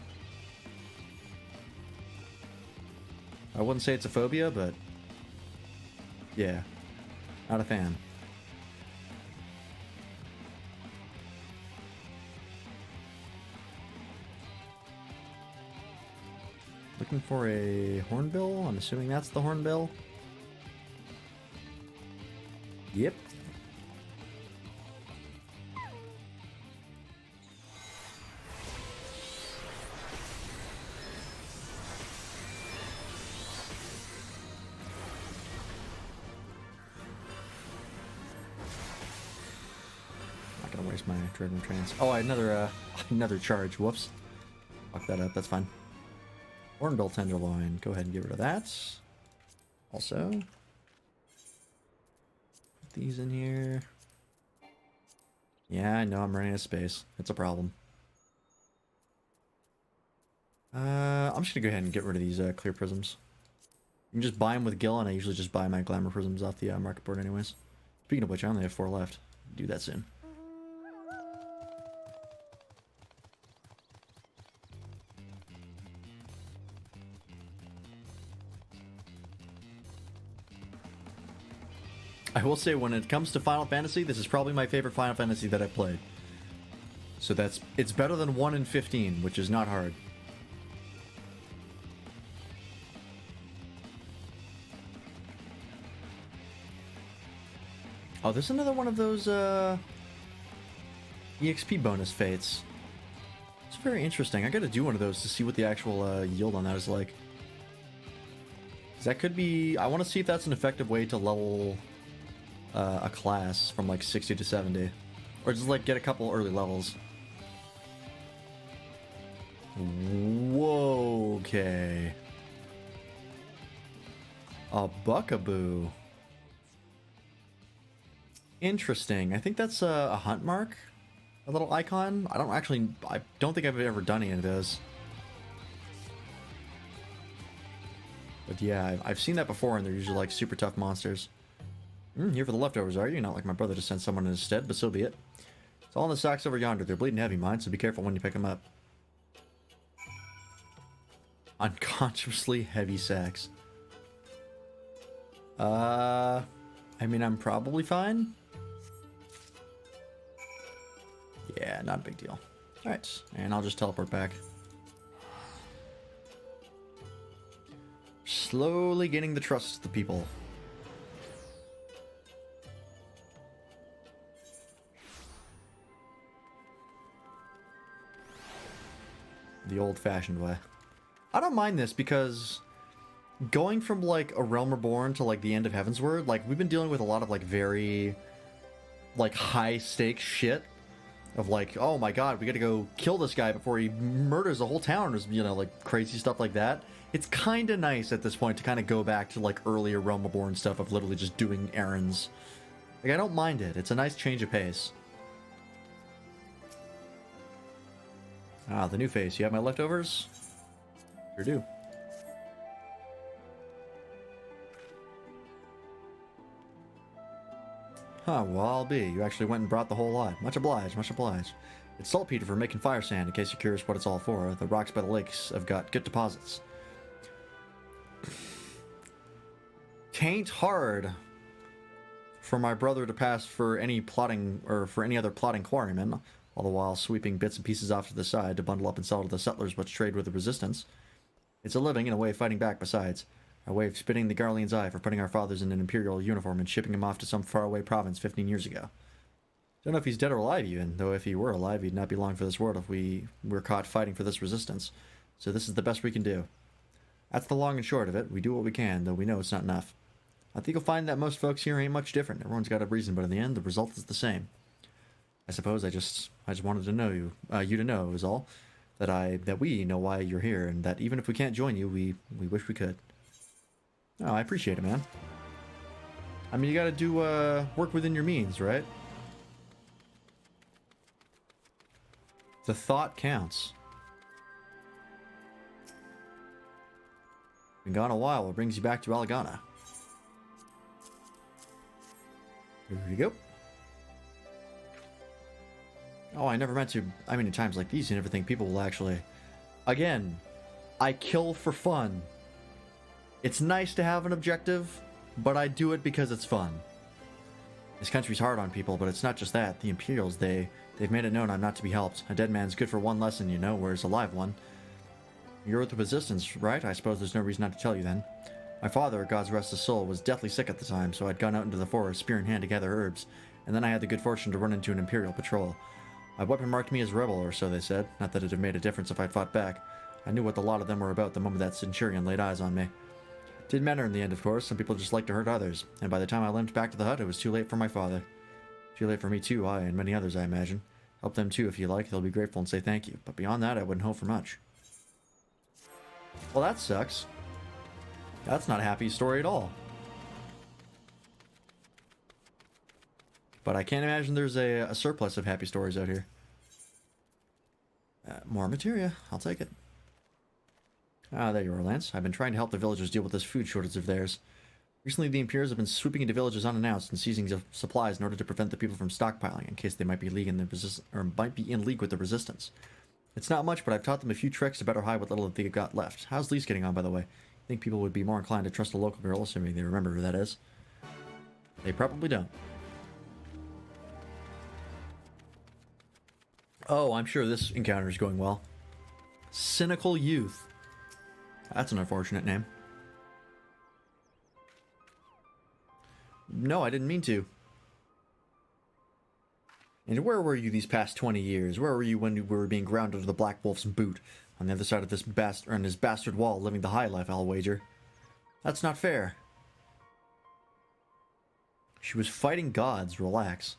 I wouldn't say it's a phobia, but yeah, not a fan. Looking for a hornbill. I'm assuming that's the hornbill. Yep. Not gonna waste my Dreadman Trance. Oh, I had another charge. Whoops. Fuck that up. That's fine. Hornbill Tenderloin. Go ahead and get rid of that. Also, put these in here. Yeah, I know I'm running out of space. It's a problem. I'm just gonna go ahead and get rid of these clear prisms. You can just buy them with Gil, and I usually just buy my glamour prisms off the market board anyways. Speaking of which, I only have 4 left. Do that soon. I will say, when it comes to Final Fantasy, this is probably my favorite Final Fantasy that I've played. So it's better than 1 in 15, which is not hard. Oh, there's another one of those EXP bonus fates. It's very interesting. I gotta do one of those to see what the actual yield on that is like. 'Cause that could be... I want to see if that's an effective way to level a class from like 60 to 70. Or just like get a couple early levels. Whoa, okay. A buckaboo. Interesting. I think that's a hunt mark. A little icon. I don't think I've ever done any of those. But yeah, I've seen that before, and they're usually like super tough monsters. Here for the leftovers, are you? Not like my brother to send someone in his stead, but so be it. It's all in the sacks over yonder. They're bleeding heavy, mind, so be careful when you pick them up. Unconsciously heavy sacks. I mean, I'm probably fine. Yeah, not a big deal. Alright, and I'll just teleport back. Slowly gaining the trust of the people. The old-fashioned way. I don't mind this because going from like A Realm Reborn to like the end of Heavensward, like we've been dealing with a lot of like very like high stakes shit of like, oh my god, we gotta go kill this guy before he murders the whole town, or you know, like crazy stuff like that. It's kind of nice at this point to kind of go back to like earlier Realm Reborn stuff of literally just doing errands. Like I don't mind it. It's a nice change of pace. Ah, the new face. You have my leftovers? Sure do. Huh, well, I'll be. You actually went and brought the whole lot. Much obliged, much obliged. It's saltpeter for making fire sand, in case you're curious what it's all for. The rocks by the lakes have got good deposits. Tain't hard for my brother to pass for any plotting, or for any other plotting quarryman, all the while sweeping bits and pieces off to the side to bundle up and sell to the settlers which trade with the resistance. It's a living and a way of fighting back besides. Our way of spitting the Garlean's eye for putting our fathers in an imperial uniform and shipping him off to some faraway province 15 years ago. Don't know if he's dead or alive even, though if he were alive, he'd not be long for this world if we were caught fighting for this resistance. So this is the best we can do. That's the long and short of it. We do what we can, though we know it's not enough. I think you'll find that most folks here ain't much different. Everyone's got a reason, but in the end, the result is the same. I suppose I just wanted to know you to know is all, that we know why you're here, and that even if we can't join you, we wish we could. Oh, I appreciate it, man. I mean, you gotta do work within your means, right? The thought counts. Been gone a while. What brings you back to Alagana? Here you go. Oh, I never meant to. I mean, in times like these, you never think people will actually... Again, I kill for fun. It's nice to have an objective, but I do it because it's fun. This country's hard on people, but it's not just that. The Imperials, they've made it known I'm not to be helped. A dead man's good for one lesson, you know, whereas a live one. You're with the Resistance, right? I suppose there's no reason not to tell you then. My father, God's rest his soul, was deathly sick at the time, so I'd gone out into the forest, spear in hand, to gather herbs, and then I had the good fortune to run into an Imperial patrol. My weapon marked me as rebel, or so they said. Not that it'd have made a difference if I'd fought back. I knew what the lot of them were about the moment that Centurion laid eyes on me. Didn't matter in the end, of course. Some people just like to hurt others, and by the time I limped back to the hut, it was too late for my father. Too late for me too, I and many others, I imagine. Help them too if you like, they'll be grateful and say thank you, but beyond that, I wouldn't hope for much. Well, that sucks. That's not a happy story at all. But I can't imagine there's a surplus of happy stories out here. More materia. I'll take it. Ah, there you are, Lance. I've been trying to help the villagers deal with this food shortage of theirs. Recently, the Imperials have been swooping into villages unannounced and seizing supplies in order to prevent the people from stockpiling, in case they might be in league with the Resistance. It's not much, but I've taught them a few tricks to better hide what little they've got left. How's Lise getting on, by the way? I think people would be more inclined to trust a local girl, assuming they remember who that is. They probably don't. Oh, I'm sure this encounter is going well. Cynical Youth. That's an unfortunate name. No, I didn't mean to. And where were you these past 20 years? Where were you when we were being ground under the Black Wolf's boot? On the other side of this bastard wall, living the high life, I'll wager. That's not fair. She was fighting gods. Relax.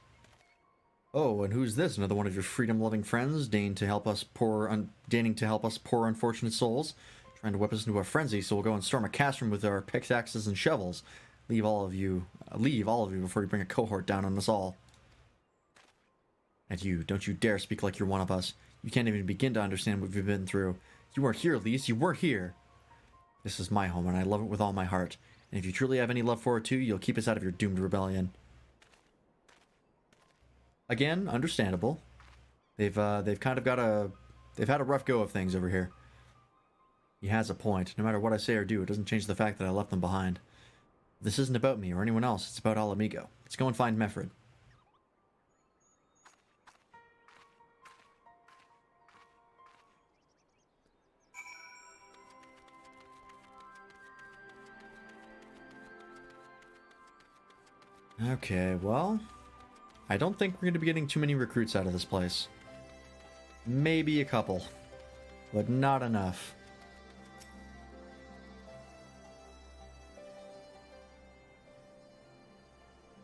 Oh, and who's this? Another one of your freedom-loving friends, deigning to help us poor unfortunate souls? Trying to whip us into a frenzy, so we'll go and storm a cast room with our pickaxes and shovels. Leave all of you before you bring a cohort down on us all. And you, don't you dare speak like you're one of us. You can't even begin to understand what we've been through. You weren't here, Lise. You weren't here. This is my home, and I love it with all my heart. And if you truly have any love for it too, you'll keep us out of your doomed rebellion. Again, understandable. They've kind of they've had a rough go of things over here. He has a point. No matter what I say or do, it doesn't change the fact that I left them behind. This isn't about me or anyone else. It's about Alamigo. Let's go and find Meffred. Okay, well, I don't think we're going to be getting too many recruits out of this place. Maybe a couple, but not enough.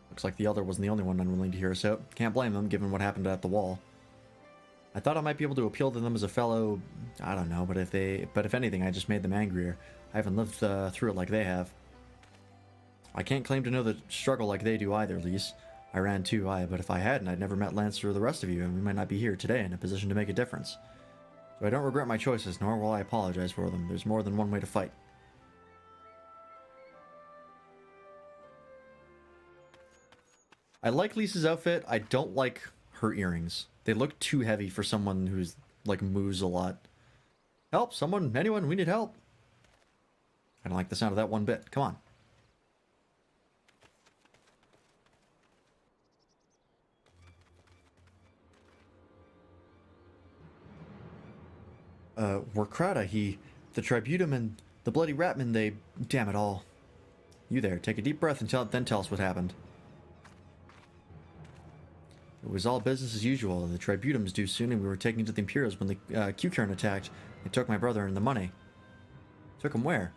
Looks like the Elder wasn't the only one unwilling to hear us out. Can't blame them, given what happened at the wall. I thought I might be able to appeal to them as a fellow... I don't know, but if anything, I just made them angrier. I haven't lived through it like they have. I can't claim to know the struggle like they do either, Lise. I ran too, but if I hadn't, I'd never met Lance or the rest of you, and we might not be here today in a position to make a difference. So I don't regret my choices, nor will I apologize for them. There's more than one way to fight. I like Lisa's outfit. I don't like her earrings. They look too heavy for someone who's, like, moves a lot. Help! Someone! Anyone! We need help! I don't like the sound of that one bit. Come on. Warkrata, the Tribunum and The bloody ratmen, they... Damn it all. You there, take a deep breath and then tell us what happened. It was all business as usual. The Tributum's due soon, and we were taking to the Imperials when the Q-Kern attacked. They took my brother and the money. Took him where?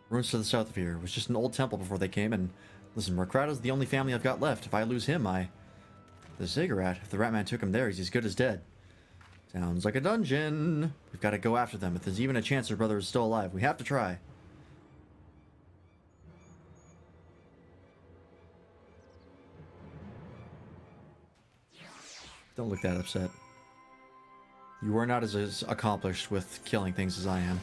Ruins to the south of here. It was just an old temple before they came, and... Listen, Mercrata's the only family I've got left. If I lose him, The Ziggurat. If the Ratman took him there, he's as good as dead. Sounds like a dungeon. We've got to go after them. If there's even a chance their brother is still alive, we have to try. Don't look that upset. You are not as accomplished with killing things as I am.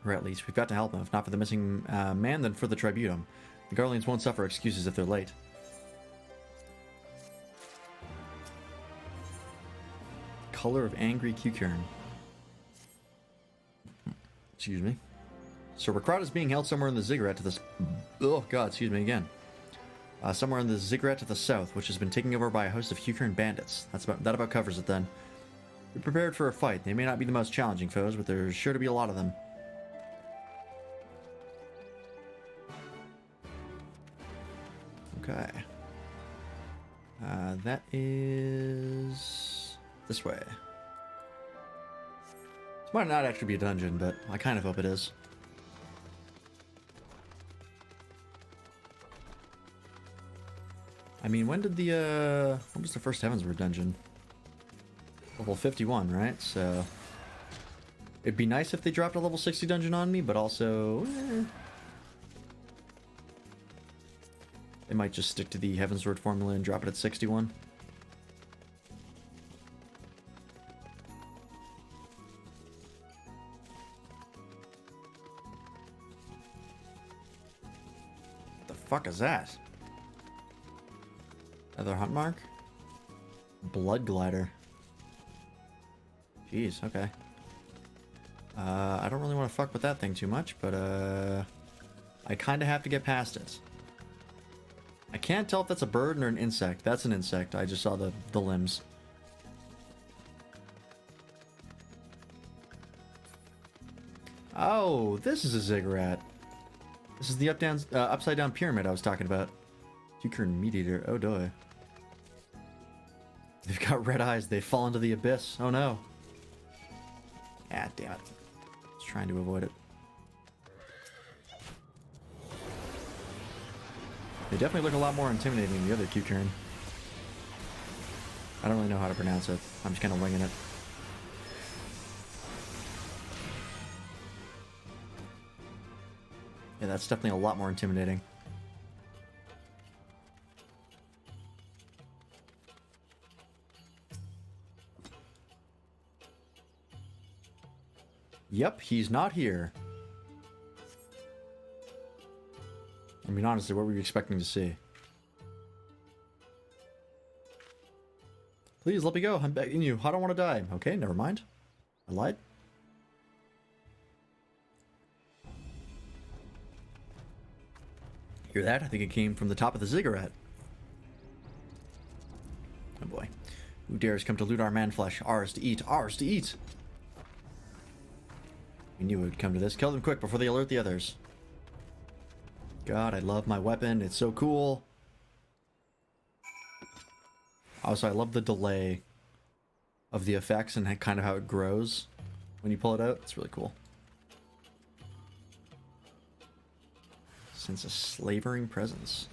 Or at least, we've got to help them. If not for the missing man, then for the Tributum. The Guardians won't suffer excuses if they're late. Color of Angry Q-Kern. Excuse me. So Rakrat is being held somewhere in the Ziggurat to the... Oh god, excuse me again. Somewhere in the Ziggurat to the south, which has been taken over by a host of Q-Kern bandits. That about covers it then. Be prepared for a fight. They may not be the most challenging foes, but there's sure to be a lot of them. Okay. That is... this way. This might not actually be a dungeon, but I kind of hope it is. I mean, when was the first Heavensward dungeon? Level 51, right? So... it'd be nice if they dropped a level 60 dungeon on me, but also... They might just stick to the Heavensward formula and drop it at 61. What the fuck is that? Another hunt mark? Blood glider. Jeez, okay. I don't really want to fuck with that thing too much, but I kind of have to get past it. I can't tell if that's a bird or an insect. That's an insect. I just saw the limbs. Oh, this is a ziggurat. This is the upside down pyramid I was talking about. Q-Kern Meat Eater. Oh, doy. They've got red eyes. They fall into the abyss. Oh, no. Ah, damn it. I was trying to avoid it. They definitely look a lot more intimidating than the other Q-Kern. I don't really know how to pronounce it. I'm just kind of winging it. Yeah, that's definitely a lot more intimidating. Yep, he's not here. I mean, honestly, what were you expecting to see? Please, let me go. I'm begging you. I don't want to die. Okay, never mind. I lied. Hear that? I think it came from the top of the ziggurat. Oh boy. Who dares come to loot our man-flesh? Ours to eat. Ours to eat! We knew it would come to this. Kill them quick before they alert the others. God, I love my weapon. It's so cool. Also, I love the delay of the effects and kind of how it grows when you pull it out. It's really cool. Sense a slavering presence.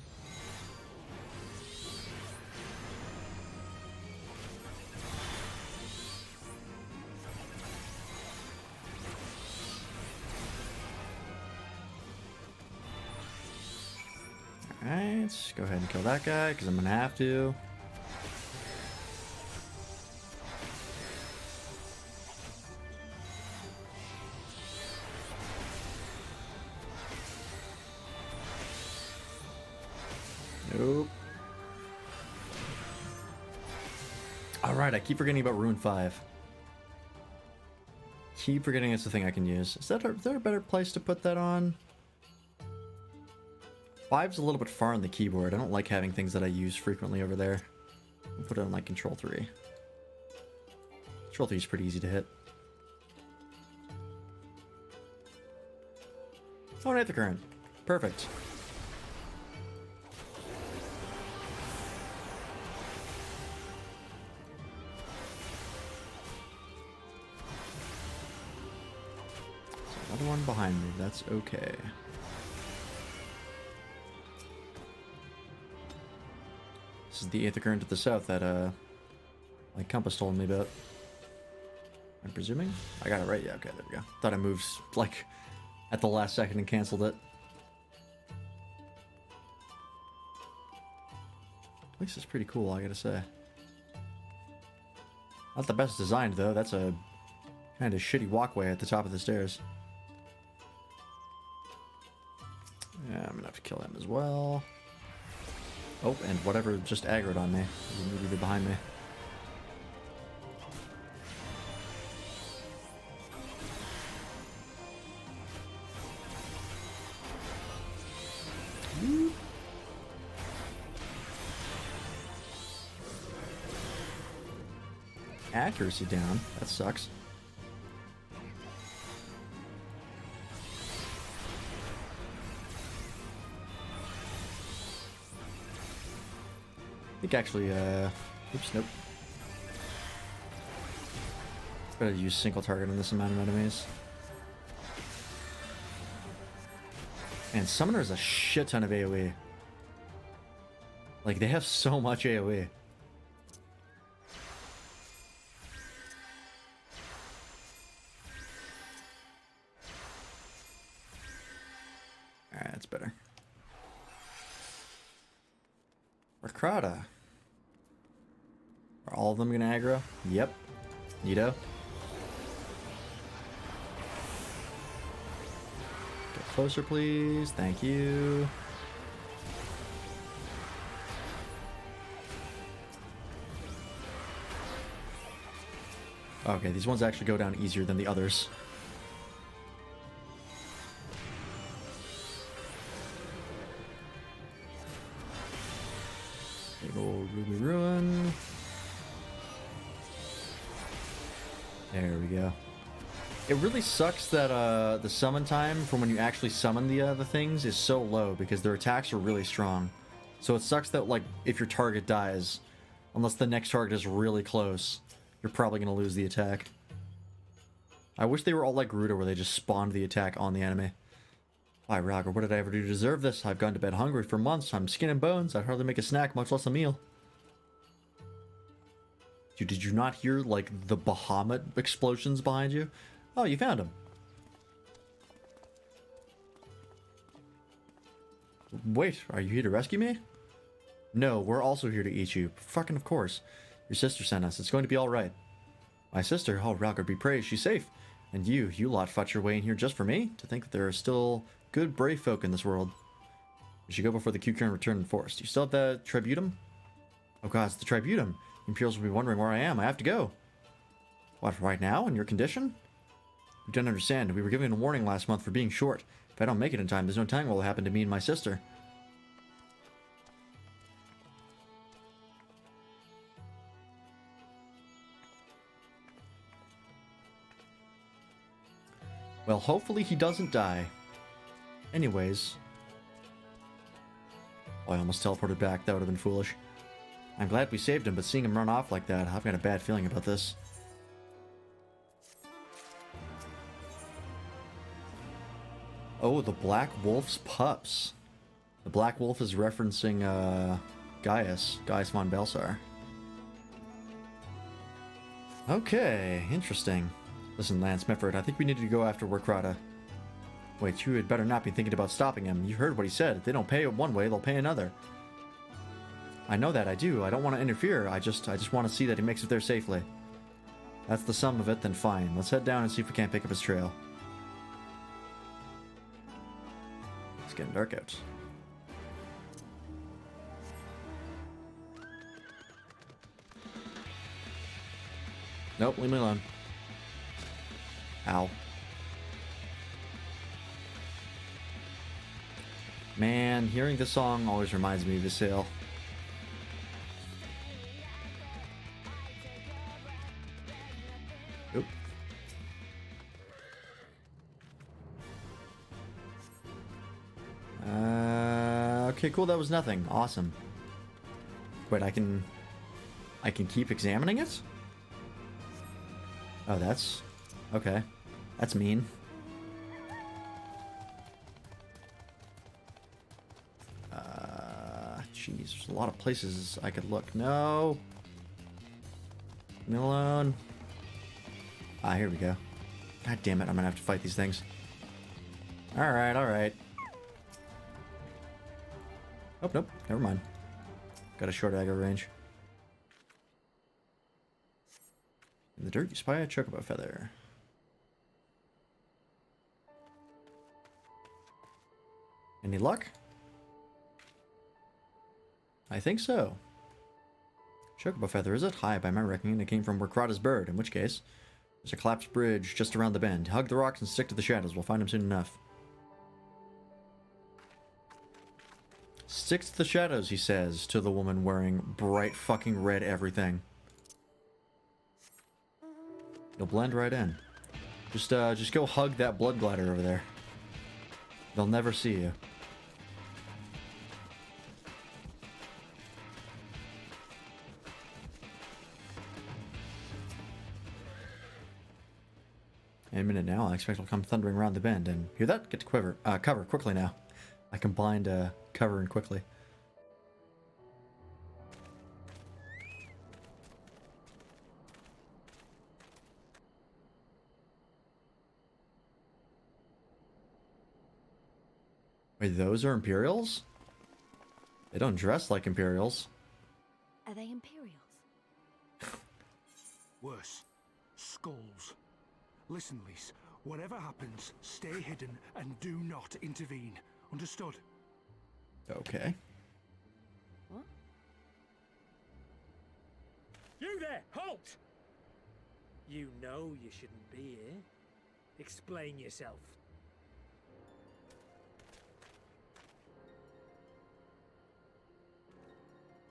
Alright, go ahead and kill that guy, because I'm going to have to. Nope. Alright, I keep forgetting about Rune 5. Keep forgetting it's the thing I can use. Is there a better place to put that on? 5's a little bit far on the keyboard. I don't like having things that I use frequently over there. I'll put it on like Control 3. Control 3 is pretty easy to hit. Oh, an Aether Current. Perfect. Another one behind me. That's okay. This is the Aether Current to the south that, like Compass told me about. I'm presuming? I got it right? Yeah, okay, there we go. Thought I moved, like, at the last second and canceled it. At least it's pretty cool, I gotta say. Not the best designed, though. That's a kind of shitty walkway at the top of the stairs. Yeah, I'm gonna have to kill him as well. Oh, and whatever just aggroed on me. He's immediately behind me. Accuracy down. That sucks. I think actually, oops, nope. It's better to use single target on this amount of enemies. And Summoner is a shit ton of AoE. Like, they have so much AoE. Alright, that's better. Rakrata. Are all of them gonna aggro? Yep. Neato. Get closer, please. Thank you. Okay, these ones actually go down easier than the others. Big old Ruby Ruin. There we go. It really sucks that the summon time from when you actually summon the things is so low because their attacks are really strong. So it sucks that, like, if your target dies, unless the next target is really close, you're probably going to lose the attack. I wish they were all like Gerudo where they just spawned the attack on the enemy. Why, Roger, what did I ever do to deserve this? I've gone to bed hungry for months. I'm skin and bones. I'd hardly make a snack, much less a meal. Did you not hear, like, the Bahamut explosions behind you? Oh, you found him. Wait, are you here to rescue me? No, we're also here to eat you. Fucking of course. Your sister sent us. It's going to be alright. My sister? Oh, Ralgard be praised. She's safe. And you lot fought your way in here just for me? To think that there are still good, brave folk in this world. We should go before the Q-Kern return in force. Do you still have the Tributum? Oh god, it's the Tributum. Imperials will be wondering where I am. I have to go. What, right now? In your condition? You don't understand. We were given a warning last month for being short. If I don't make it in time, there's no telling what will happen to me and my sister. Well, hopefully he doesn't die. Anyways. Oh, I almost teleported back. That would have been foolish. I'm glad we saved him, but seeing him run off like that, I've got a bad feeling about this. Oh, the Black Wolf's pups. The Black Wolf is referencing, Gaius von Belsar. Okay, interesting. Listen, Lance Mifford, I think we need to go after Rakrata. Wait, you had better not be thinking about stopping him. You heard what he said. If they don't pay one way, they'll pay another. I know that, I do. I don't want to interfere. I just want to see that he makes it there safely. That's the sum of it, then fine. Let's head down and see if we can't pick up his trail. It's getting dark out. Nope, leave me alone. Ow. Man, hearing this song always reminds me of Vasile. Oop. Okay, cool. That was nothing. Awesome. Wait, I can keep examining it? Oh, that's... Okay. That's mean. Jeez, there's a lot of places I could look. No! Leave me alone. Ah, here we go. God damn it, I'm gonna have to fight these things. Alright, alright. Oh, nope. Never mind. Got a short aggro range. In the dirt, you spy a chocobo feather. Any luck? I think so. Chocobo feather, is it? High by my reckoning. It came from Wakrada's bird, in which case, there's a collapsed bridge just around the bend. Hug the rocks and stick to the shadows. We'll find him soon enough. Stick to the shadows, he says to the woman wearing bright fucking red everything. You'll blend right in. Just go hug that blood glider over there. They'll never see you. Any minute now, I expect it'll come thundering around the bend. And hear that? Get to cover quickly now. I combined cover and quickly. Wait, those are Imperials? They don't dress like Imperials. Are they Imperials? Worse. Skulls. Listen, Lise. Whatever happens, stay hidden and do not intervene. Understood? Okay. What? You there! Halt! You know you shouldn't be here. Explain yourself.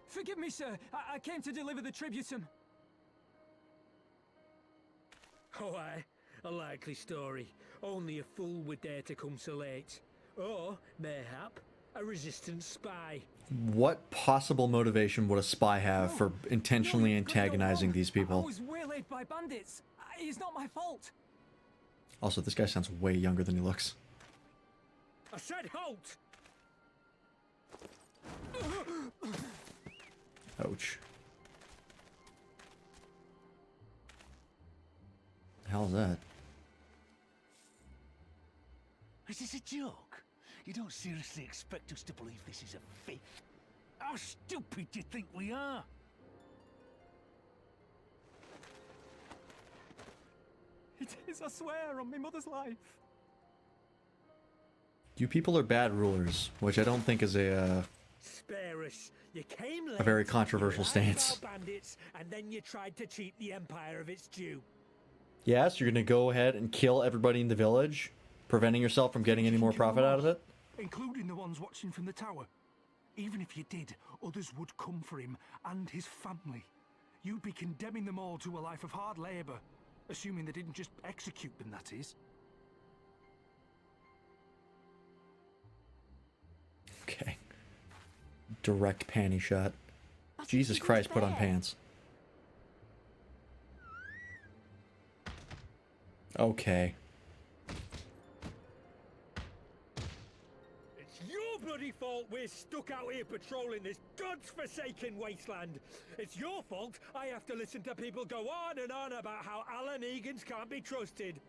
Forgive me, sir. I came to deliver the tributum. Oh, aye. A likely story. Only a fool would dare to come so late. Or, mayhap, a resistance spy. What possible motivation would a spy have for intentionally you've got it all antagonizing wrong. these I people? was waylaid by bandits. It's not my fault. Also, this guy sounds way younger than he looks. I said halt! Ouch. The hell is that? Is this a joke? You don't seriously expect us to believe this is a fake? How stupid do you think we are? It is, I swear, on my mother's life. You people are bad rulers, which I don't think is a Spare us. You came late. a very controversial you lied stance. about bandits, and then you tried to cheat the Empire of its due. Yes, you're gonna go ahead and kill everybody in the village, preventing yourself from getting any more profit out of it? Including the ones watching from the tower. Even if you did, others would come for him and his family. You'd be condemning them all to a life of hard labor. Assuming they didn't just execute them, that is. Okay. Direct panty shot. But it Jesus isn't Christ, put on fair. pants. Okay. It's your bloody fault we're stuck out here patrolling this godforsaken wasteland. It's your fault I have to listen to people go on and on about how Alan Egan's can't be trusted.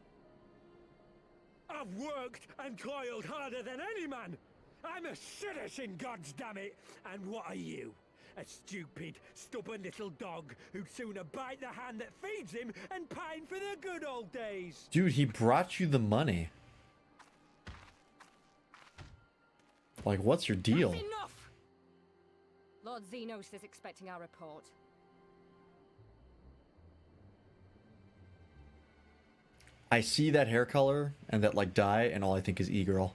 I've worked and toiled harder than any man. I'm a citizen, goddammit! And what are you? A stupid, stubborn little dog who'd sooner bite the hand that feeds him and pine for the good old days. Dude, he brought you the money. Like, what's your deal? That's enough! Lord Xenos is expecting our report. I see that hair color and that, like, dye, and all I think is e-girl.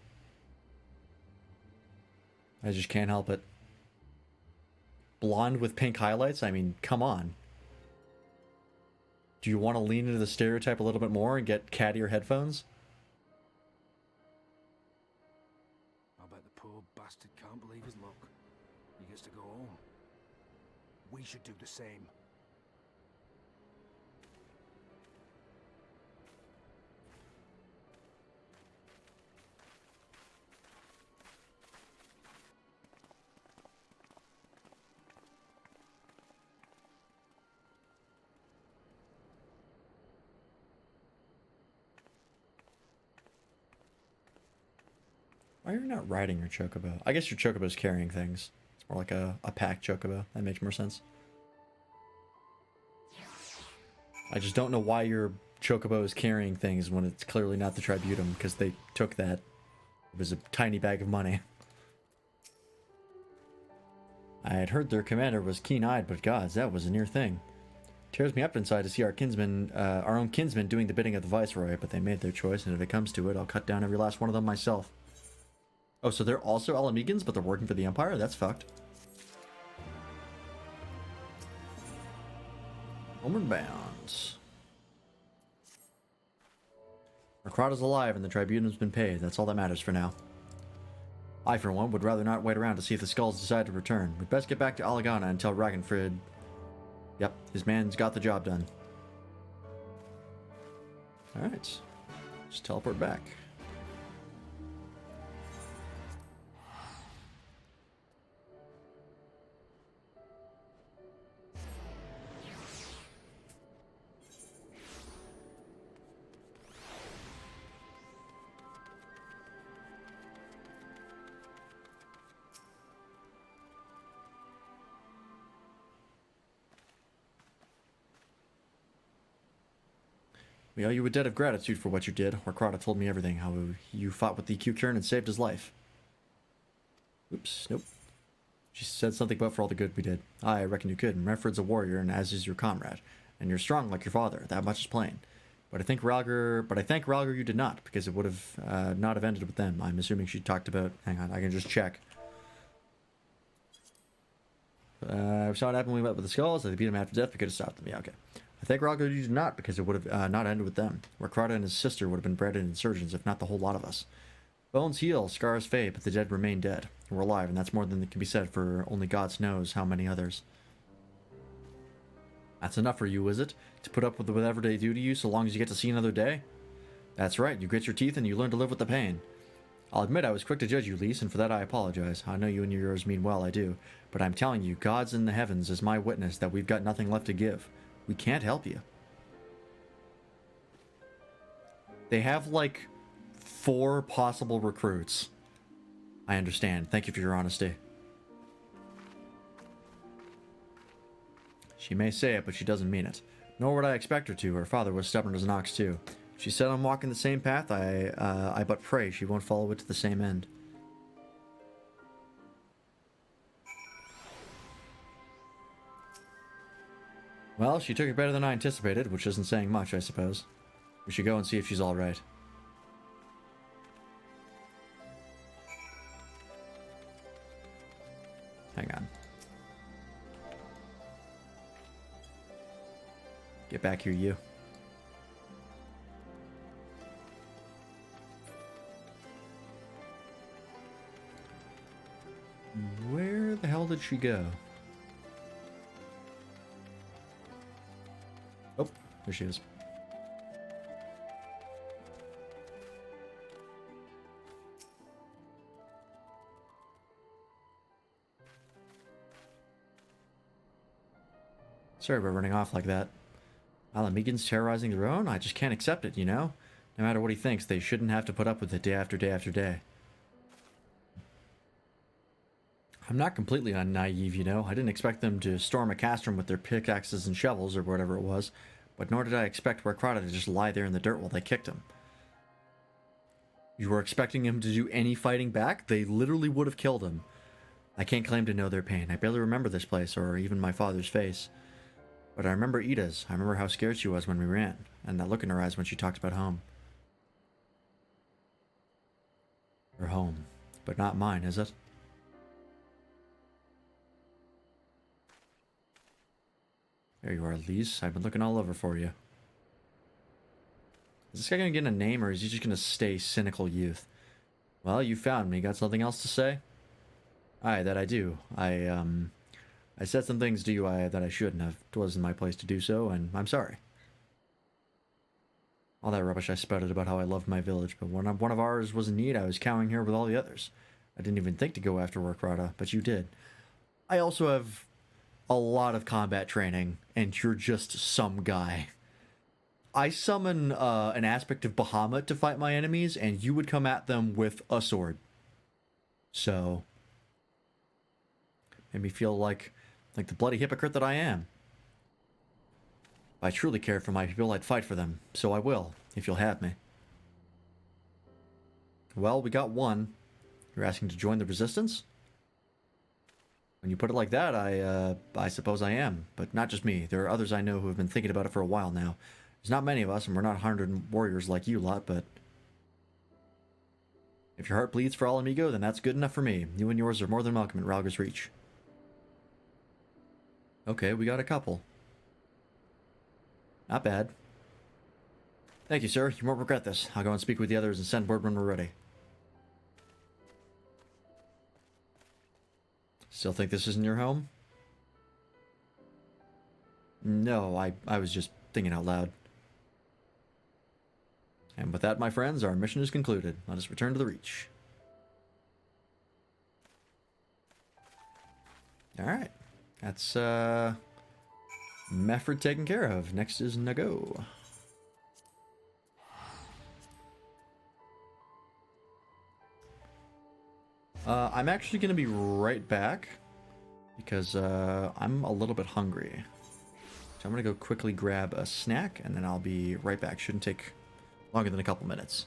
I just can't help it. Blonde with pink highlights? I mean, come on. Do you want to lean into the stereotype a little bit more and get cattier headphones? I bet the poor bastard can't believe his luck. He gets to go home. We should do the same. Why are you not riding your chocobo? I guess your chocobo's carrying things. It's more like a pack chocobo. That makes more sense. I just don't know why your chocobo is carrying things when it's clearly not the Tribunum, because they took that. It was a tiny bag of money. I had heard their commander was keen-eyed, but gods, that was a near thing. Tears me up inside to see our kinsmen, our own kinsmen doing the bidding of the Viceroy, but they made their choice, and if it comes to it, I'll cut down every last one of them myself. Oh, so they're also Alamegans, but they're working for the Empire? That's fucked. Homeward bound. Recrata's alive and the Tribunum's been paid. That's all that matters for now. I, for one, would rather not wait around to see if the Skulls decide to return. We'd best get back to Alagana and tell Ragnfrid. Yep, his man's got the job done. Alright. Just teleport back. We owe you a debt of gratitude for what you did. Orkrata told me everything, how you fought with the Q-Kern and saved his life. Oops, nope. She said something about for all the good we did. I reckon you could. Renfred's a warrior, and as is your comrade. And you're strong like your father, that much is plain. But I thank Ralger you did not, because it would have not have ended with them. I'm assuming she talked about... Hang on, I can just check. I saw what happened when we met with the Skulls. They beat him after death. We could have stopped them. Yeah, okay. I thank Ralger you did not, because it would have not ended with them. Orkrata and his sister would have been bred insurgents, if not the whole lot of us. Bones heal, scars fade, but the dead remain dead. We're alive, and that's more than can be said for only God knows how many others. That's enough for you, is it? To put up with whatever they do to you so long as you get to see another day? That's right, you grit your teeth and you learn to live with the pain. I'll admit I was quick to judge you, Lise, and for that I apologize. I know you and yours mean well, I do. But I'm telling you, God's in the heavens is my witness that we've got nothing left to give. We can't help you. They have, like, 4 possible recruits. I understand. Thank you for your honesty. She may say it, but she doesn't mean it. Nor would I expect her to. Her father was stubborn as an ox, too. She said I'm walking the same path. I but pray she won't follow it to the same end. Well, she took it better than I anticipated, which isn't saying much, I suppose. We should go and see if she's alright. Hang on. Get back here, you. Where the hell did she go? Oh, there she is. Sorry about running off like that. Alamegans terrorizing their own? I just can't accept it, you know? No matter what he thinks, they shouldn't have to put up with it day after day after day. I'm not completely naive, you know. I didn't expect them to storm a castrum with their pickaxes and shovels or whatever it was, but nor did I expect Orkrata to just lie there in the dirt while they kicked him. You were expecting him to do any fighting back? They literally would have killed him. I can't claim to know their pain. I barely remember this place, or even my father's face. But I remember Ida's. I remember how scared she was when we ran, and that look in her eyes when she talked about home. Her home. But not mine, is it? There you are, Lise. I've been looking all over for you. Is this guy gonna get a name, or is he just gonna stay cynical youth? Well, you found me. Got something else to say? Aye, that I do. I said some things to you that I shouldn't have. It wasn't my place to do so, and I'm sorry. All that rubbish I spouted about how I loved my village, but when one of ours was in need, I was cowering here with all the others. I didn't even think to go after Warkrata, but you did. I also have a lot of combat training, and you're just some guy. I summon an aspect of Bahamut to fight my enemies, and you would come at them with a sword. So, made me feel like the bloody hypocrite that I am. If I truly cared for my people, I'd fight for them. So I will, if you'll have me. Well, we got one. You're asking to join the resistance? When you put it like that, I suppose I am. But not just me. There are others I know who have been thinking about it for a while now. There's not many of us, and we're not 100 warriors like you lot, but... if your heart bleeds for Ala Mhigo, then that's good enough for me. You and yours are more than welcome at Ralga's Reach. Okay, we got a couple. Not bad. Thank you, sir. You won't regret this. I'll go and speak with the others and send word when we're ready. Still think this isn't your home? No, I was just thinking out loud. And with that, my friends, our mission is concluded. Let us return to the Reach. Alright. That's, Mefford taken care of. Next is Nago. I'm actually going to be right back because I'm a little bit hungry. So I'm going to go quickly grab a snack and then I'll be right back. Shouldn't take longer than a couple minutes.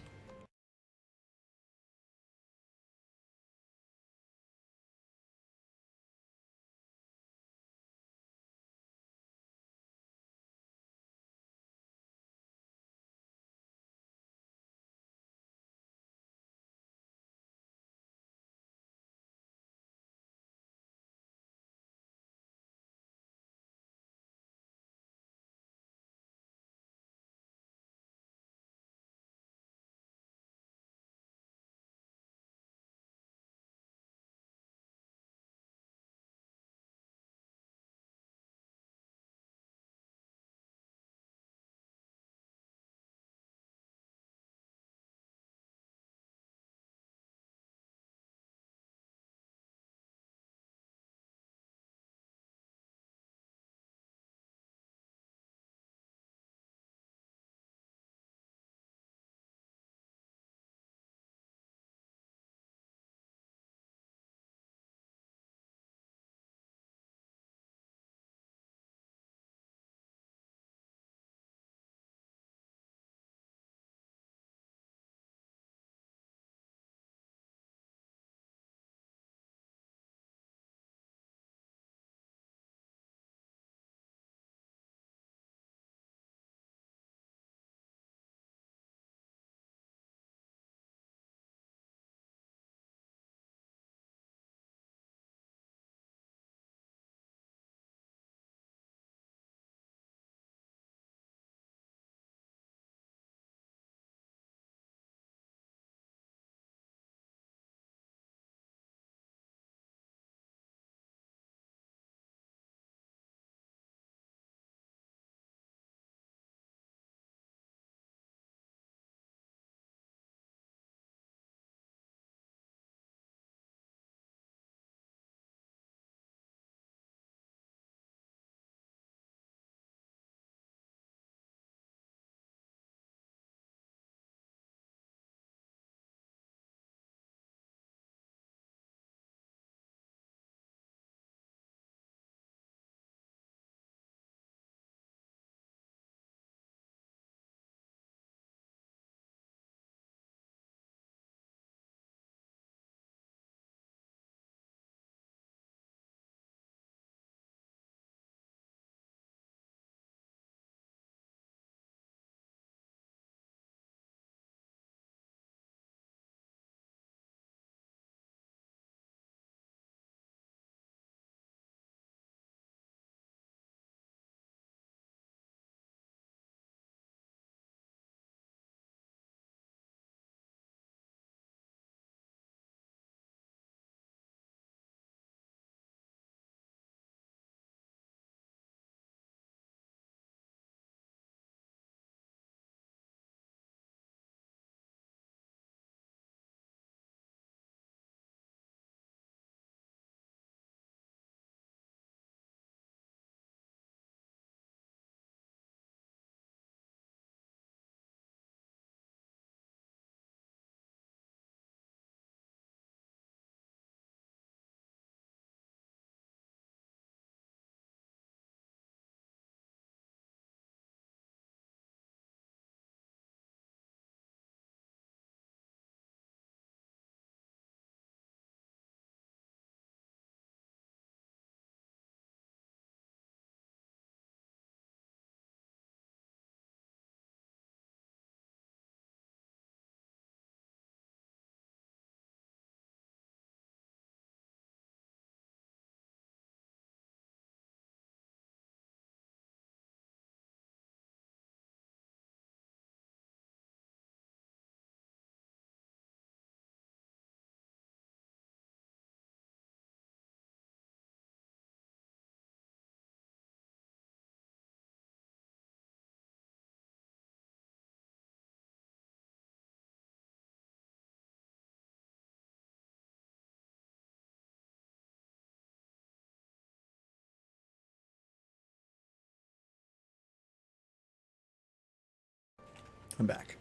I'm back.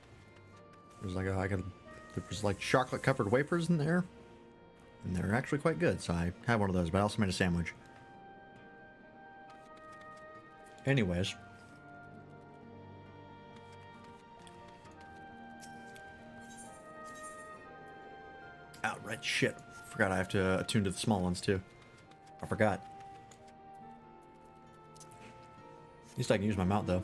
There was like chocolate covered wafers in there, and they're actually quite good. So I had one of those, but I also made a sandwich. Anyways. Outright shit. Forgot I have to attune to the small ones too. I forgot. At least I can use my mount though.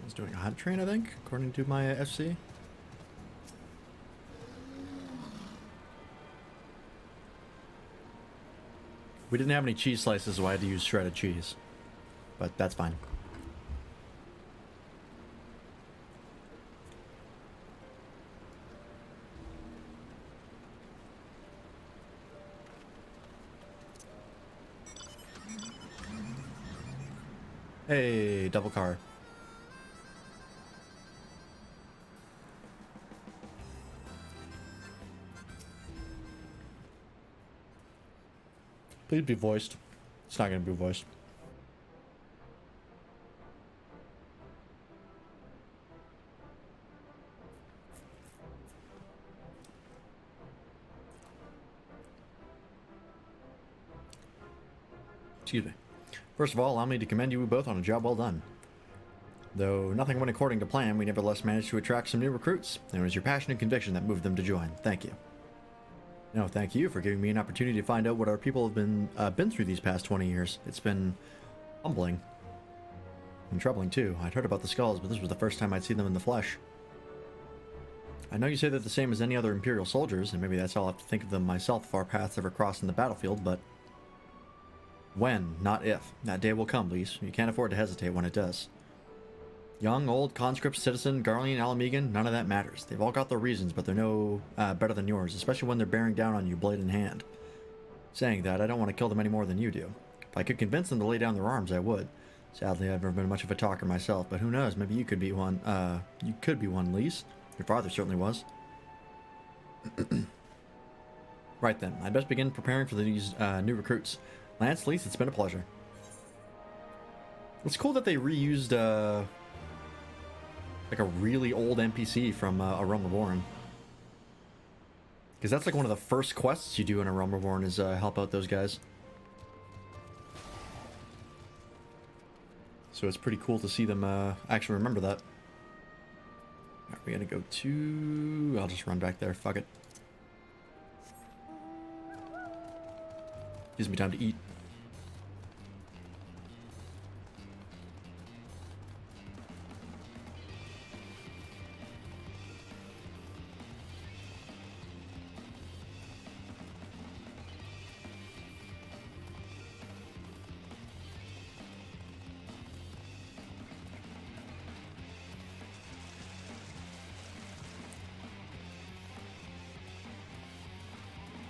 He's doing a hunt train, I think, according to my FC. We didn't have any cheese slices, so I had to use shredded cheese. But that's fine. Hey, double car. Please be voiced. It's not going to be voiced. Excuse me. First of all, allow me to commend you both on a job well done. Though nothing went according to plan, we nevertheless managed to attract some new recruits, and it was your passion and conviction that moved them to join. Thank you. No, thank you for giving me an opportunity to find out what our people have been through these past 20 years. It's been humbling. And troubling, too. I'd heard about the skulls, but this was the first time I'd seen them in the flesh. I know you say they're the same as any other Imperial soldiers, and maybe that's how I'll have to think of them myself if our paths ever cross in the battlefield, but... when, not if. That day will come, Lise. You can't afford to hesitate when it does. Young, old, conscript, citizen, Garlean, Alamegan, none of that matters. They've all got their reasons, but they're no better than yours, especially when they're bearing down on you blade in hand. Saying that, I don't want to kill them any more than you do. If I could convince them to lay down their arms, I would. Sadly, I've never been much of a talker myself, but who knows, maybe you could be one, Lise. Your father certainly was. Right then, I'd best begin preparing for these new recruits. Lance, Lise, it's been a pleasure. It's cool that they reused, like a really old NPC from A Realm Reborn. Because that's like one of the first quests you do in A Realm Reborn is help out those guys. So it's pretty cool to see them actually remember that. Alright, we gotta go to... I'll just run back there, fuck it. Gives me time to eat.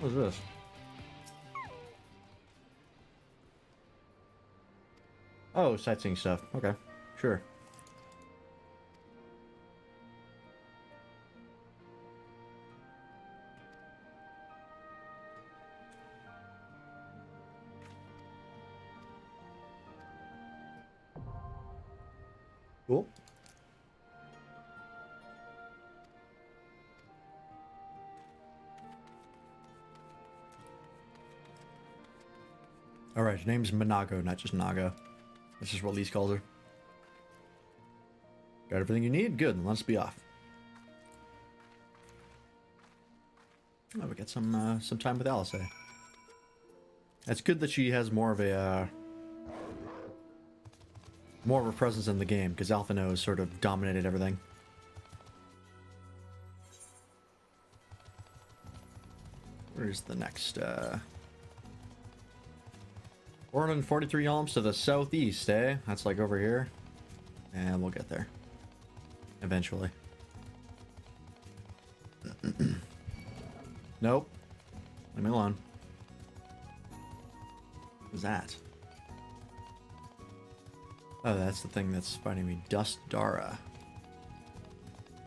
What is this? Oh, sightseeing stuff. Okay, sure. Cool. Alright, her name's Minago, not just Naga. This is what Lise calls her. Got everything you need? Good, let's be off. Oh, we got some time with Alice. It's good that she has more of a presence in the game, because Alphino has sort of dominated everything. Where's the next 443 alms to the southeast, eh? That's like over here. And we'll get there. Eventually. Nope. Leave me alone. What's that? Oh, that's the thing that's fighting me. Dust Dara.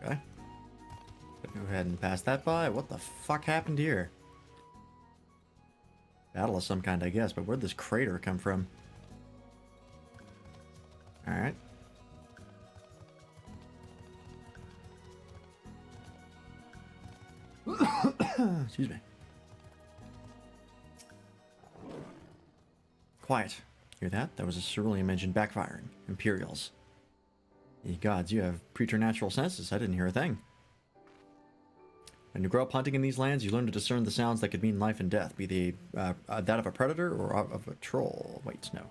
Okay. Go ahead and pass that by. What the fuck happened here? Battle of some kind, I guess, but where'd this crater come from? Alright. Excuse me. Quiet. Hear that? That was a cerulean engine backfiring. Imperials. Ye gods, you have preternatural senses. I didn't hear a thing. When you grow up hunting in these lands, you learn to discern the sounds that could mean life and death, be they that of a predator or of a troll. Wait, no.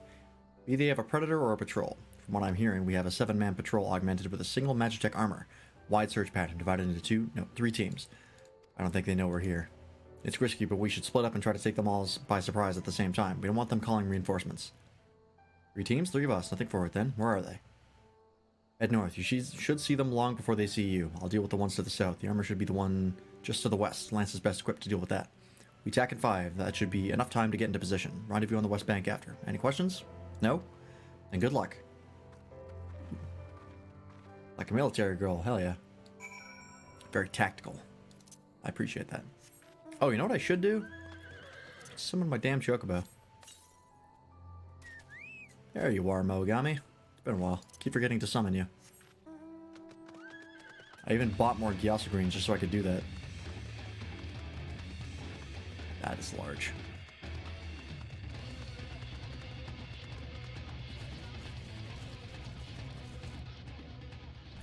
Be they of a predator or a patrol. From what I'm hearing, we have a 7-man patrol augmented with a single Magitech armor. Wide search pattern divided into 3 teams. I don't think they know we're here. It's risky, but we should split up and try to take them all by surprise at the same time. We don't want them calling reinforcements. 3 teams? 3 of us. Nothing for it then. Where are they? Head north. You should see them long before they see you. I'll deal with the ones to the south. The armor should be the one just to the west. Lance is best equipped to deal with that. We attack in 5. That should be enough time to get into position. Rendezvous on the west bank after. Any questions? No? Then good luck. Like a military girl. Hell yeah. Very tactical. I appreciate that. Oh, you know what I should do? Summon my damn chocobo. There you are, Mogami. It's been a while. Keep forgetting to summon you. I even bought more Gyasa Greens just so I could do that. That is large.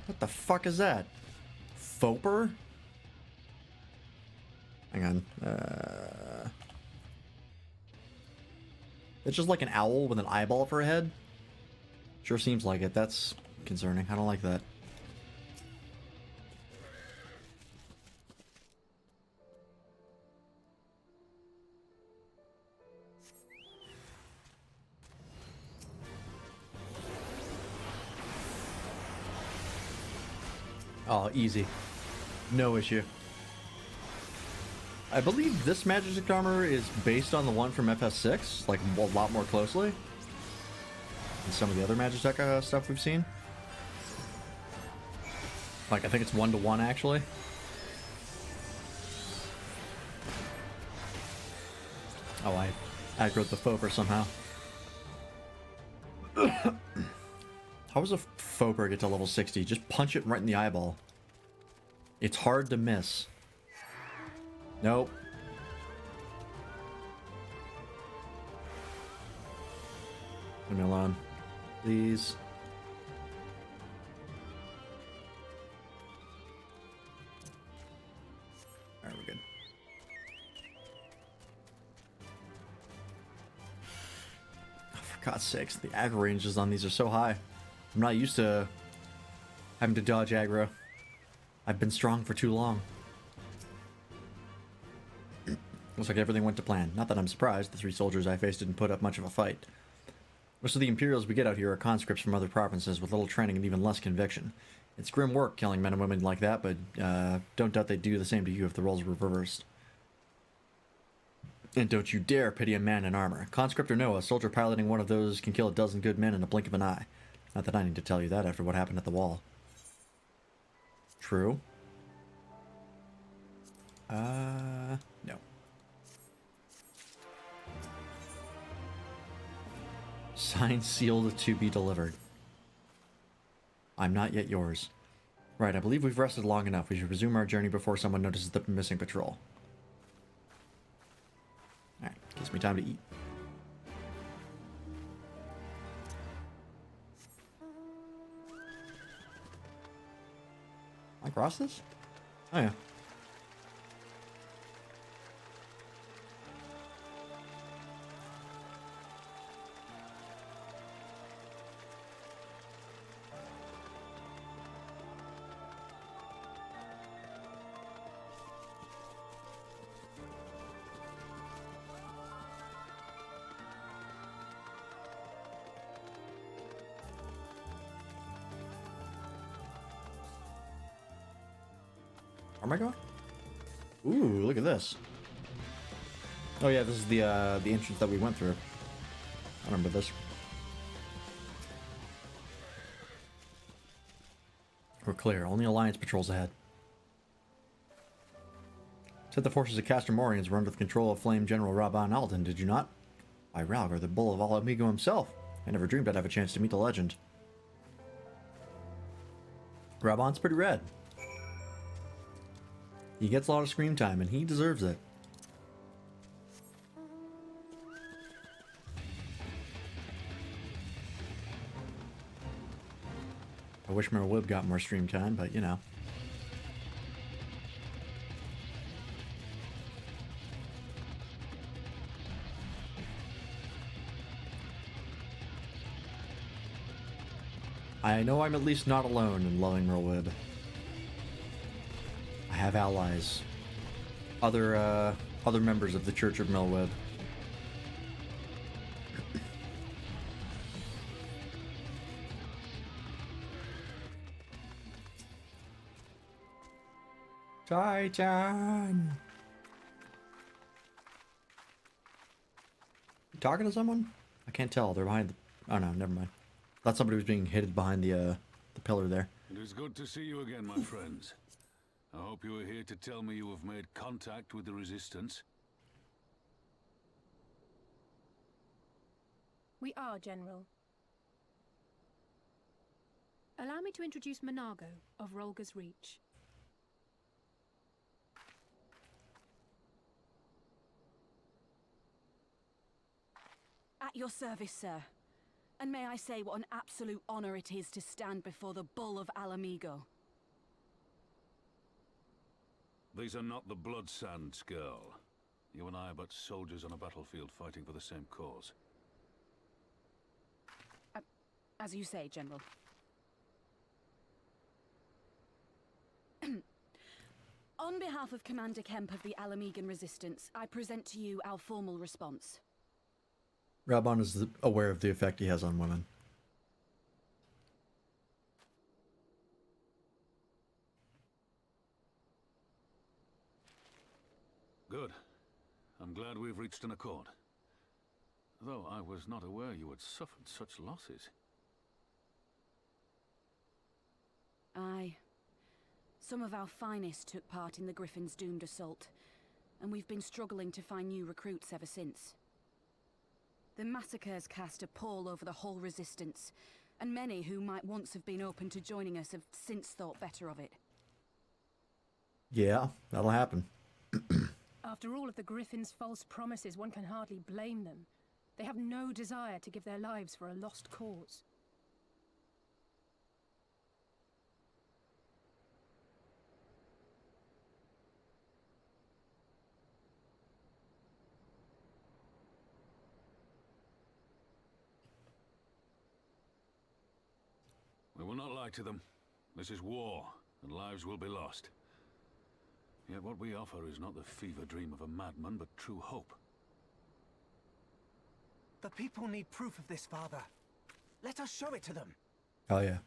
What the fuck is that? Foper? Hang on. It's just like an owl with an eyeball for a head. Sure seems like it. That's concerning. I don't like that. Oh, easy. No issue. I believe this Magitech armor is based on the one from FF6, like a lot more closely than some of the other Magitech stuff we've seen. Like, I think it's 1-to-1 actually. Oh, I aggroed the Foper somehow. How does a Foper get to level 60? Just punch it right in the eyeball. It's hard to miss. Nope. Leave me alone. Please. Alright, we're good. Oh, for God's sakes, the aggro ranges on these are so high. I'm not used to having to dodge aggro. I've been strong for too long. Looks like everything went to plan. Not that I'm surprised. The 3 soldiers I faced didn't put up much of a fight. Most of the Imperials we get out here are conscripts from other provinces with little training and even less conviction. It's grim work killing men and women like that, but don't doubt they'd do the same to you if the roles were reversed. And don't you dare pity a man in armor. Conscript or no, a soldier piloting one of those can kill a dozen good men in a blink of an eye. Not that I need to tell you that after what happened at the wall. True. No. Signed, sealed, to be delivered. I'm not yet yours. Right, I believe we've rested long enough. We should resume our journey before someone notices the missing patrol. Alright, gives me time to eat. Can I cross this? Oh yeah. Where am I going? Ooh, look at this. Oh yeah, this is the entrance that we went through. I remember this. We're clear. Only Alliance patrols ahead. Said the forces of Castor Morians were under the control of Flame General Rabban Alden, did you not? By Ralgar, the bull of Alamigo himself. I never dreamed I'd have a chance to meet the legend. Rabban's pretty red. He gets a lot of screen time, and he deserves it. I wish Merwib got more stream time, but you know. I know I'm at least not alone in loving Merwib. I have allies. Other members of the Church of Melwib. Titan! You talking to someone? I can't tell. They're behind the... Oh no, never mind. Thought somebody was being hit behind the pillar there. It is good to see you again, my friends. I hope you are here to tell me you have made contact with the Resistance. We are, General. Allow me to introduce Monago of Rolga's Reach. At your service, sir. And may I say what an absolute honor it is to stand before the Bull of Alamigo. These are not the Blood Sands, girl. You and I are but soldiers on a battlefield fighting for the same cause. As you say, General. On behalf of Commander Kemp of the Alamigan Resistance, I present to you our formal response. Rabban is aware of the effect he has on women. Good. I'm glad we've reached an accord. Though I was not aware you had suffered such losses. Aye. Some of our finest took part in the Griffin's doomed assault, and we've been struggling to find new recruits ever since. The massacres cast a pall over the whole Resistance, and many who might once have been open to joining us have since thought better of it. Yeah, that'll happen. After all of the Griffin's false promises, one can hardly blame them. They have no desire to give their lives for a lost cause. We will not lie to them. This is war, and lives will be lost. Yet what we offer is not the fever dream of a madman, but true hope. The people need proof of this, Father. Let us show it to them. Oh yeah.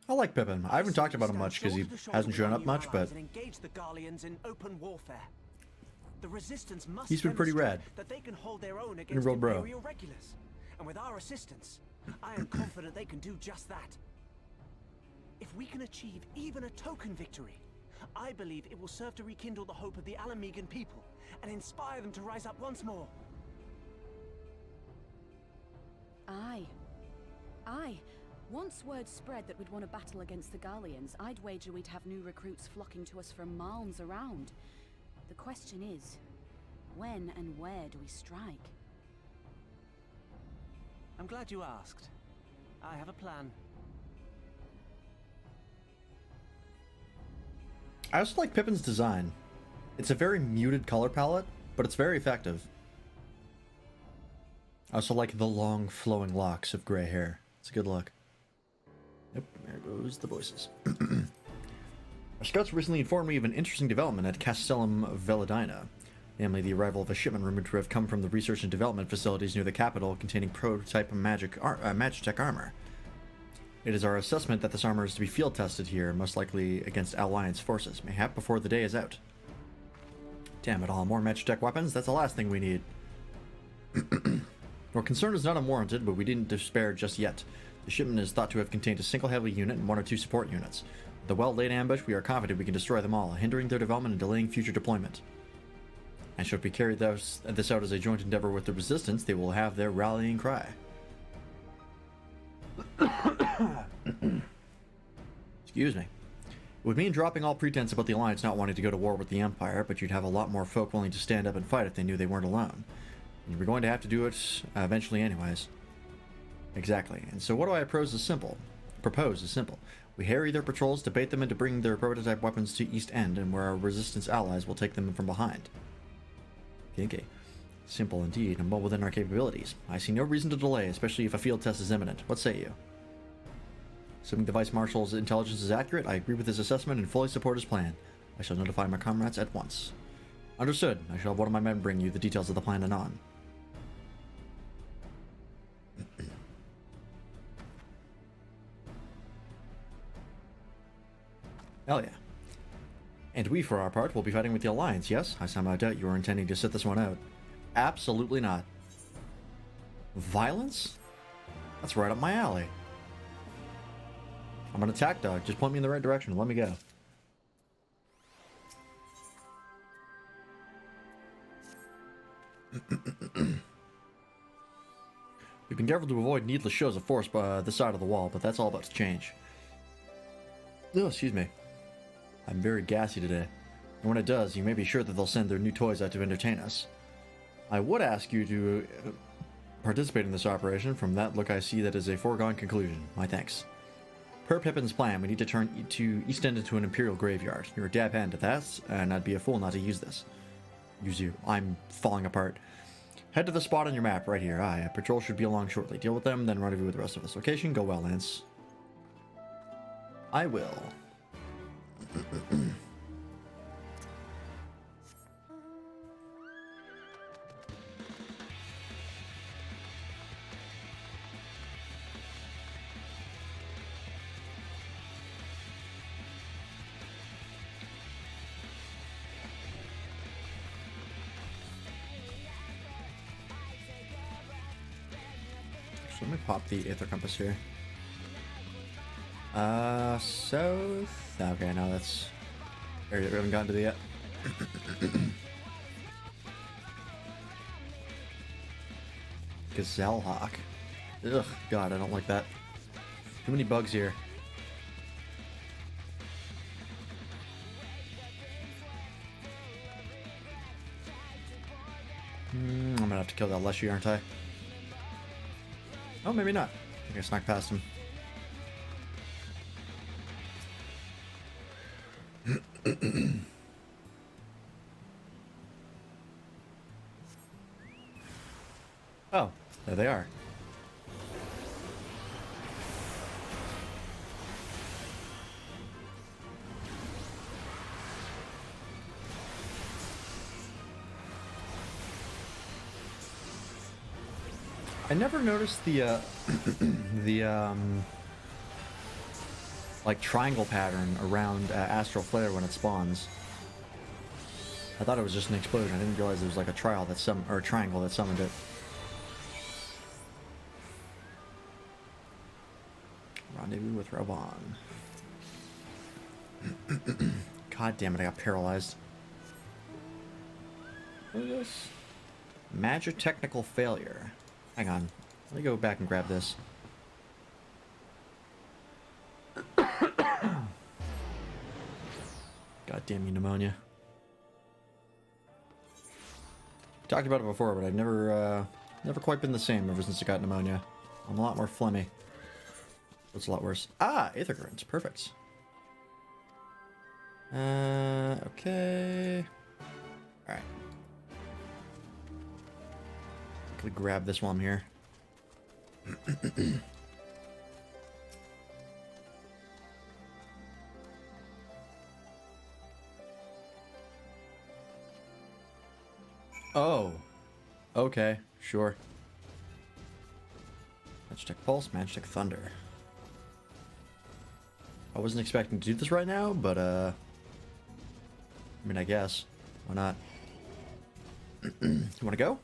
I like Pippin. I haven't talked about him much because he hasn't shown up much, but Engage the Garleans in open warfare. The Resistance must he's been pretty rad. That they can hold their own against real bro. Imperial regulars. And with our assistance, I am confident they can do just that. If we can achieve even a token victory, I believe it will serve to rekindle the hope of the Alamigan people and inspire them to rise up once more. Aye. Aye. Once word spread that we'd won a battle against the Garleans, I'd wager we'd have new recruits flocking to us from miles around. The question is, when and where do we strike? I'm glad you asked. I have a plan. I also like Pippin's design. It's a very muted color palette, but it's very effective. I also like the long, flowing locks of gray hair. It's a good look. Yep, there goes the voices. Our scouts recently informed me of an interesting development at Castellum Veladina, namely the arrival of a shipment rumored to have come from the research and development facilities near the capital containing prototype Magitech armor. It is our assessment that this armor is to be field tested here, most likely against Alliance forces, mayhap before the day is out. Damn it all, more Magitech weapons? That's the last thing we need. We're Our concern is not unwarranted, but we didn't despair just yet. The shipment is thought to have contained a single heavy unit and 1 or 2 support units. With a well-laid ambush, we are confident we can destroy them all, hindering their development and delaying future deployment. And should we carry this out as a joint endeavor with the Resistance, they will have their rallying cry. Excuse me. It would mean dropping all pretense about the Alliance not wanting to go to war with the Empire, but you'd have a lot more folk willing to stand up and fight if they knew they weren't alone. And you were going to have to do it eventually anyways. Exactly. And so what do I propose is simple. We harry their patrols to bait them into bringing their prototype weapons to East End, and where our Resistance allies will take them from behind. Okay. Simple indeed, and well within our capabilities. I see no reason to delay, especially if a field test is imminent. What say you? Assuming the Vice Marshal's intelligence is accurate, I agree with his assessment and fully support his plan. I shall notify my comrades at once. Understood. I shall have one of my men bring you the details of the plan anon. Hell yeah. And we, for our part, will be fighting with the Alliance, yes? I somehow doubt you are intending to sit this one out. Absolutely not. Violence? That's right up my alley. I'm an attack dog. Just point me in the right direction. Let me go. We've been careful to avoid needless shows of force by this side of the wall, but that's all about to change. Oh, excuse me. I'm very gassy today. And when it does, you may be sure that they'll send their new toys out to entertain us. I would ask you to participate in this operation. From that look, I see that as a foregone conclusion. My thanks. Per Pippin's plan, we need to turn to East End into an Imperial graveyard. You're a dab hand at that, and I'd be a fool not to use this. Use you. I'm falling apart. Head to the spot on your map, right here. Aye, a patrol should be along shortly. Deal with them, then rendezvous with the rest of us. Location, go well, Lance. I will. So let me pop the Aether Compass here. South. Okay, no, that's area we haven't gotten to the yet. Gazelle Hawk. Ugh, God, I don't like that. Too many bugs here. I'm gonna have to kill that Leshy, aren't I? Oh, maybe not. I think I snuck past him. Oh, there they are. I never noticed the like triangle pattern around Astral Flare when it spawns. I thought it was just an explosion. I didn't realize it was like a triangle that summoned it. Rendezvous with Ravan. God damn it, I got paralyzed. What is this? Major technical failure. Hang on. Let me go back and grab this. God damn you, pneumonia. Talked about it before, but I've never quite been the same ever since I got pneumonia. I'm a lot more phlegmy. It's a lot worse. Ah, Aether Currents. Perfect. Okay. Alright. Quickly grab this while I'm here. Oh. Okay, sure. Magitek Pulse, Magitek Thunder. I wasn't expecting to do this right now, but I mean, I guess. Why not? You wanna go?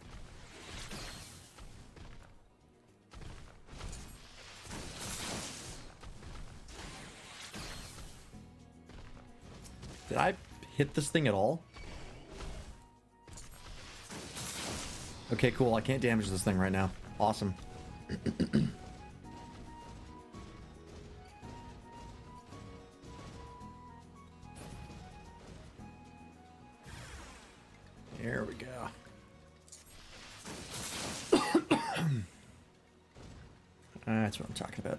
Did I hit this thing at all? Okay, cool. I can't damage this thing right now. Awesome. There we go. That's what I'm talking about.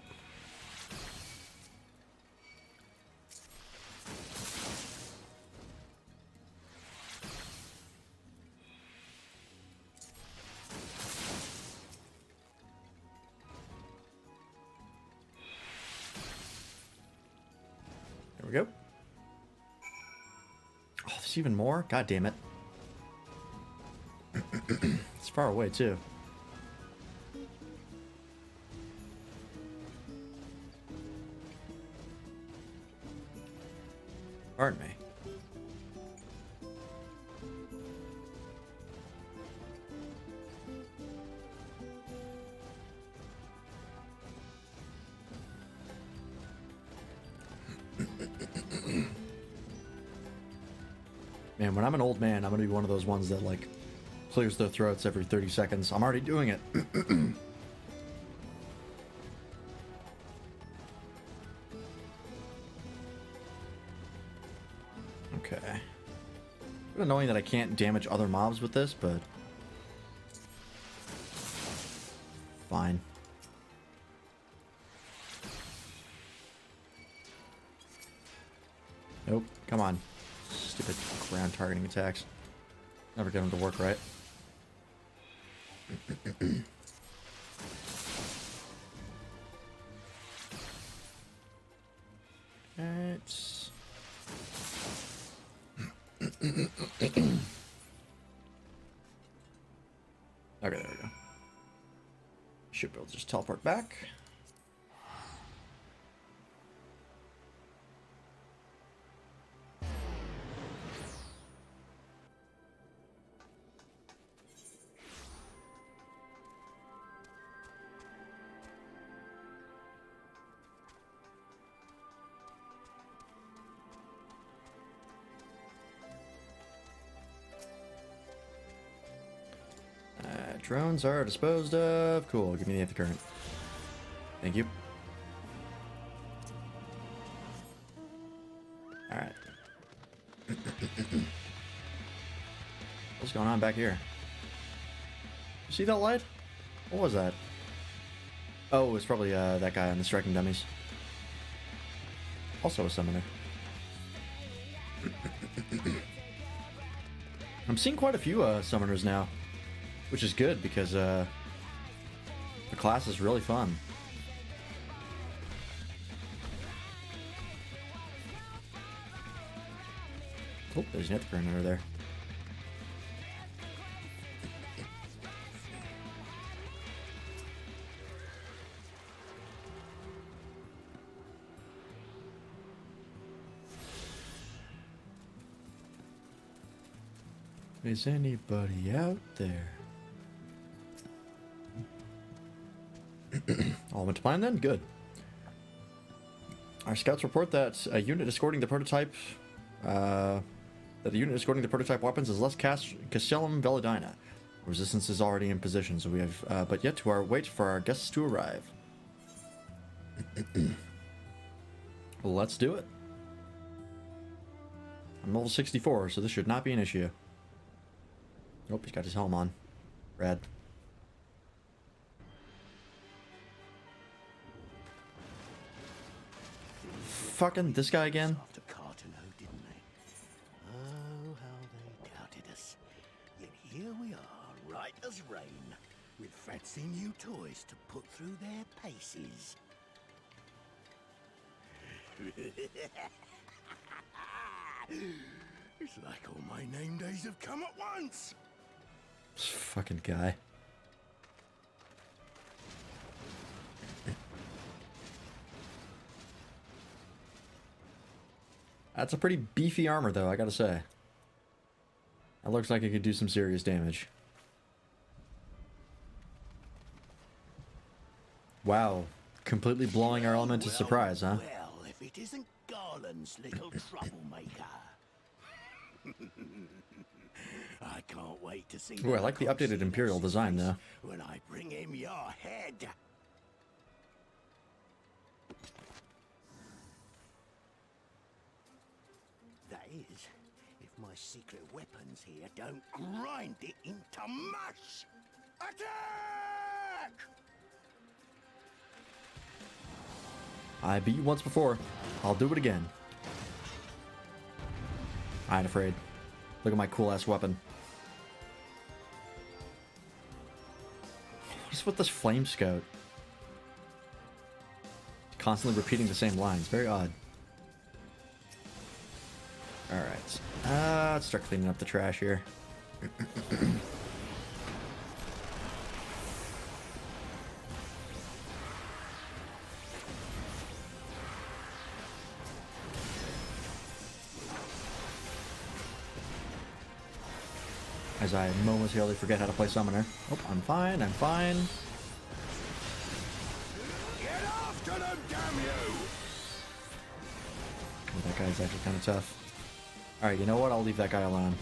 There we go. Oh, there's even more? God damn it. It's far away, too. Pardon me. Man, when I'm an old man, I'm gonna be one of those ones that, like, clears their throats every 30 seconds. I'm already doing it. Okay. It's annoying that I can't damage other mobs with this, but fine. Nope. Come on. Stupid ground targeting attacks. Never get them to work right. It's okay, there we go. Should be able to just teleport back. Drones are disposed of. Cool, give me the current. Thank you. Alright. What's going on back here? You see that light? What was that? Oh, it was probably that guy on the striking dummies. Also a summoner. I'm seeing quite a few summoners now. Which is good, because the class is really fun. Oh, there's an Ithran over there. Is anybody out there? All went to plan then? Good. Our scouts report that a unit escorting the prototype weapons is less Castellum Veladina. Resistance is already in position, so we have but yet to wait for our guests to arrive. Well, let's do it. I'm level 64, so this should not be an issue. Nope, he's got his helm on. Rad. Fucking this guy again. After Cartano, didn't they? Oh, how they doubted us. Yet here we are, right as rain, with fancy new toys to put through their paces. It's like all my name days have come at once. This fucking guy. That's a pretty beefy armor, though, I gotta say. That looks like it could do some serious damage. Wow. Completely blowing our element to surprise, huh? Well, if it isn't Garland's little troublemaker. I can't wait to see. Ooh, I like the updated Imperial design, though. When I bring him your head. That is, if my secret weapons here don't grind it into mush. Attack! I beat you once before. I'll do it again. I ain't afraid. Look at my cool-ass weapon. What's with this flame scout? Constantly repeating the same lines. Very odd. Alright. Let's start cleaning up the trash here. As I momentarily forget how to play Summoner. Oh, I'm fine, I'm fine. Get after them, damn you! Oh, that guy's actually kind of tough. Alright, you know what? I'll leave that guy alone.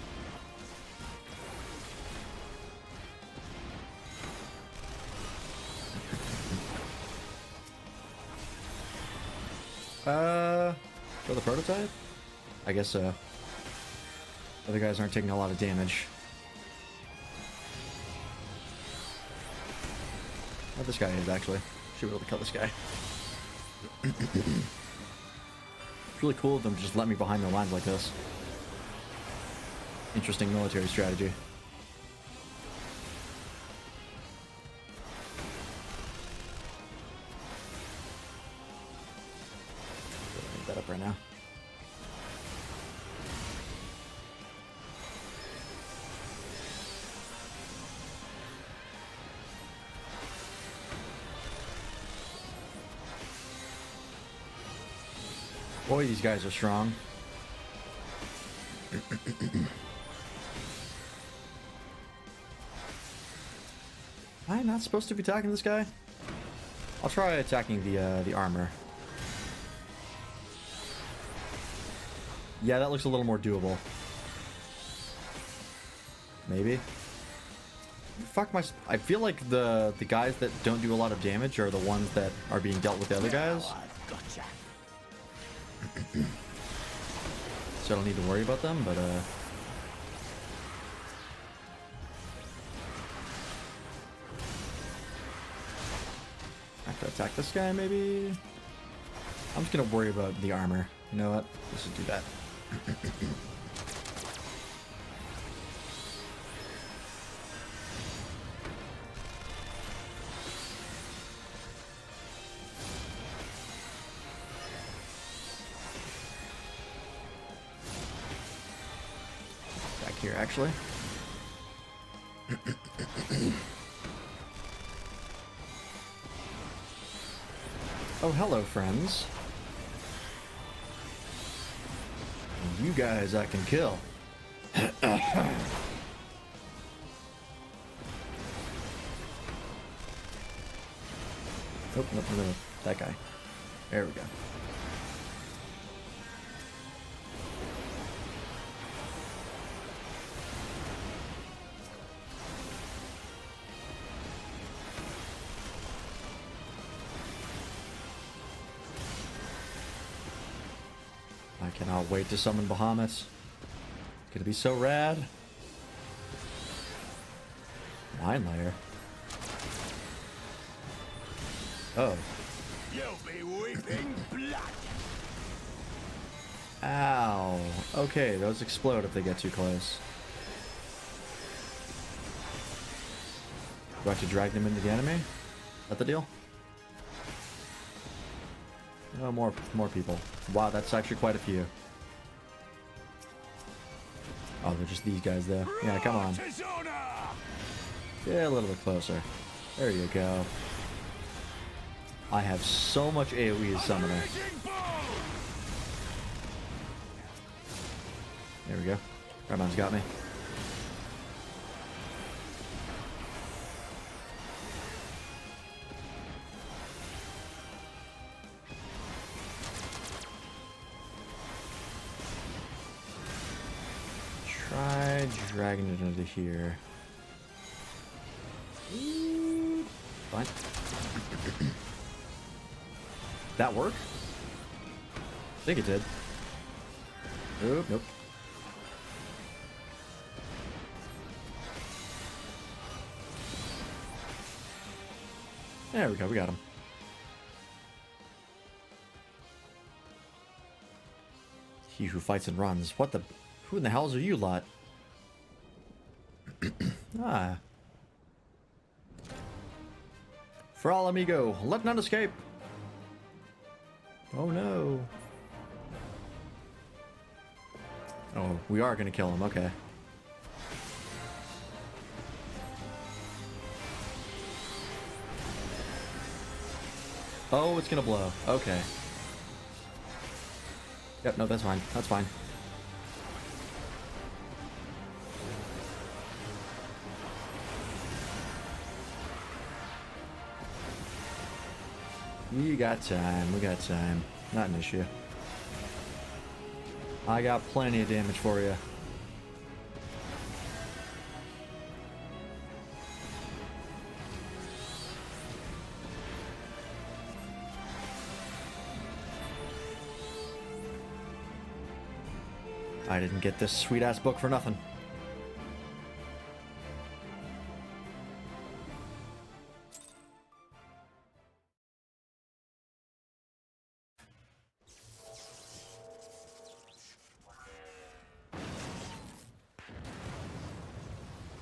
For the prototype? I guess so. Other guys aren't taking a lot of damage. Oh, this guy is actually. Should be able to kill this guy. It's really cool of them to just let me behind their lines like this. Interesting military strategy. Put that up right now. Boy, these guys are strong. Am I not supposed to be attacking this guy? I'll try attacking the armor. Yeah, that looks a little more doable. Maybe. Fuck my. I feel like the guys that don't do a lot of damage are the ones that are being dealt with the other guys. So I don't need to worry about them, but I have to attack this guy, maybe? I'm just gonna worry about the armor. You know what? Let's just do that. Back here, actually. Oh, hello, friends. You guys I can kill. Oh, no, that guy. There we go. I cannot wait to summon Bahamut. It's gonna be so rad. Wine layer. Oh. You'll be weeping blood. Ow. Okay, those explode if they get too close. Do I have to drag them into the enemy? Is that the deal? Oh, more people. Wow, that's actually quite a few. Oh, they're just these guys though. Yeah, come on. Yeah, a little bit closer. There you go. I have so much AoE as Summoner. There we go. Redmon's got me. dragging it into here. Fine. That work? I think it did. Nope, nope. There we go, we got him. He who fights and runs. What the... Who in the hells are you lot? Ah. For all amigo, let none escape. Oh no. Oh, we are gonna kill him, okay. Oh, it's gonna blow. Okay. Yep, no, that's fine. That's fine. We got time. We got time. Not an issue. I got plenty of damage for you. I didn't get this sweet-ass book for nothing.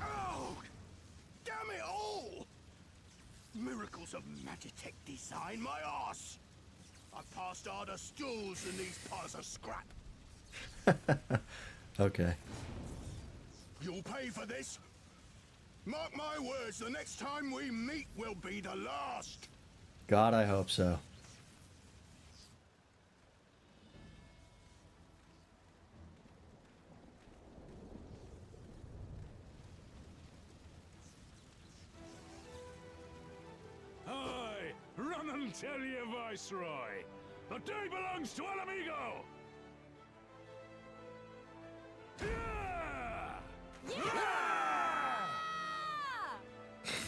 Oh! Damn it all! Miracles of Magitech design, my arse! I've passed harder stools than these piles of scrap. Okay. You'll pay for this. Mark my words, the next time we meet will be the last. God, I hope so. Aye, run and tell your viceroy. The day belongs to Al Amigo.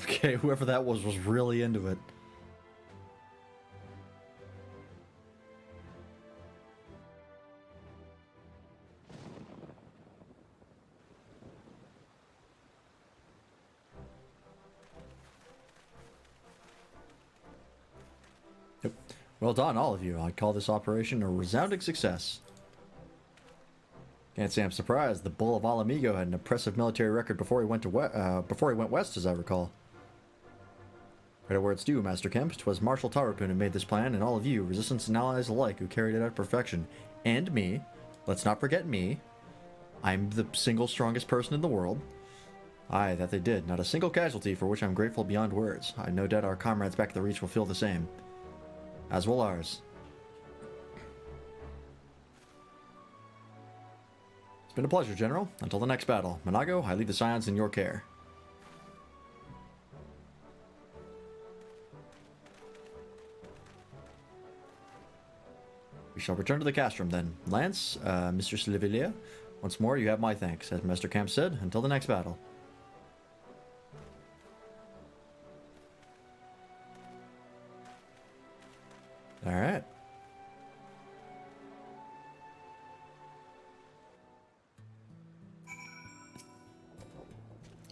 Okay, whoever that was really into it. Yep. Well done, all of you. I call this operation a resounding success. Can't say I'm surprised. The Bull of Al Amigo had an impressive military record before he went west, as I recall. Credit where it's due, Master Kemp. 'Twas Marshal Tarapun who made this plan, and all of you, resistance and allies alike, who carried it out to perfection. And me. Let's not forget me. I'm the single strongest person in the world. Aye, that they did. Not a single casualty, for which I'm grateful beyond words. I no doubt our comrades back at the Reach will feel the same. As will ours. It's been a pleasure, General. Until the next battle. Monago, I leave the Scions in your care. We shall return to the castrum then. Lance, Mr. Slivilia, once more you have my thanks. As Master Camp said, until the next battle. Alright.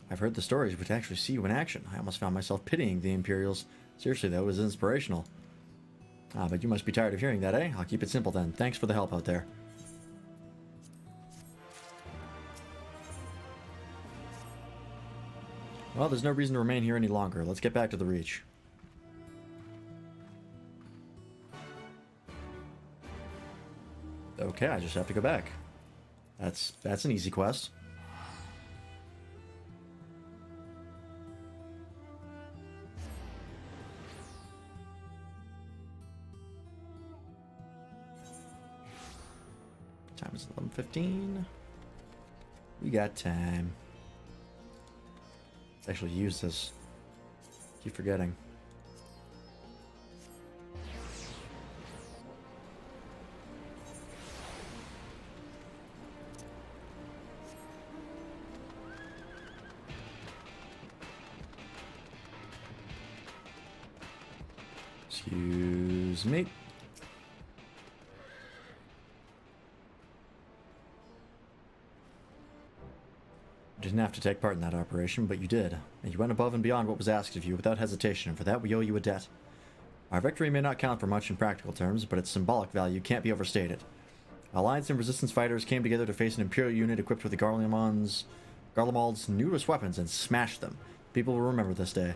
I've heard the stories, but to actually see you in action, I almost found myself pitying the Imperials. Seriously, that was inspirational. Ah, but you must be tired of hearing that, eh? I'll keep it simple then. Thanks for the help out there. Well, there's no reason to remain here any longer. Let's get back to the Reach. Okay, I just have to go back. That's an easy quest. Time is 11:15. We got time. Let's actually use this. Keep forgetting. Excuse me. You didn't have to take part in that operation, but you did. And you went above and beyond what was asked of you without hesitation, and for that we owe you a debt. Our victory may not count for much in practical terms, but its symbolic value can't be overstated. Alliance and Resistance fighters came together to face an Imperial unit equipped with the Garlemald's newest weapons and smashed them. People will remember this day.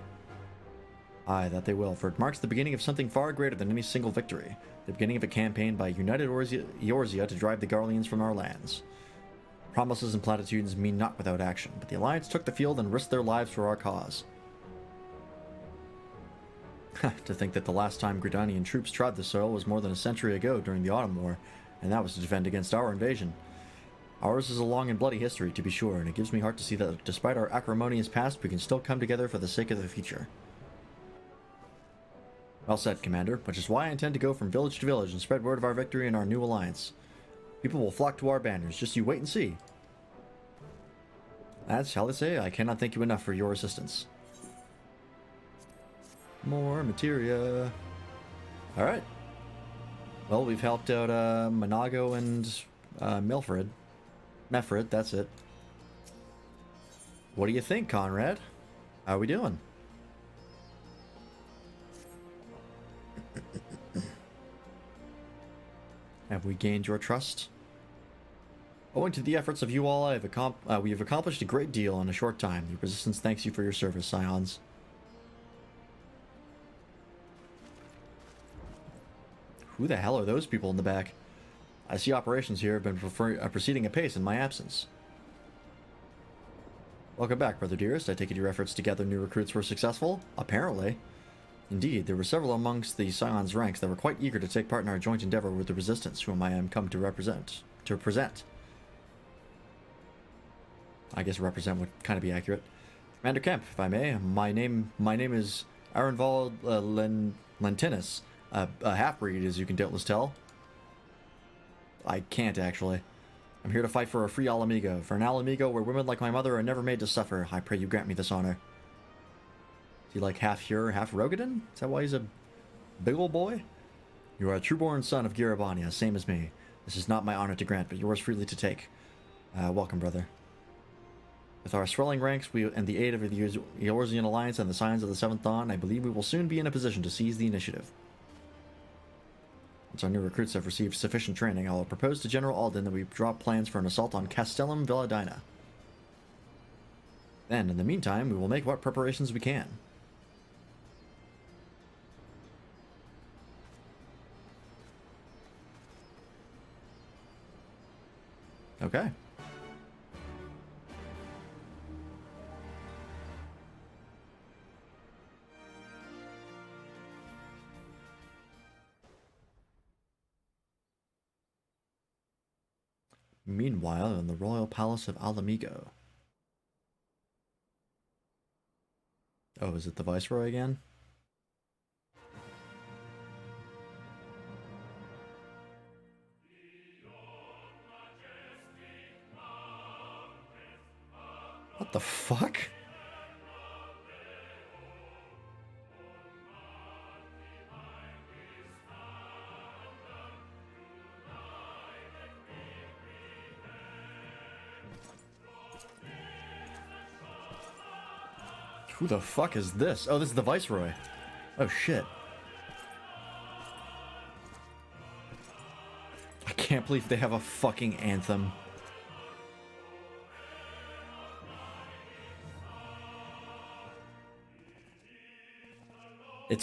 Aye, that they will, for it marks the beginning of something far greater than any single victory. The beginning of a campaign by united Eorzea to drive the Garleans from our lands. Promises and platitudes mean naught without action, but the Alliance took the field and risked their lives for our cause. To think that the last time Gridanian troops trod the soil was more than a century ago during the Autumn War, and that was to defend against our invasion. Ours is a long and bloody history, to be sure, and it gives me heart to see that despite our acrimonious past, we can still come together for the sake of the future. Well said, Commander, which is why I intend to go from village to village and spread word of our victory and our new alliance. People will flock to our banners, just you wait and see. That's how they say, I cannot thank you enough for your assistance. More materia. Alright. Well, we've helped out Monago and Mefred, that's it. What do you think, Conrad? How are we doing? Have we gained your trust? Owing to the efforts of you all, we have accomplished a great deal in a short time. The Resistance thanks you for your service, Scions. Who the hell are those people in the back? I see operations here have been proceeding apace in my absence. Welcome back, brother dearest. I take it your efforts to gather new recruits were successful? Apparently. Indeed, there were several amongst the Scions' ranks that were quite eager to take part in our joint endeavor with the Resistance, whom I am come to present. I guess represent would kind of be accurate. Commander Kemp, if I may, my name is Arenvald Lentinus, a half-breed, as you can doubtless tell. I can't, actually. I'm here to fight for a free Alamigo, for an Alamigo where women like my mother are never made to suffer. I pray you grant me this honor. Is he like half Hur, half Rogadan? Is that why he's a big old boy? You are a true-born son of Girabania, same as me. This is not my honor to grant, but yours freely to take. Welcome, brother. With our swelling ranks and the aid of the Eorzean Alliance and the Scions of the Seventh Dawn, I believe we will soon be in a position to seize the initiative. Once our new recruits have received sufficient training, I will propose to General Alden that we drop plans for an assault on Castellum Villadina. Then, in the meantime, we will make what preparations we can. Okay. Meanwhile, in the royal palace of Alamigo. Oh, is it the Viceroy again? What the fuck? Who the fuck is this? Oh, this is the Viceroy. Oh, shit. I can't believe they have a fucking anthem.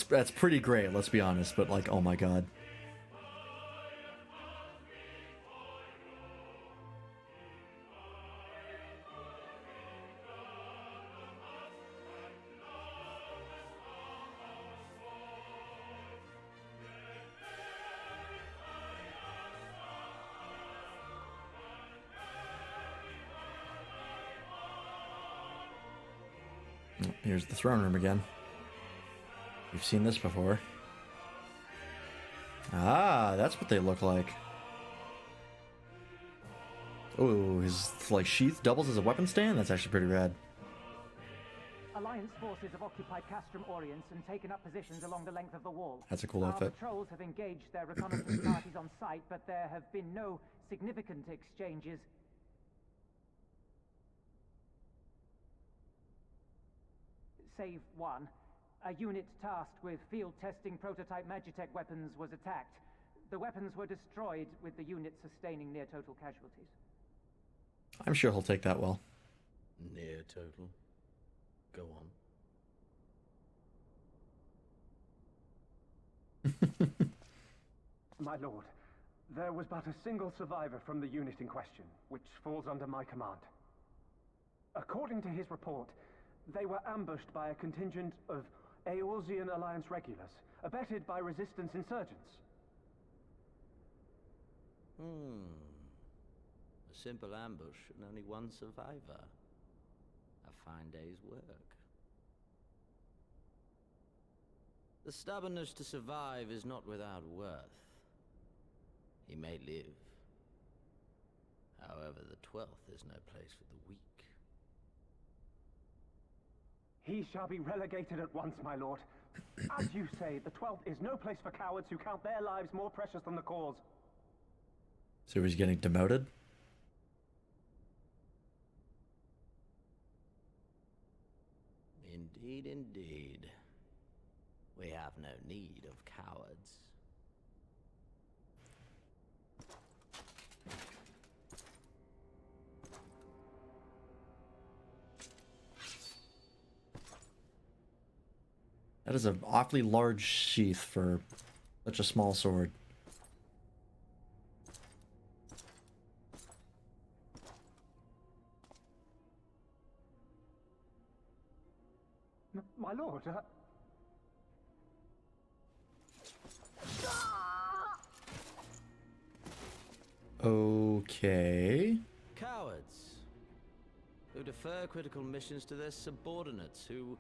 That's pretty great, let's be honest, but like, oh my god. Here's the throne room again. We've seen this before. Ah, that's what they look like. Oh, his like sheath doubles as a weapon stand? That's actually pretty rad. A Alliance forces have occupied Castrum Orients and taken up positions along the length of the wall. That's a cool Our outfit. patrols have engaged their reconnaissance parties on site, but there have been no significant exchanges. Save one. A unit tasked with field testing prototype Magitech weapons was attacked. The weapons were destroyed, with the unit sustaining near total casualties. I'm sure he'll take that well. Near total. Go on. My lord, there was but a single survivor from the unit in question, which falls under my command. According to his report, they were ambushed by a contingent of Eorzean Alliance regulars, abetted by resistance insurgents. A simple ambush and only one survivor. A fine day's work. The stubbornness to survive is not without worth. He may live. However, the 12th is no place for the weak. He shall be relegated at once, my lord. As you say, the 12th is no place for cowards who count their lives more precious than the cause. So he's getting demoted? Indeed, indeed. We have no need of cowards. That is an awfully large sheath for such a small sword. My lord, Okay. Cowards. Who defer critical missions to their subordinates, who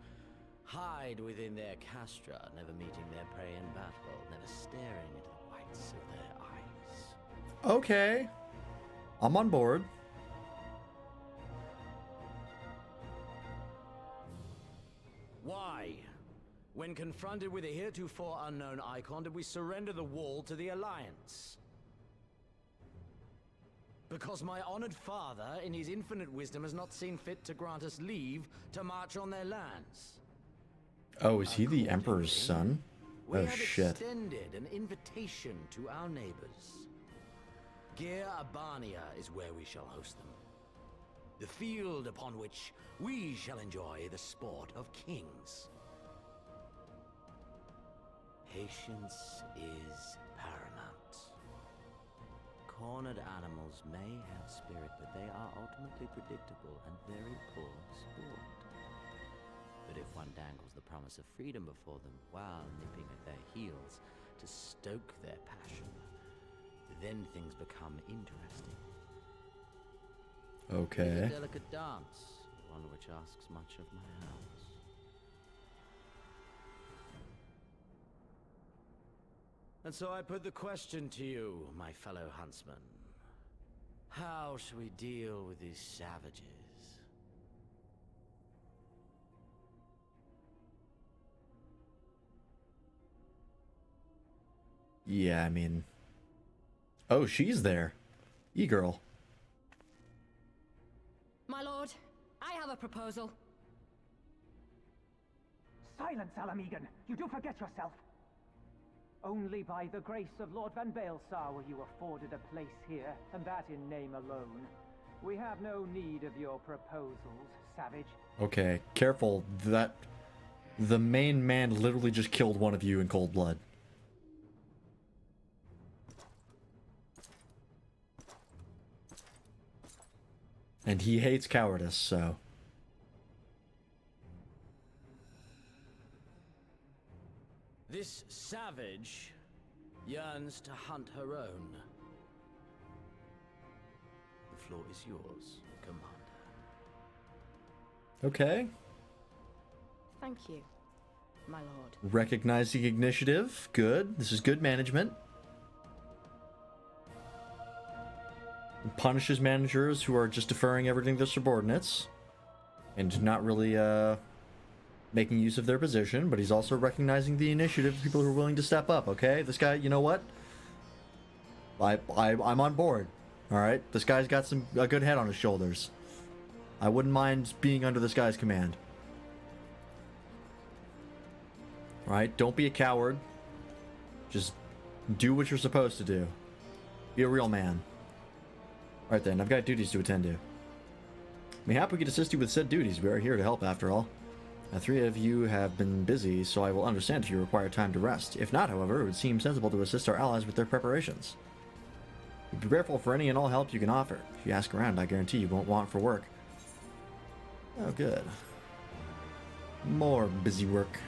hide within their castra, never meeting their prey in battle, never staring into the whites of their eyes. Okay. I'm on board. Why? When confronted with a heretofore unknown icon, did we surrender the wall to the Alliance? Because my honored father, in his infinite wisdom, has not seen fit to grant us leave to march on their lands. Oh, is he the Emperor's son? We Oh, have shit. extended an invitation to our neighbors. Gir Abania is where we shall host them. The field upon which we shall enjoy the sport of kings. Patience is paramount. Cornered animals may have spirit, but they are ultimately predictable and very poor sport. But if one dangles the promise of freedom before them while nipping at their heels to stoke their passion, then things become interesting. Okay. It is a delicate dance, one which asks much of my house. And so I put the question to you, my fellow huntsman. How shall we deal with these savages? Yeah, I mean... Oh, she's there. E-girl. My lord, I have a proposal. Silence, Alamegan! You do forget yourself! Only by the grace of Lord Van Baelsar were you afforded a place here, and that in name alone. We have no need of your proposals, savage. Okay, careful. That... The main man literally just killed one of you in cold blood. And he hates cowardice, so... This savage yearns to hunt her own. The floor is yours, Commander. Okay. Thank you, my lord. Recognizing initiative. Good. This is good management. Punishes managers who are just deferring everything to subordinates. And not really, making use of their position, but he's also recognizing the initiative of people who are willing to step up, okay? This guy, you know what? I'm on board, alright? This guy's got a good head on his shoulders. I wouldn't mind being under this guy's command. Alright? Don't be a coward. Just do what you're supposed to do. Be a real man. Alright then, I've got duties to attend to. Mayhap we could assist you with said duties. We are here to help, after all. The three of you have been busy, so I will understand if you require time to rest. If not, however, it would seem sensible to assist our allies with their preparations. Be grateful for any and all help you can offer. If you ask around, I guarantee you won't want for work. Oh, good. More busy work.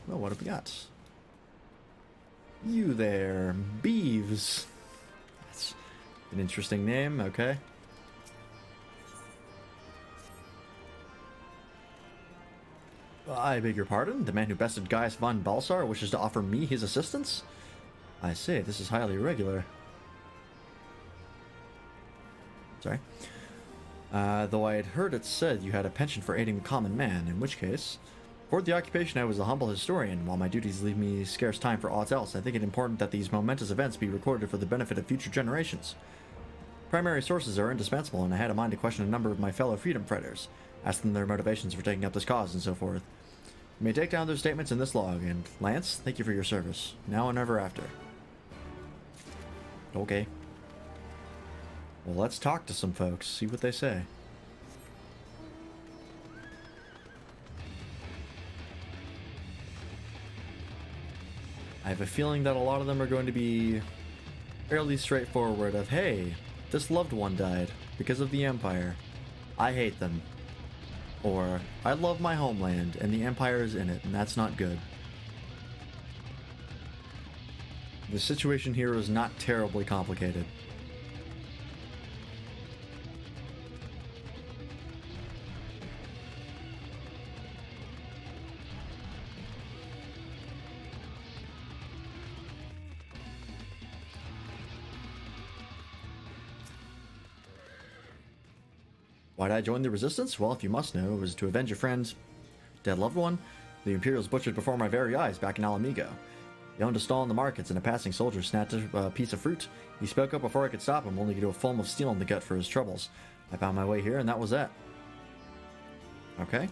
Well, what have we got? You there, Beeves. That's an interesting name, okay. I beg your pardon? The man who bested Gaius von Balsar wishes to offer me his assistance? I say, this is highly irregular. Sorry. Though I had heard it said you had a penchant for aiding the common man, in which case... For the occupation I was a humble historian. While my duties leave me scarce time for aught else, I think it important that these momentous events be recorded for the benefit of future generations. Primary sources are indispensable, and I had a mind to question a number of my fellow freedom fighters, ask them their motivations for taking up this cause and so forth. You may take down their statements in this log, and Lance, thank you for your service, now and ever after. Okay. Well, let's talk to some folks, see what they say. I have a feeling that a lot of them are going to be fairly straightforward of, hey, this loved one died because of the Empire. I hate them. Or, I love my homeland and the Empire is in it, and that's not good. The situation here is not terribly complicated. Why'd I join the Resistance? Well, if you must know, it was to avenge a friend's dead loved one. The Imperials butchered before my very eyes back in Alamigo. He owned a stall in the markets, and a passing soldier snapped a piece of fruit. He spoke up before I could stop him, only to get a foam of steel in the gut for his troubles. I found my way here, and that was that. Okay.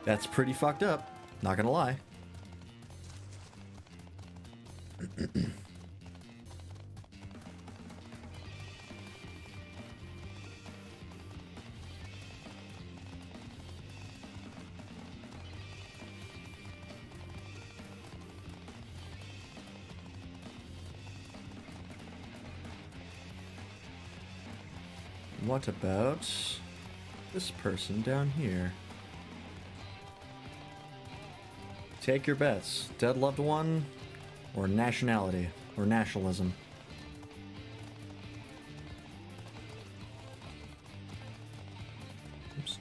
That's pretty fucked up, not gonna lie. What about this person down here? Take your bets. Dead loved one, or nationality, or nationalism. Oops.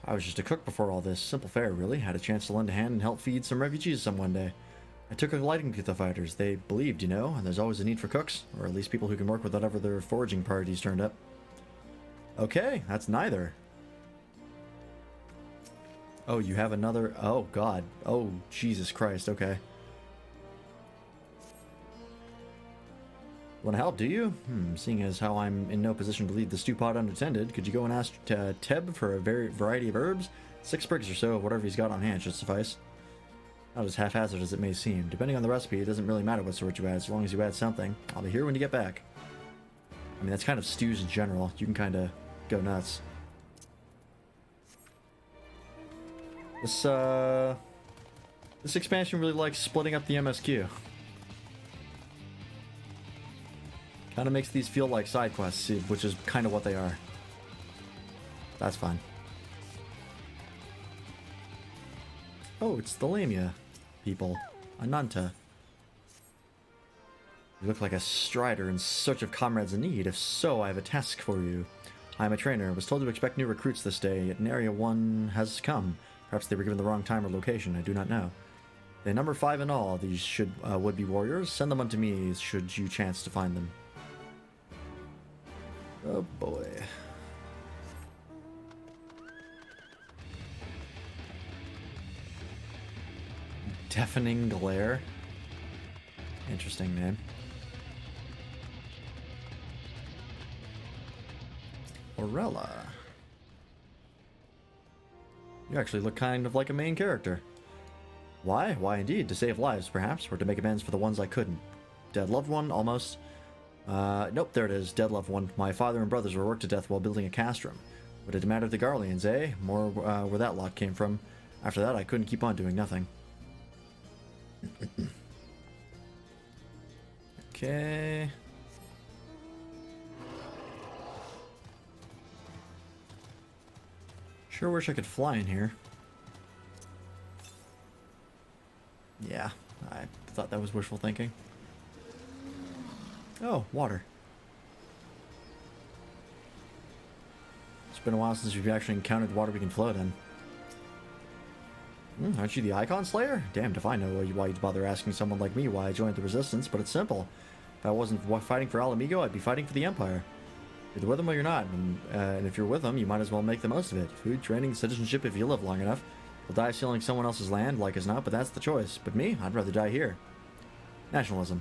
I was just a cook before all this. Simple fare, really. Had a chance to lend a hand and help feed some refugees some one day. I took a liking to the fighters. They believed, you know, and there's always a need for cooks, or at least people who can work with whatever their foraging parties turned up. Okay, that's neither. Oh, you have another... Oh, God. Oh, Jesus Christ, okay. Want to help, do you? Seeing as how I'm in no position to leave the stew pot unattended, could you go and ask Teb for a variety of herbs? 6 sprigs or so of whatever he's got on hand should suffice. Not as haphazard as it may seem. Depending on the recipe, it doesn't really matter what sort you add, as long as you add something. I'll be here when you get back. I mean, that's kind of stews in general. You can kind of go nuts. This expansion really likes splitting up the MSQ. Kind of makes these feel like side quests, which is kind of what they are. That's fine. Oh, it's the Lamia people. Ananta. You look like a strider in search of comrades in need. If so, I have a task for you. I am a trainer. I was told to expect new recruits this day, yet in Area 1 has come. Perhaps they were given the wrong time or location. I do not know. They number 5 in all. These should would-be warriors. Send them unto me should you chance to find them. Oh boy. Deafening Glare. Interesting name. Orella. You actually look kind of like a main character. Why? Why indeed, to save lives, perhaps, or to make amends for the ones I couldn't. Dead loved one, almost. Nope, there it is, dead loved one. My father and brothers were worked to death while building a castrum. What did it matter to the Garleans, eh? More where that lot came from. After that, I couldn't keep on doing nothing. Okay. Sure wish I could fly in here. Yeah, I thought that was wishful thinking. Oh, water. It's been a while since we've actually encountered water we can float in. Aren't you the Icon Slayer? Damned if I know why you'd bother asking someone like me why I joined the Resistance, but it's simple. If I wasn't fighting for Alamigo, I'd be fighting for the Empire. You're with them or you're not, and if you're with them, you might as well make the most of it. Food, training, citizenship if you live long enough. You'll die stealing someone else's land, like as not, but that's the choice. But me, I'd rather die here. Nationalism.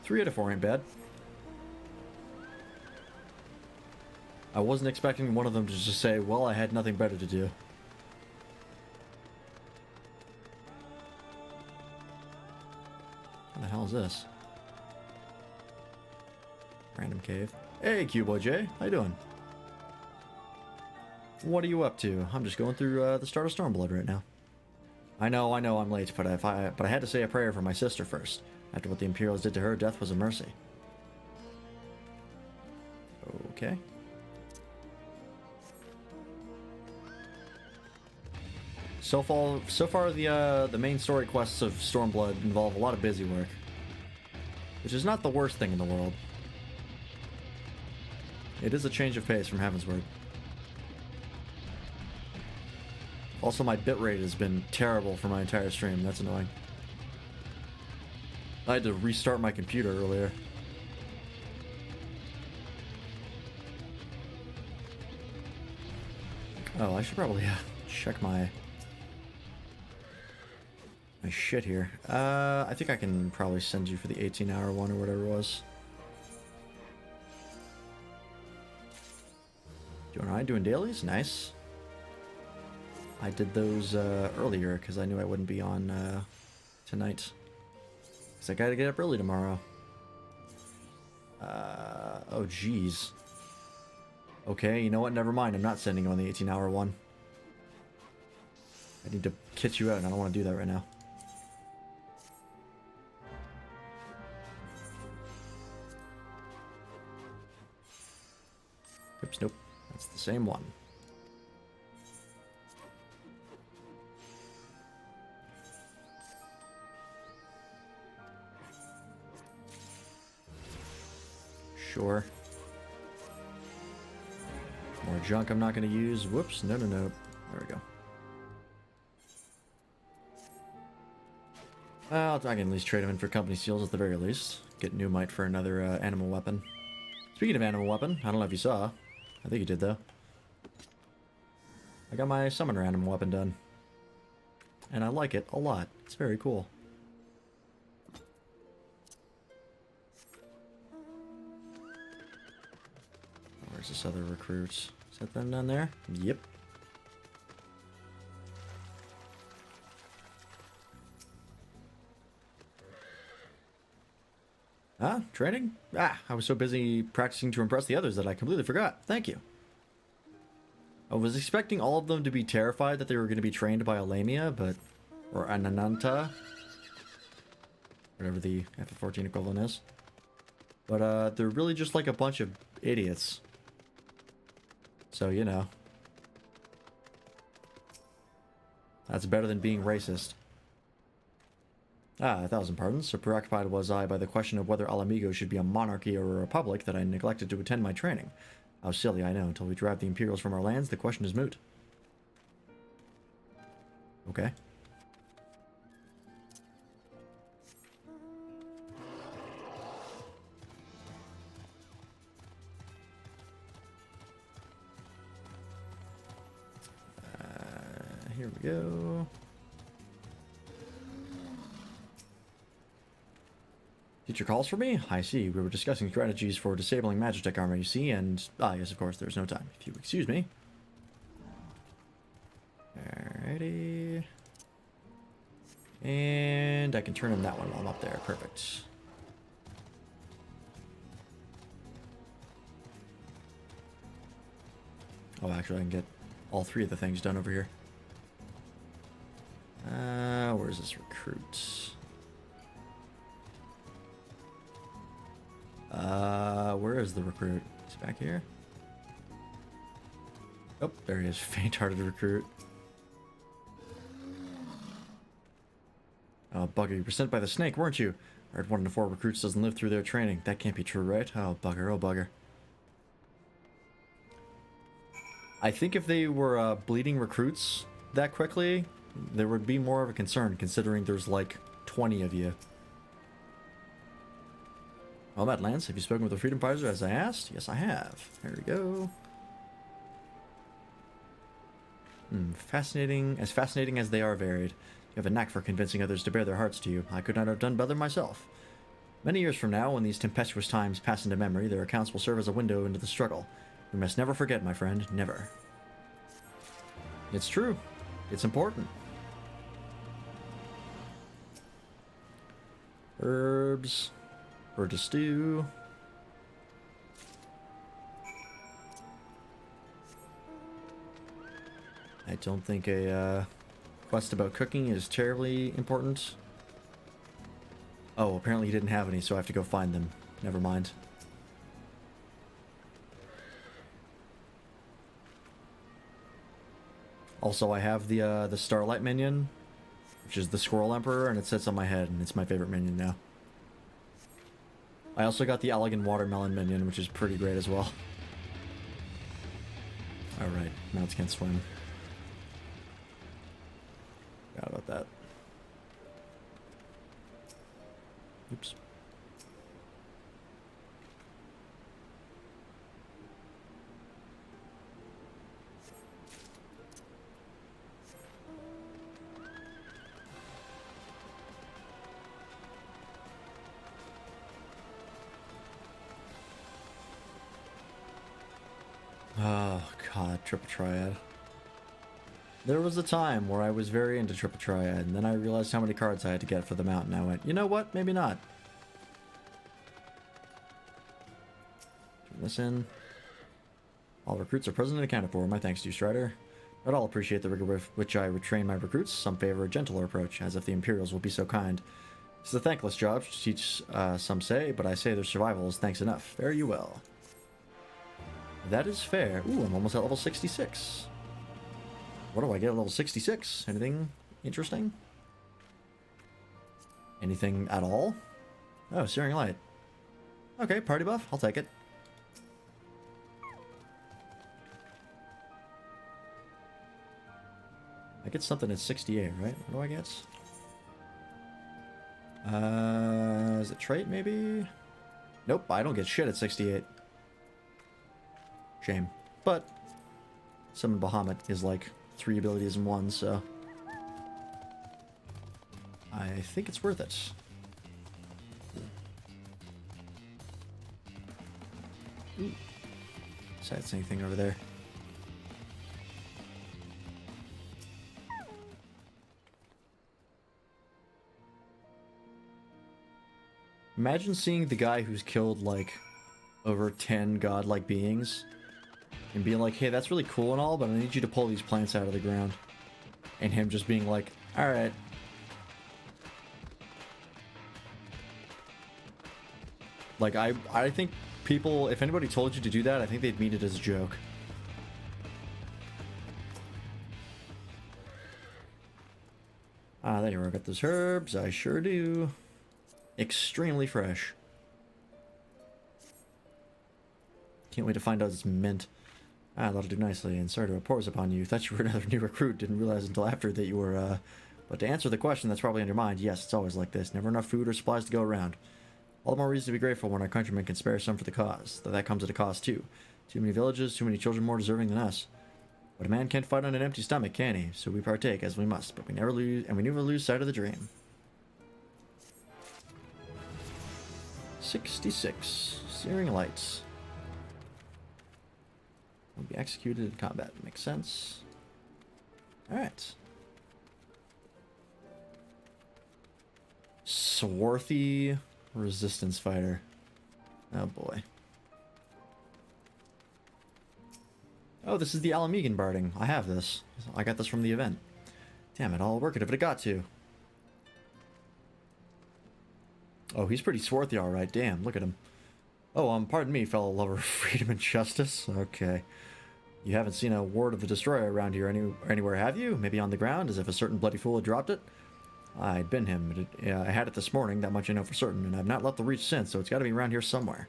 3 out of 4 ain't bad. I wasn't expecting one of them to just say, well, I had nothing better to do. What the hell is this? Random cave. Hey, Cubo J, how you doing? What are you up to? I'm just going through the start of Stormblood right now. I know, I'm late, but I had to say a prayer for my sister first. After what the Imperials did to her, death was a mercy. Okay. So far, the main story quests of Stormblood involve a lot of busy work, which is not the worst thing in the world. It is a change of pace from Heavensward. Also, my bitrate has been terrible for my entire stream. That's annoying. I had to restart my computer earlier. Oh, I should probably check my shit here. I think I can probably send you for the 18-hour one or whatever it was. Doing alright, doing dailies? Nice. I did those earlier because I knew I wouldn't be on tonight. Because I gotta get up early tomorrow. Oh jeez. Okay, you know what? Never mind. I'm not sending you on the 18-hour one. I need to kit you out and I don't want to do that right now. Oops, nope. That's the same one. Sure. More junk I'm not going to use. Whoops. No. There we go. Well, I can at least trade them in for company seals at the very least. Get new might for another animal weapon. Speaking of animal weapon, I don't know if you saw. I think you did, though. I got my summoner animal weapon done. And I like it a lot. It's very cool. Where's this other recruit? Is that them down there? Yep. Ah, training? Ah, I was so busy practicing to impress the others that I completely forgot. Thank you. I was expecting all of them to be terrified that they were going to be trained by a Lamia, but... or Ananta. Whatever the FF14 equivalent is. But, they're really just like a bunch of idiots. So, you know. That's better than being racist. Ah, 1,000 pardons. So preoccupied was I by the question of whether Alamigo should be a monarchy or a republic that I neglected to attend my training. How silly, I know. Until we drive the Imperials from our lands, the question is moot. Okay. Here we go. Teacher calls for me? I see. We were discussing strategies for disabling Magitech armor, you see, and... Ah, yes, of course, there's no time. If you excuse me. Alrighty. And I can turn in that one while I'm up there. Perfect. Oh, actually, I can get all three of the things done over here. Where's this recruit? Where is the recruit? He's back here. Oh, there he is. Faint-hearted recruit. Oh, bugger, you were sent by the snake, weren't you? I heard 1 in 4 recruits doesn't live through their training. That can't be true, right? Oh, bugger, oh, bugger. I think if they were bleeding recruits that quickly, there would be more of a concern, considering there's like 20 of you. Well, Matt Lance, have you spoken with the freedom fighters as I asked? Yes, I have. There we go. Fascinating as they are varied. You have a knack for convincing others to bare their hearts to you. I could not have done better myself. Many years from now, when these tempestuous times pass into memory, their accounts will serve as a window into the struggle. We must never forget, my friend. Never. It's true. It's important. Herbs. Or to stew. I don't think a quest about cooking is terribly important. Oh, apparently he didn't have any, so I have to go find them. Never mind. Also, I have the Starlight minion, which is the Squirrel Emperor, and it sits on my head, and it's my favorite minion now. I also got the Elegant Watermelon minion, which is pretty great as well. Alright, mounts can't swim. Forgot about that. Oops. Oh god, Triple Triad. There was a time where I was very into Triple Triad, and then I realized how many cards I had to get for the mount, and I went, you know what, maybe not. Turn this in. All recruits are present and accounted for. My thanks to you, Strider. But I'll appreciate the rigor with which I retrain my recruits. Some favor a gentler approach, as if the Imperials will be so kind. It's a thankless job to teach, some say, but I say their survival is thanks enough. Fare you well. That is fair. Ooh, I'm almost at level 66. What do I get at level 66? Anything interesting? Anything at all? Oh, Searing Light. Okay, party buff. I'll take it. I get something at 68, right? What do I get? Is it trait, maybe? Nope, I don't get shit at 68. Shame. But Summon Bahamut is like 3 abilities in 1, so I think it's worth it. Ooh. Besides anything over there. Imagine seeing the guy who's killed like over 10 godlike beings and being like, hey, that's really cool and all, but I need you to pull these plants out of the ground. And him just being like, alright. Like, I think people, if anybody told you to do that, I think they'd mean it as a joke. Ah, there you are. Got those herbs. I sure do. Extremely fresh. Can't wait to find out it's mint. Ah, that'll do nicely, and sorry to impose upon you. Thought you were another new recruit. Didn't realize until after that you were, But to answer the question that's probably on your mind, yes, it's always like this. Never enough food or supplies to go around. All the more reason to be grateful when our countrymen can spare some for the cause. Though that comes at a cost, too. Too many villages, too many children more deserving than us. But a man can't fight on an empty stomach, can he? So we partake, as we must. But we never lose sight of the dream. 66. Searing lights. Will be executed in combat. Makes sense. Alright. Swarthy resistance fighter. Oh boy. Oh, this is the Alamegan barding. I have this. I got this from the event. Damn it, I'll work it if it got to. Oh, he's pretty swarthy, alright. Damn, look at him. Oh, pardon me, fellow lover of freedom and justice. Okay. You haven't seen a ward of the Destroyer around here anywhere, have you? Maybe on the ground, as if a certain bloody fool had dropped it? I'd been him. I had it this morning, that much I know for certain, and I've not left the Reach since, so it's got to be around here somewhere.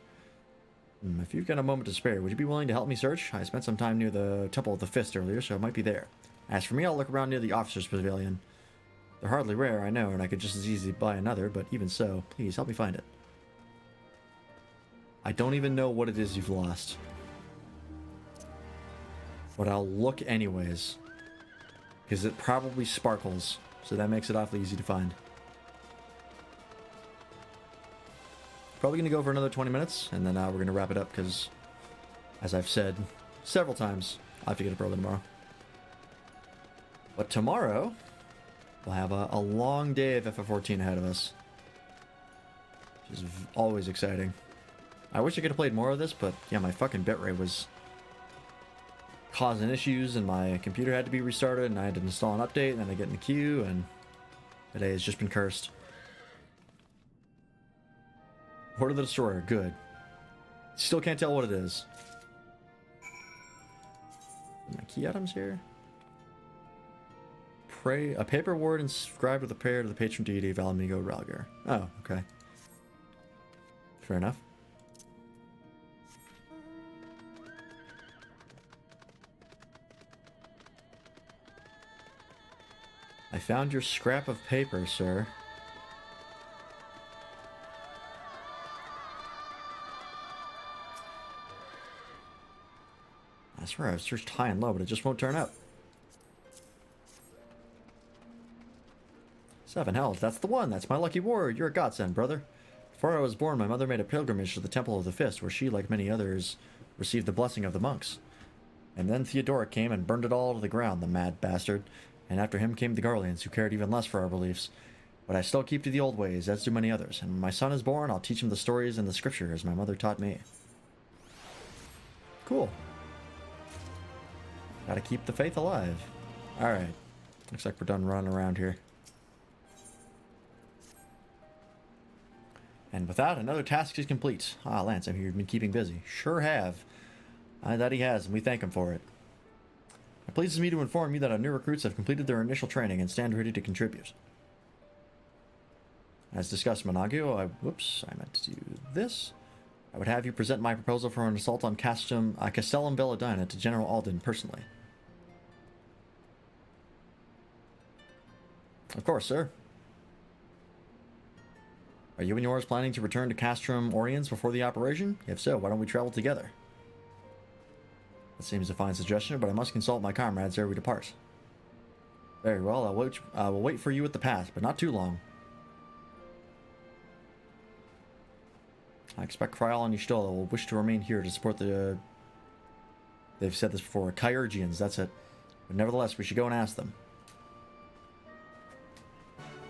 If you've got a moment to spare, would you be willing to help me search? I spent some time near the Temple of the Fist earlier, so it might be there. As for me, I'll look around near the Officer's Pavilion. They're hardly rare, I know, and I could just as easily buy another, but even so, please help me find it. I don't even know what it is you've lost. But I'll look anyways. Because it probably sparkles, so that makes it awfully easy to find. Probably going to go for another 20 minutes, and then we're going to wrap it up, because, as I've said several times, I'll have to get up early tomorrow. But tomorrow, we'll have a long day of FF14 ahead of us. Which is always exciting. I wish I could have played more of this, but yeah, my fucking bitrate was causing issues, and my computer had to be restarted, and I had to install an update, and then I get in the queue, and today has just been cursed. Horde of the Destroyer, good. Still can't tell what it is. My key items here. Pray a paper word inscribed with a prayer to the patron deity of Alamigo Ralgar. Oh, okay. Fair enough. I found your scrap of paper, sir. I swear I've searched high and low, but it just won't turn up. 7 hells, that's the one. That's my lucky ward. You're a godsend, brother. Before I was born, my mother made a pilgrimage to the Temple of the Fist, where she, like many others, received the blessing of the monks. And then Theodoric came and burned it all to the ground, the mad bastard. And after him came the Garleans, who cared even less for our beliefs. But I still keep to the old ways, as do many others. And when my son is born, I'll teach him the stories and the scripture, as my mother taught me. Cool. Gotta keep the faith alive. Alright. Looks like we're done running around here. And with that, another task is complete. Ah, Lance, I hear you've been keeping busy. Sure have. That he has, and we thank him for it. It pleases me to inform you that our new recruits have completed their initial training and stand ready to contribute. As discussed, Monagio, I meant to do this. I would have you present my proposal for an assault on Castellum Veladina to General Alden personally. Of course, sir. Are you and yours planning to return to Castrum Oriens before the operation? If so, why don't we travel together? That seems a fine suggestion, but I must consult my comrades ere we depart. Very well, I will wait for you at the pass, but not too long. I expect Kryal and Y'shtola will wish to remain here to support the... They've said this before, Kyrgians, that's it. But nevertheless, we should go and ask them.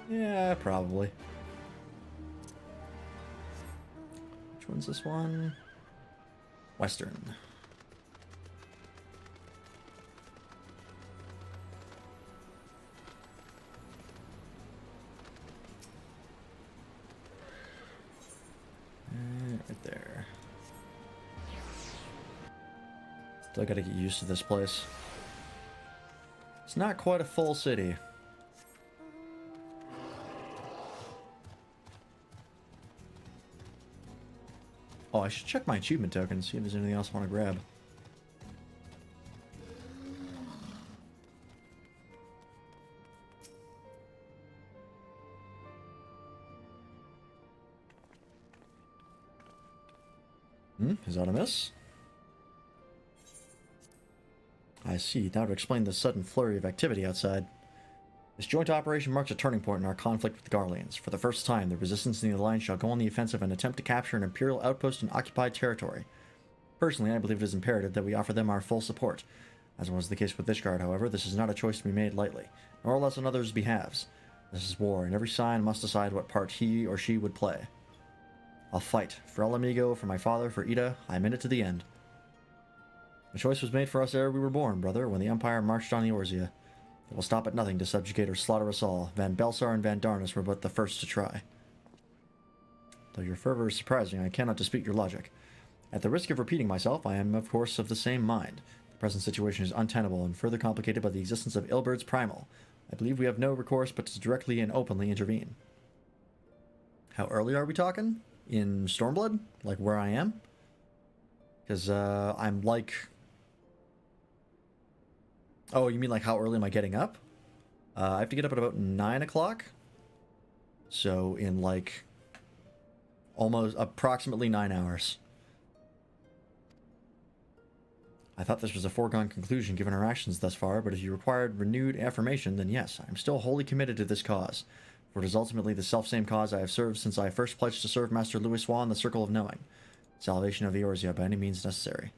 Yeah, probably. Which one's this one? Western. Right there. Still gotta get used to this place. It's not quite a full city. Oh, I should check my achievement tokens, see if there's anything else I want to grab. Is that a miss? I see. Now to explain the sudden flurry of activity outside. This joint operation marks a turning point in our conflict with the Garleans. For the first time, the Resistance and the Alliance shall go on the offensive and attempt to capture an Imperial outpost in occupied territory. Personally, I believe it is imperative that we offer them our full support. As was the case with Ishgard, however, this is not a choice to be made lightly, nor less on others' behalves. This is war, and every Scion must decide what part he or she would play. I'll fight. For El Amigo, for my father, for Ida, I'm in it to the end. The choice was made for us ere we were born, brother, when the Empire marched on Eorzea. It will stop at nothing to subjugate or slaughter us all. Van Belsar and Van Darnus were but the first to try. Though your fervor is surprising, I cannot dispute your logic. At the risk of repeating myself, I am, of course, of the same mind. The present situation is untenable and further complicated by the existence of Ilberd's Primal. I believe we have no recourse but to directly and openly intervene. How early are we talking? In Stormblood? Like where I am? Because, I'm like... Oh, you mean like how early am I getting up? I have to get up at about 9 o'clock. So in like... approximately 9 hours. I thought this was a foregone conclusion given our actions thus far, but if you required renewed affirmation, then yes, I'm still wholly committed to this cause. For it is ultimately the selfsame cause I have served since I first pledged to serve Master Louis Wa in the Circle of Knowing. Salvation of Eorzea by any means necessary.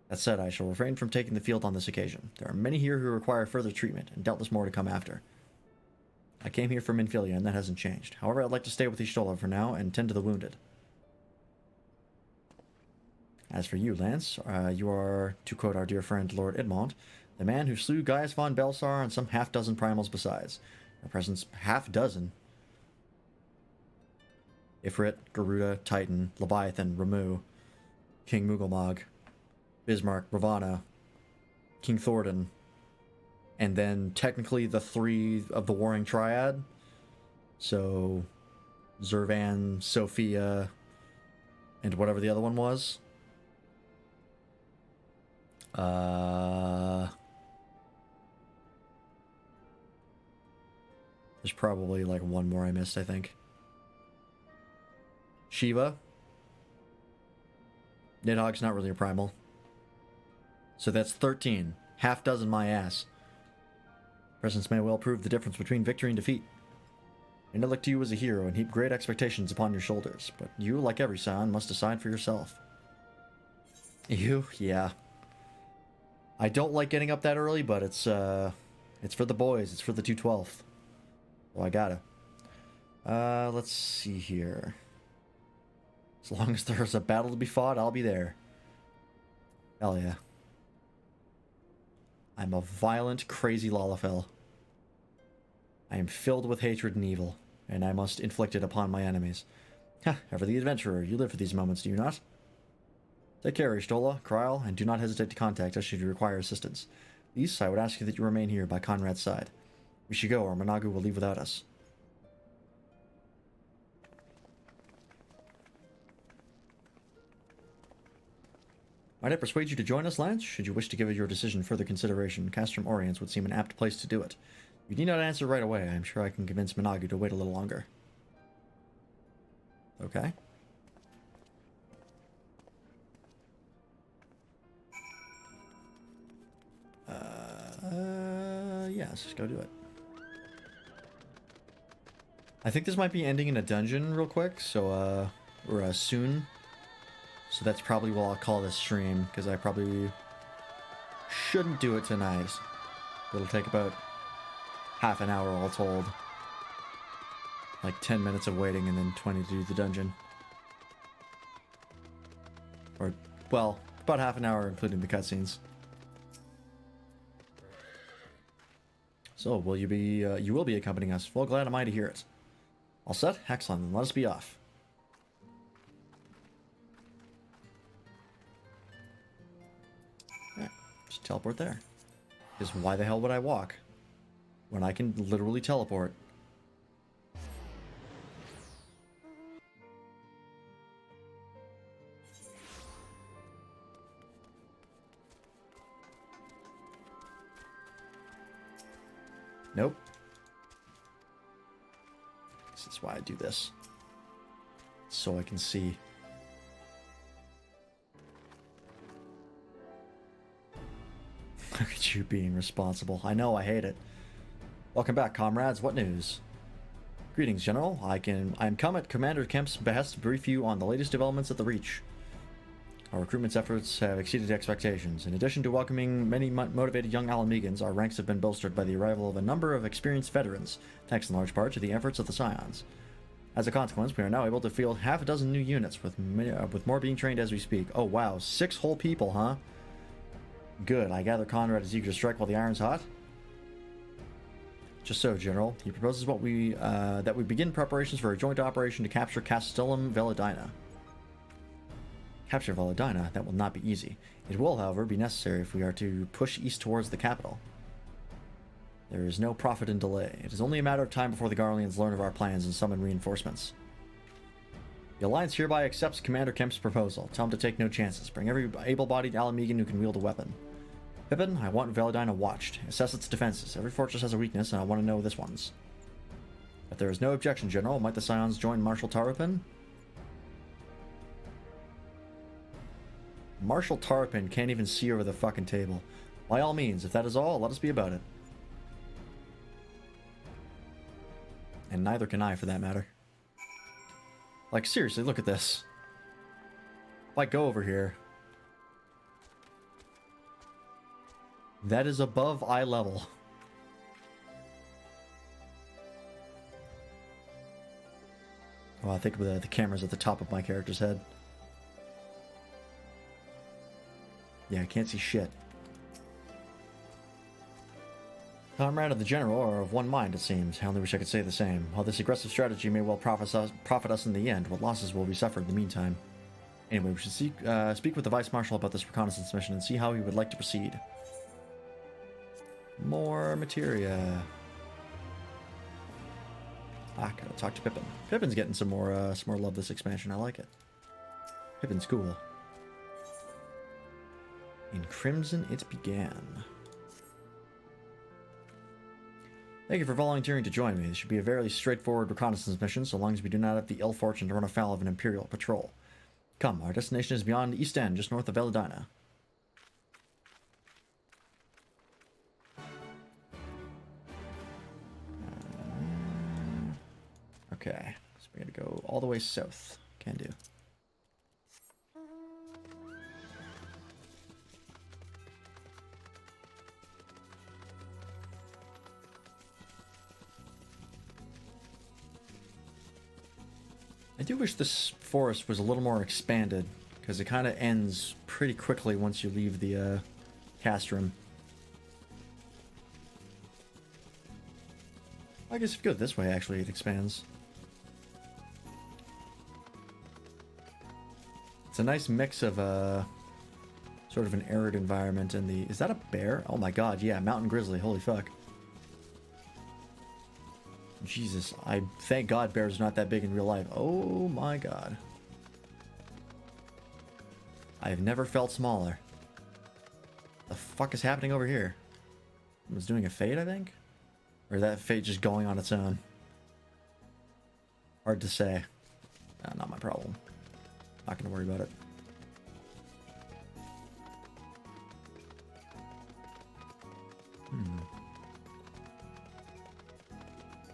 That said, I shall refrain from taking the field on this occasion. There are many here who require further treatment, and doubtless more to come after. I came here from Minfilia, and that hasn't changed. However, I'd like to stay with Y'shtola for now and tend to the wounded. As for you, Lance, you are, to quote our dear friend Lord Edmond, the man who slew Gaius von Belsar and some half-dozen primals besides. Our presence, half-dozen. Ifrit, Garuda, Titan, Leviathan, Ramu, King Mughal Bismarck, Ravana, King Thordan, and then technically the 3 of the Warring Triad. So, Zervan, Sophia, and whatever the other one was. There's probably like one more I missed, I think. Shiva. Nidhogg's not really a primal. So that's 13. Half dozen my ass. Presence may well prove the difference between victory and defeat. And I look to you as a hero and heap great expectations upon your shoulders, but you, like every Scion, must decide for yourself. You? Yeah. I don't like getting up that early, but it's for the boys. It's for the 212th. So I gotta. Let's see here. As long as there's a battle to be fought, I'll be there. Hell yeah. I'm a violent, crazy Lalafell. I am filled with hatred and evil, and I must inflict it upon my enemies. Ha, ever the adventurer, you live for these moments, do you not? Take care, Y'shtola, Kryl, and do not hesitate to contact us should you require assistance. Least, I would ask you that you remain here by Conrad's side. We should go, or Managu will leave without us. Might I persuade you to join us, Lance? Should you wish to give your decision further consideration, Castrum Orients would seem an apt place to do it. You need not answer right away. I am sure I can convince Managu to wait a little longer. Okay. Yeah, let's just go do it. I think this might be ending in a dungeon real quick, so, or soon. So that's probably what I'll call this stream, because I probably shouldn't do it tonight. It'll take about half an hour all told. Like 10 minutes of waiting and then 20 to do the dungeon. Or, well, about half an hour including the cutscenes. So, will you be, you will be accompanying us. Well, glad am I to hear it. All set? Excellent, then let us be off. Yeah, just teleport there. Because why the hell would I walk? When I can literally teleport. Nope. This is why I do this. So I can see. you being responsible. I know, I hate it. Welcome back, comrades. What news? Greetings, General. I am come at Commander Kemp's behest to brief you on the latest developments at the Reach. Our recruitment efforts have exceeded expectations. In addition to welcoming many motivated young Alamegans, our ranks have been bolstered by the arrival of a number of experienced veterans, thanks in large part to the efforts of the Scions. As a consequence, we are now able to field half a dozen new units, with more being trained as we speak. Oh wow, 6 whole people, huh? Good. I gather Conrad is eager to strike while the iron's hot? Just so, General. He proposes that we begin preparations for a joint operation to capture Castellum Veladina. Capture Veladina? That will not be easy. It will, however, be necessary if we are to push east towards the capital. There is no profit in delay. It is only a matter of time before the Garleans learn of our plans and summon reinforcements. The Alliance hereby accepts Commander Kemp's proposal. Tell him to take no chances. Bring every able-bodied Alamegan who can wield a weapon. Pippin, I want Veladina watched. Assess its defenses. Every fortress has a weakness, and I want to know this one's. If there is no objection, General, might the Scions join Marshal Tarapin? Marshal Tarapin can't even see over the fucking table. By all means, if that is all, let us be about it. And neither can I, for that matter. Like, seriously, look at this. If I go over here... That is above eye level. Oh, I think the camera's at the top of my character's head. Yeah, I can't see shit. Comrade of the General are of one mind, it seems. I only wish I could say the same. While this aggressive strategy may well profit us in the end, what losses will be suffered in the meantime? Anyway, we should speak with the Vice Marshal about this reconnaissance mission and see how he would like to proceed. More materia. Ah, gotta talk to Pippin. Pippin's getting some more love this expansion. I like it. Pippin's cool. In Crimson it began. Thank you for volunteering to join me. This should be a very straightforward reconnaissance mission, so long as we do not have the ill fortune to run afoul of an Imperial patrol. Come, our destination is beyond East End, just north of Veladina. Okay, so we gotta go all the way south. Can do. I do wish this forest was a little more expanded, because it kind of ends pretty quickly once you leave the cast room. I guess if you go this way, actually, it expands. It's a nice mix of sort of an arid environment and the... Is that a bear? Oh my god, yeah, mountain grizzly, holy fuck. Jesus, I thank God bears are not that big in real life. Oh my god. I have never felt smaller. The fuck is happening over here? I was doing a fade, I think? Or is that fade just going on its own? Hard to say. Not my problem. Not gonna worry about it.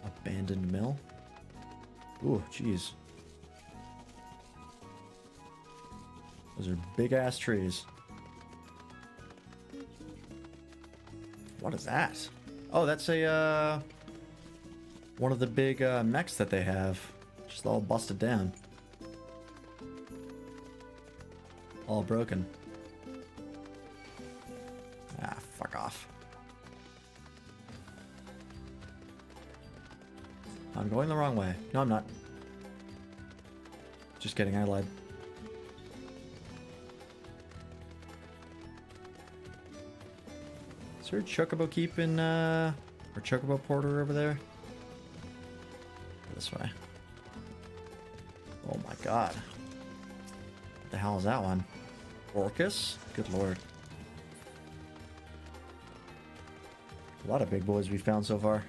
Abandoned mill? Ooh, jeez. Those are big-ass trees. What is that? Oh, that's a, one of the big, mechs that they have. Just all busted down. All broken. Ah, fuck off. I'm going the wrong way. No, I'm not. Just kidding, I lied. Is there a Chocobo Keep in, or Chocobo Porter over there? This way. Oh my god. What the hell is that one? Orcus? Good lord. A lot of big boys we found so far.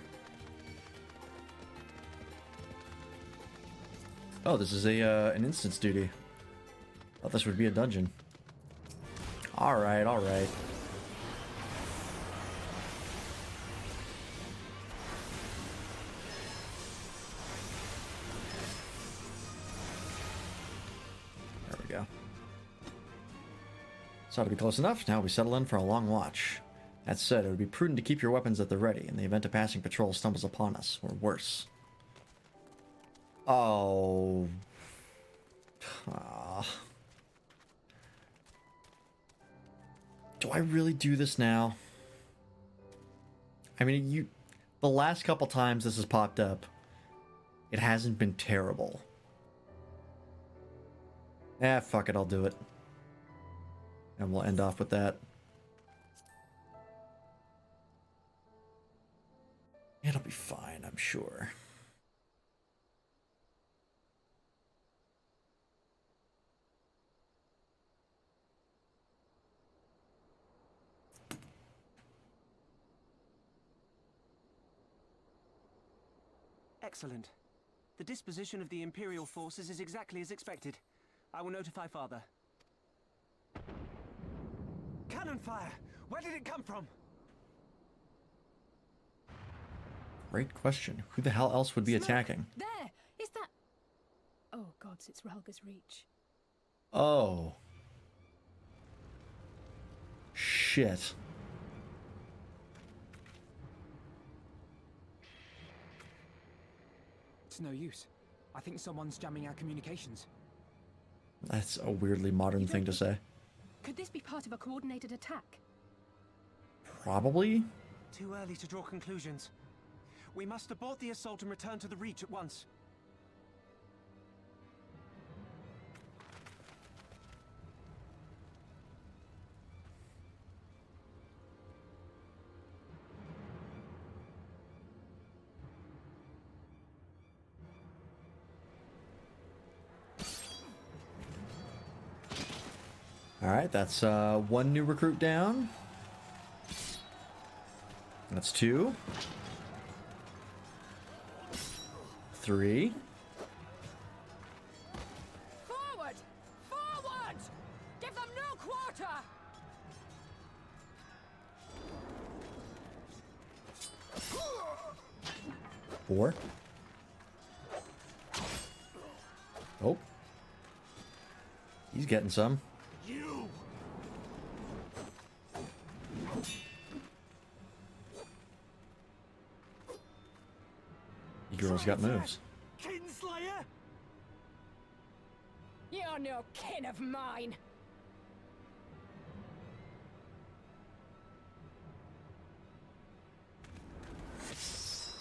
Oh, this is a an instance duty. Thought this would be a dungeon. Alright, alright. So to be close enough, now we settle in for a long watch. That said, it would be prudent to keep your weapons at the ready in the event a passing patrol stumbles upon us, or worse. Oh. Do I really do this now? I mean, the last couple times this has popped up, it hasn't been terrible. Fuck it, I'll do it. And we'll end off with that. It'll be fine, I'm sure. Excellent. The disposition of the Imperial forces is exactly as expected. I will notify Father. Cannon fire! Where did it come from? Great question. Who the hell else would be attacking? There! Is that... Oh, gods, it's Ralga's Reach. Oh. Shit. It's no use. I think someone's jamming our communications. That's a weirdly modern thing to say. Could this be part of a coordinated attack? Probably? Too early to draw conclusions. We must abort the assault and return to the Reach at once. Alright, that's one new recruit down. That's 2. 3. Forward! Forward! Give them no quarter! 4. Oh. He's getting some. You! You girls got moves. Kinslayer! You're no kin of mine!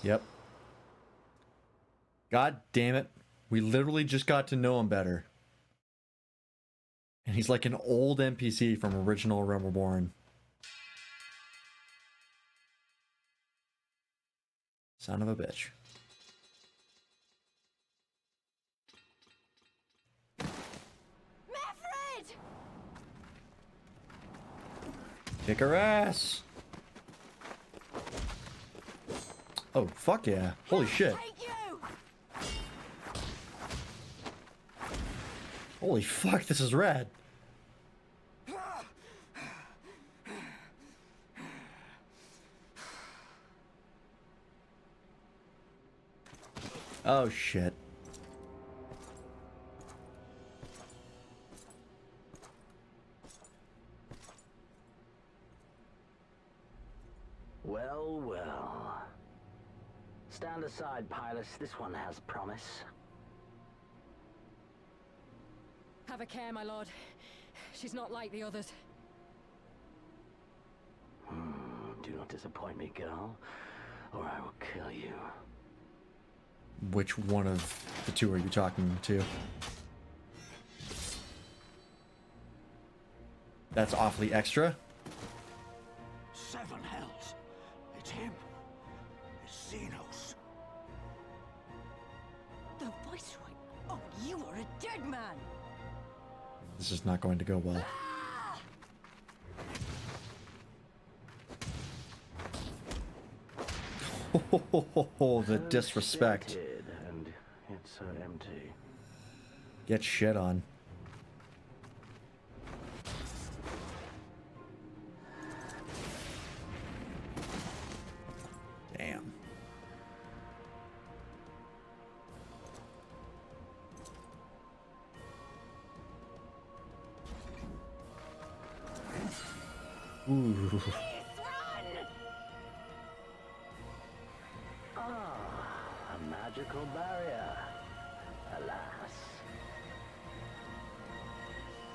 Yep. God damn it. We literally just got to know him better. And he's like an old NPC from original Realm Reborn. Son of a bitch. Mefred! Kick her ass! Oh, fuck yeah. Holy shit. Holy fuck, this is rad. Oh shit. Well, well. Stand aside, Pilus. This one has promise. Have a care, my lord. She's not like the others. Do not disappoint me, girl, or I will kill you. Which one of the two are you talking to? That's awfully extra. 7 hells. It's him. It's Xenos. The Viceroy! Oh, you are a dead man! This is not going to go well. Oh, the disrespect. And it's so empty. Get shit on. Damn. Ooh. Ah, a magical barrier. Alas,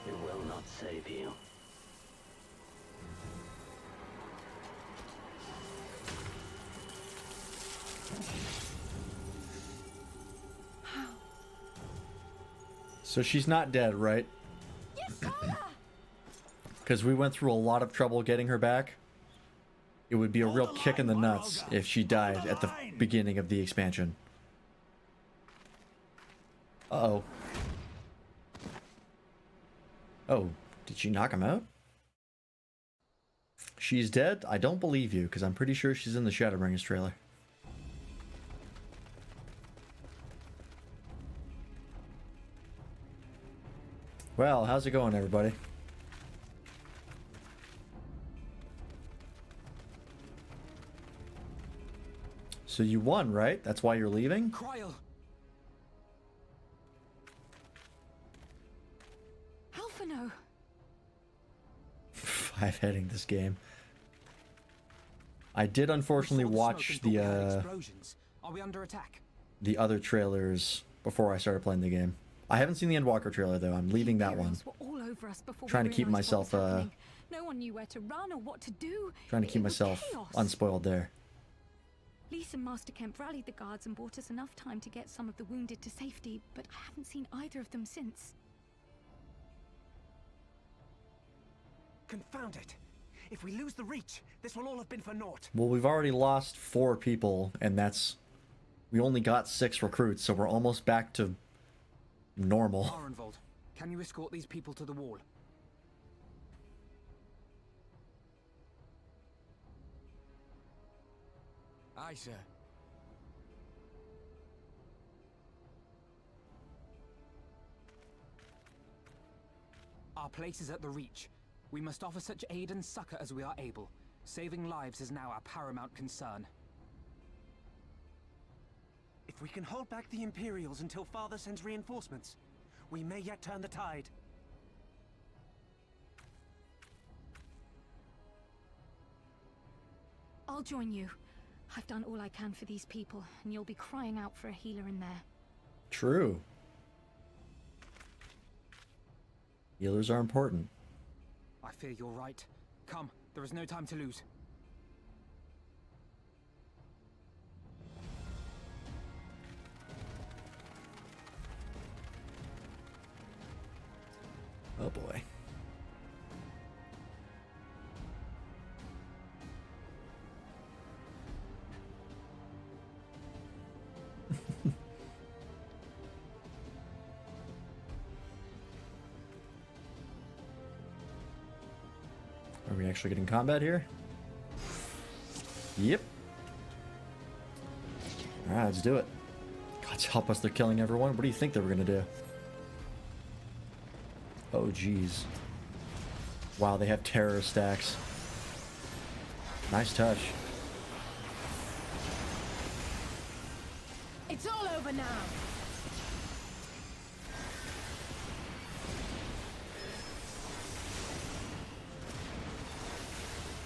it will not save you. So she's not dead, right? Because we went through a lot of trouble getting her back. It would be a real kick in the nuts if she died at the beginning of the expansion. Uh-oh. Oh, did she knock him out? She's dead? I don't believe you, because I'm pretty sure she's in the Shadowbringers trailer. Well, how's it going, everybody? So you won, right? That's why you're leaving? Cryle! Alphino! 5 heading this game. I did unfortunately watch the explosions. Are we under attack? the other trailers before I started playing the game. I haven't seen the Endwalker trailer though. I'm leaving that one. Were all over us before Trying we to keep realized what myself was happening. No one knew where to run or what to do. trying to keep It was myself chaos. unspoiled there. Lise and Master Kemp rallied the guards and bought us enough time to get some of the wounded to safety, but I haven't seen either of them since. Confound it! If we lose the reach, this will all have been for naught. Well, we've already lost 4 people, and that's... We only got 6 recruits, so we're almost back to normal. Arenvold, can you escort these people to the wall? Aye, sir. Our place is at the Reach. We must offer such aid and succor as we are able. Saving lives is now our paramount concern. If we can hold back the Imperials until Father sends reinforcements, we may yet turn the tide. I'll join you. I've done all I can for these people, and you'll be crying out for a healer in there. True. Healers are important. I fear you're right. Come, there is no time to lose. Oh boy. Are we actually getting combat here? Yep. Alright, let's do it. God help us, they're killing everyone. What do you think they were gonna do? Oh, geez. Wow, they have terror stacks. Nice touch. It's all over now.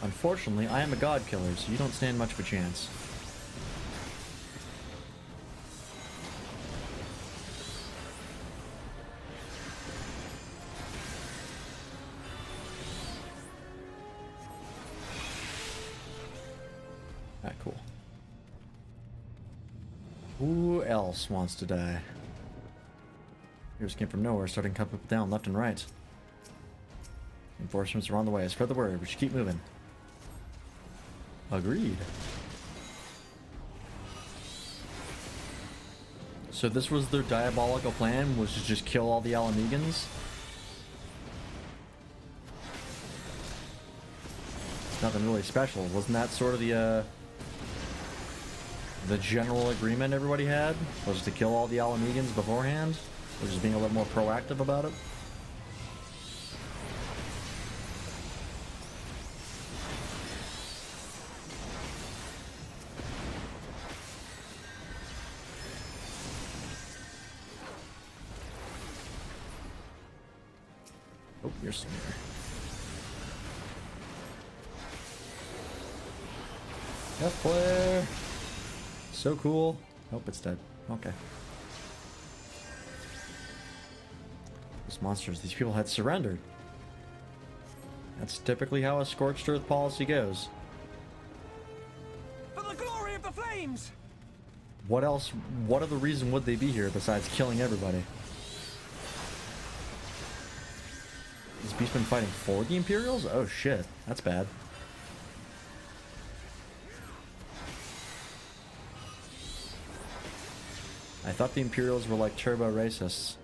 Unfortunately, I am a god killer, so you don't stand much of a chance. Ah, cool. Who else wants to die? Heroes came from nowhere, starting to come up down left and right. Reinforcements are on the way. Spread the word. We should keep moving. Agreed. So this was their diabolical plan, was to just kill all the Alamegans? Nothing really special. Wasn't that sort of the general agreement everybody had? Was to kill all the Alamegans beforehand? Or just being a little more proactive about it? Oh, you're still here. Yep, flare. So cool. Nope, it's dead. Okay. These monsters, these people had surrendered. That's typically how a scorched earth policy goes. For the glory of the flames! What else? What other reason would they be here besides killing everybody? Is Beastman fighting for the Imperials? Oh shit, that's bad. I thought the Imperials were like turbo racists.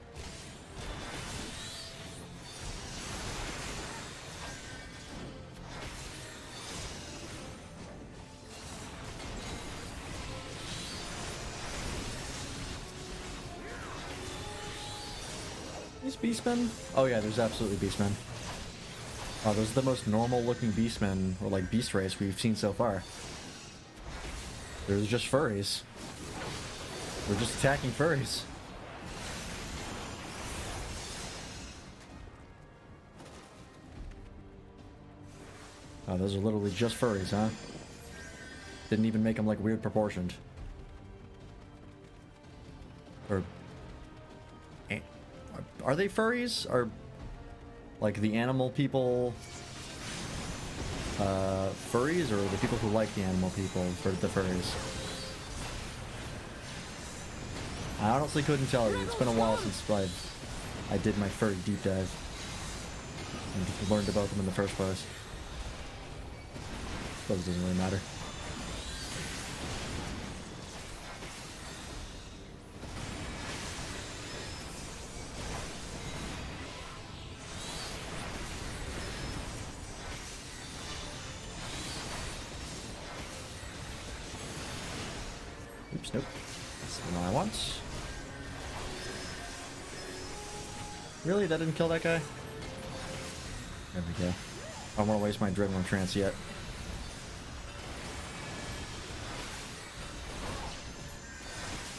These beastmen? Oh yeah, there's absolutely beastmen. Oh, those are the most normal looking beastmen, or like beast race we've seen so far. They're just furries. We're just attacking furries. Oh, those are literally just furries, huh? Didn't even make them like weird proportioned. Or... Are they furries? Are like the animal people furries, or the people who like the animal people for the furries? I honestly couldn't tell you. It's been a while since I did my furry deep dive and learned about them in the first place. But it doesn't really matter. Oops, nope. That's the one I want. Really? That didn't kill that guy? There we go. I don't want to waste my adrenaline trance yet.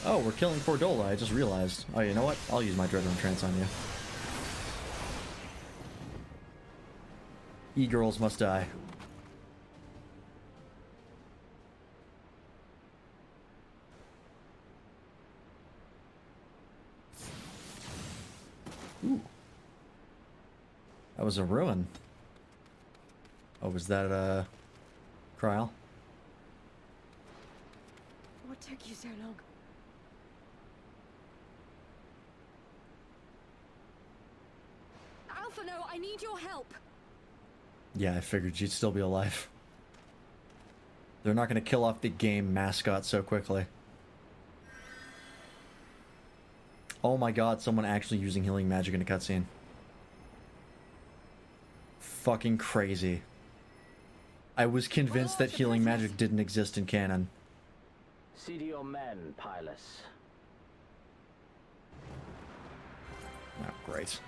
Oh, we're killing Fordola, I just realized. Oh, you know what? I'll use my adrenaline trance on you. E-girls must die. Ooh. That was a ruin. Oh, was that, Kryl? What took you so long? Alpha, no, I need your help. Yeah, I figured you'd still be alive. They're not going to kill off the game mascot so quickly. Oh my god, someone actually using healing magic in a cutscene. Fucking crazy. I was convinced that healing magic didn't exist in canon. See to your men, Pylus. Oh, great.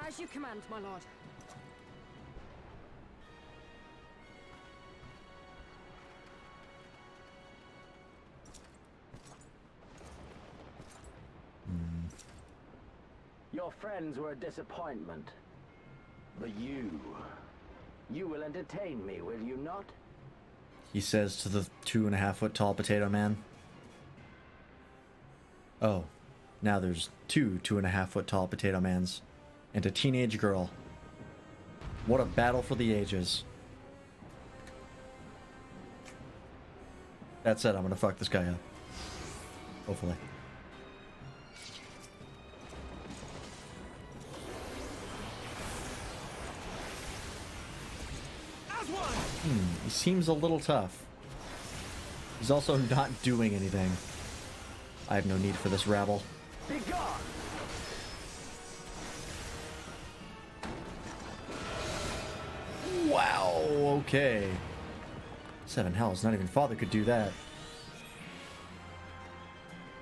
As you command, my lord. Your friends were a disappointment. But you will entertain me, will you not? He says to the 2.5-foot tall potato man. Oh, now there's two 2.5-foot tall potato mans. And a teenage girl. What a battle for the ages. That said, I'm gonna fuck this guy up. Hopefully. He seems a little tough. He's also not doing anything. I have no need for this rabble. Be gone! Wow, okay. Seven hells, not even Father could do that.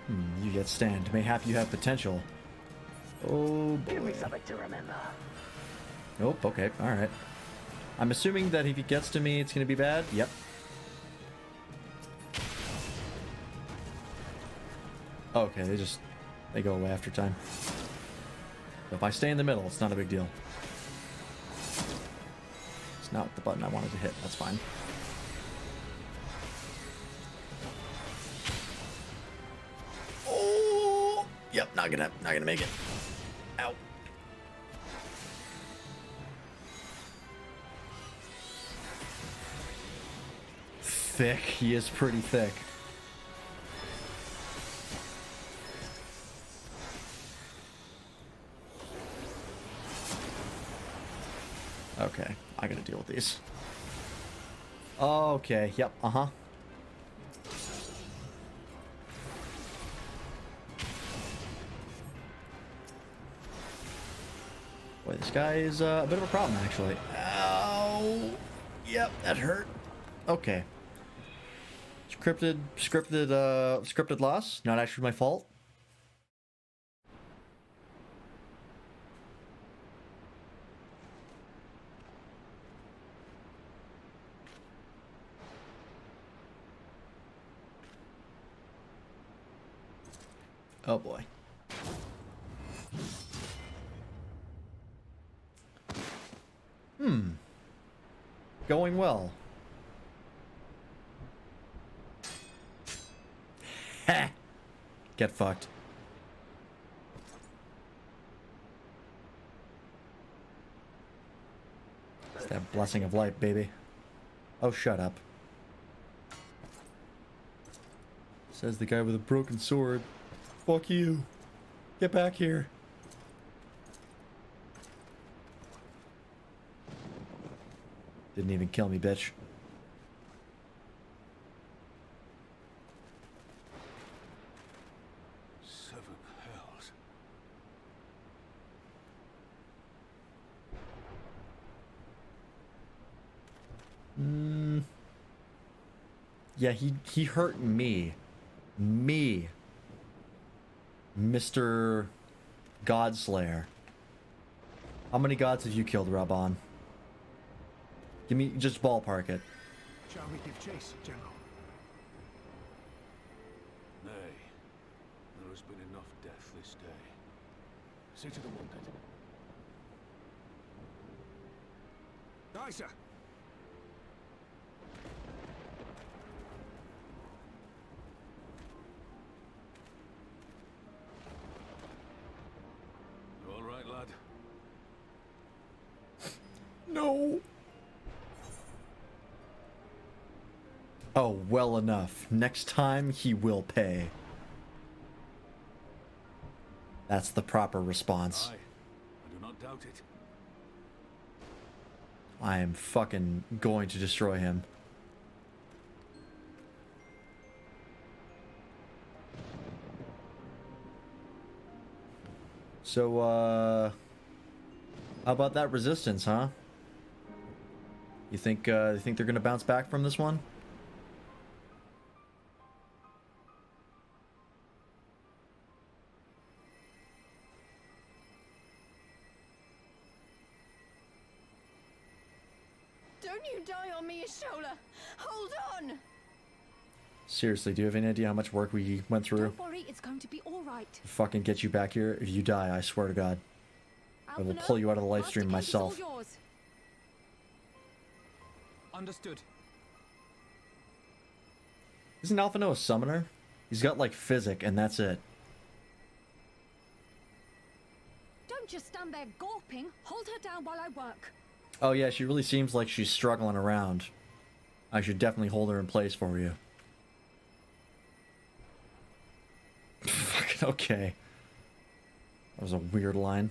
You yet stand. Mayhap you have potential. Oh boy. Give me something to remember. Nope, okay, alright. I'm assuming that if he gets to me, it's gonna be bad. Yep. Okay, they go away after time. If I stay in the middle, it's not a big deal. It's not the button I wanted to hit. That's fine. Oh, yep, not gonna make it. Ow. Thick. He is pretty thick. Okay, I gotta deal with these. Okay, yep, uh-huh. Boy, this guy is a bit of a problem, actually. Ow! Yep, that hurt. Okay. Scripted loss. Not actually my fault. Oh boy. Going well. Ha! Get fucked. It's that blessing of light, baby. Oh, shut up. Says the guy with a broken sword. Fuck you. Get back here. Didn't even kill me, bitch. Seven hells. Yeah, he hurt me. Me. Mr. Godslayer. How many gods have you killed, Raban? Give me, just ballpark it. Shall we give chase, General? Nay, there has been enough death this day. See to the wounded. Aye, sir. You all right, lad? No. Oh, well enough. Next time, he will pay. That's the proper response. Aye, I do not doubt it. I am fucking going to destroy him. So, how about that resistance, huh? You think they're gonna bounce back from this one? Don't you die on me, Ishola! Hold on! Seriously, do you have any idea how much work we went through? Don't worry, it's going to be all right. To fucking get you back here. If you die, I swear to God, I will pull you out of the live stream myself. Understood. Isn't Alphino a summoner? He's got like physic, and that's it. Don't just stand there gawping. Hold her down while I work. Oh yeah, she really seems like she's struggling around. I should definitely hold her in place for you. Fucking okay. That was a weird line.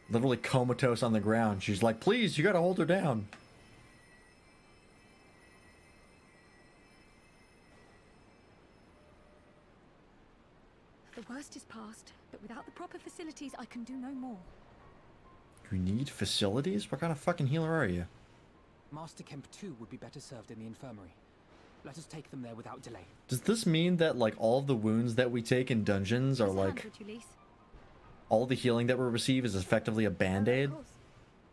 Literally comatose on the ground. She's like, please, you gotta hold her down. The worst is past, but without the proper facilities, I can do no more. You need facilities? What kind of fucking healer are you? Master Kemp 2 would be better served in the infirmary. Let us take them there without delay. Does this mean that like all of the wounds that we take in dungeons are like all the healing that we receive is effectively a band-aid?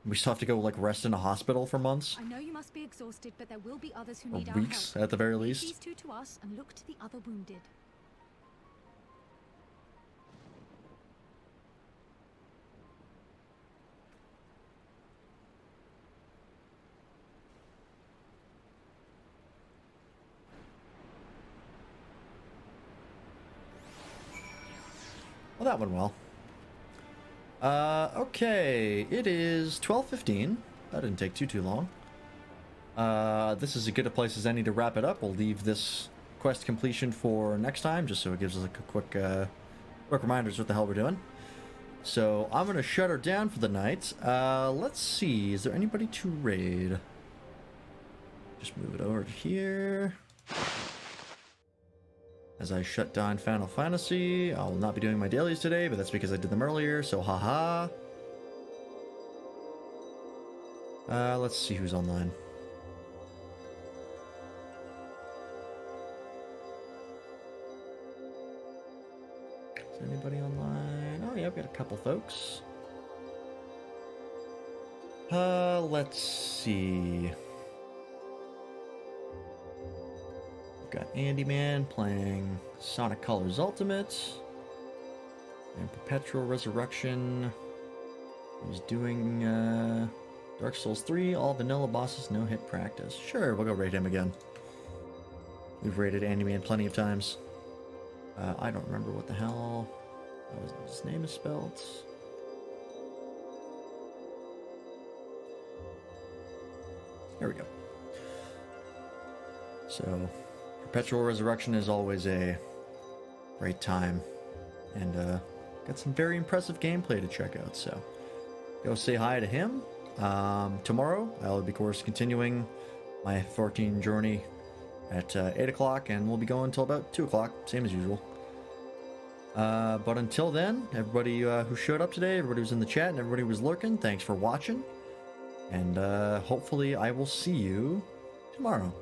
We still have to go like rest in a hospital for months? I know you must be exhausted, but there will be others who Or need weeks, our help. at the very Leave least. these two to us and look to the other wounded. Well, that went well. Okay, it is 12:15. That didn't take too long. This is as good a place as any to wrap it up. We'll leave this quest completion for next time, just so it gives us like a quick reminders what the hell we're doing. So I'm gonna shut her down for the night. Let's see, is there anybody to raid? Just move it over to here. As I shut down Final Fantasy, I will not be doing my dailies today, but that's because I did them earlier, so haha. Let's see who's online. Is anybody online? Oh yeah, I've got a couple folks. Let's see. Got Andy Man playing Sonic Colors Ultimate and Perpetual Resurrection. He's doing Dark Souls 3, all vanilla bosses, no hit practice. Sure, we'll go raid him again. We've raided Andy Man plenty of times. I don't remember what the hell his name is spelled. There we go. So Perpetual Resurrection is always a great time, and got some very impressive gameplay to check out, so go say hi to him. Tomorrow I'll be, of course, continuing my 14 journey at 8 o'clock, and we'll be going until about 2 o'clock, same as usual. But until then, everybody who showed up today, everybody who's in the chat, and everybody who was lurking, thanks for watching, and hopefully I will see you tomorrow.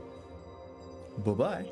Bye-bye.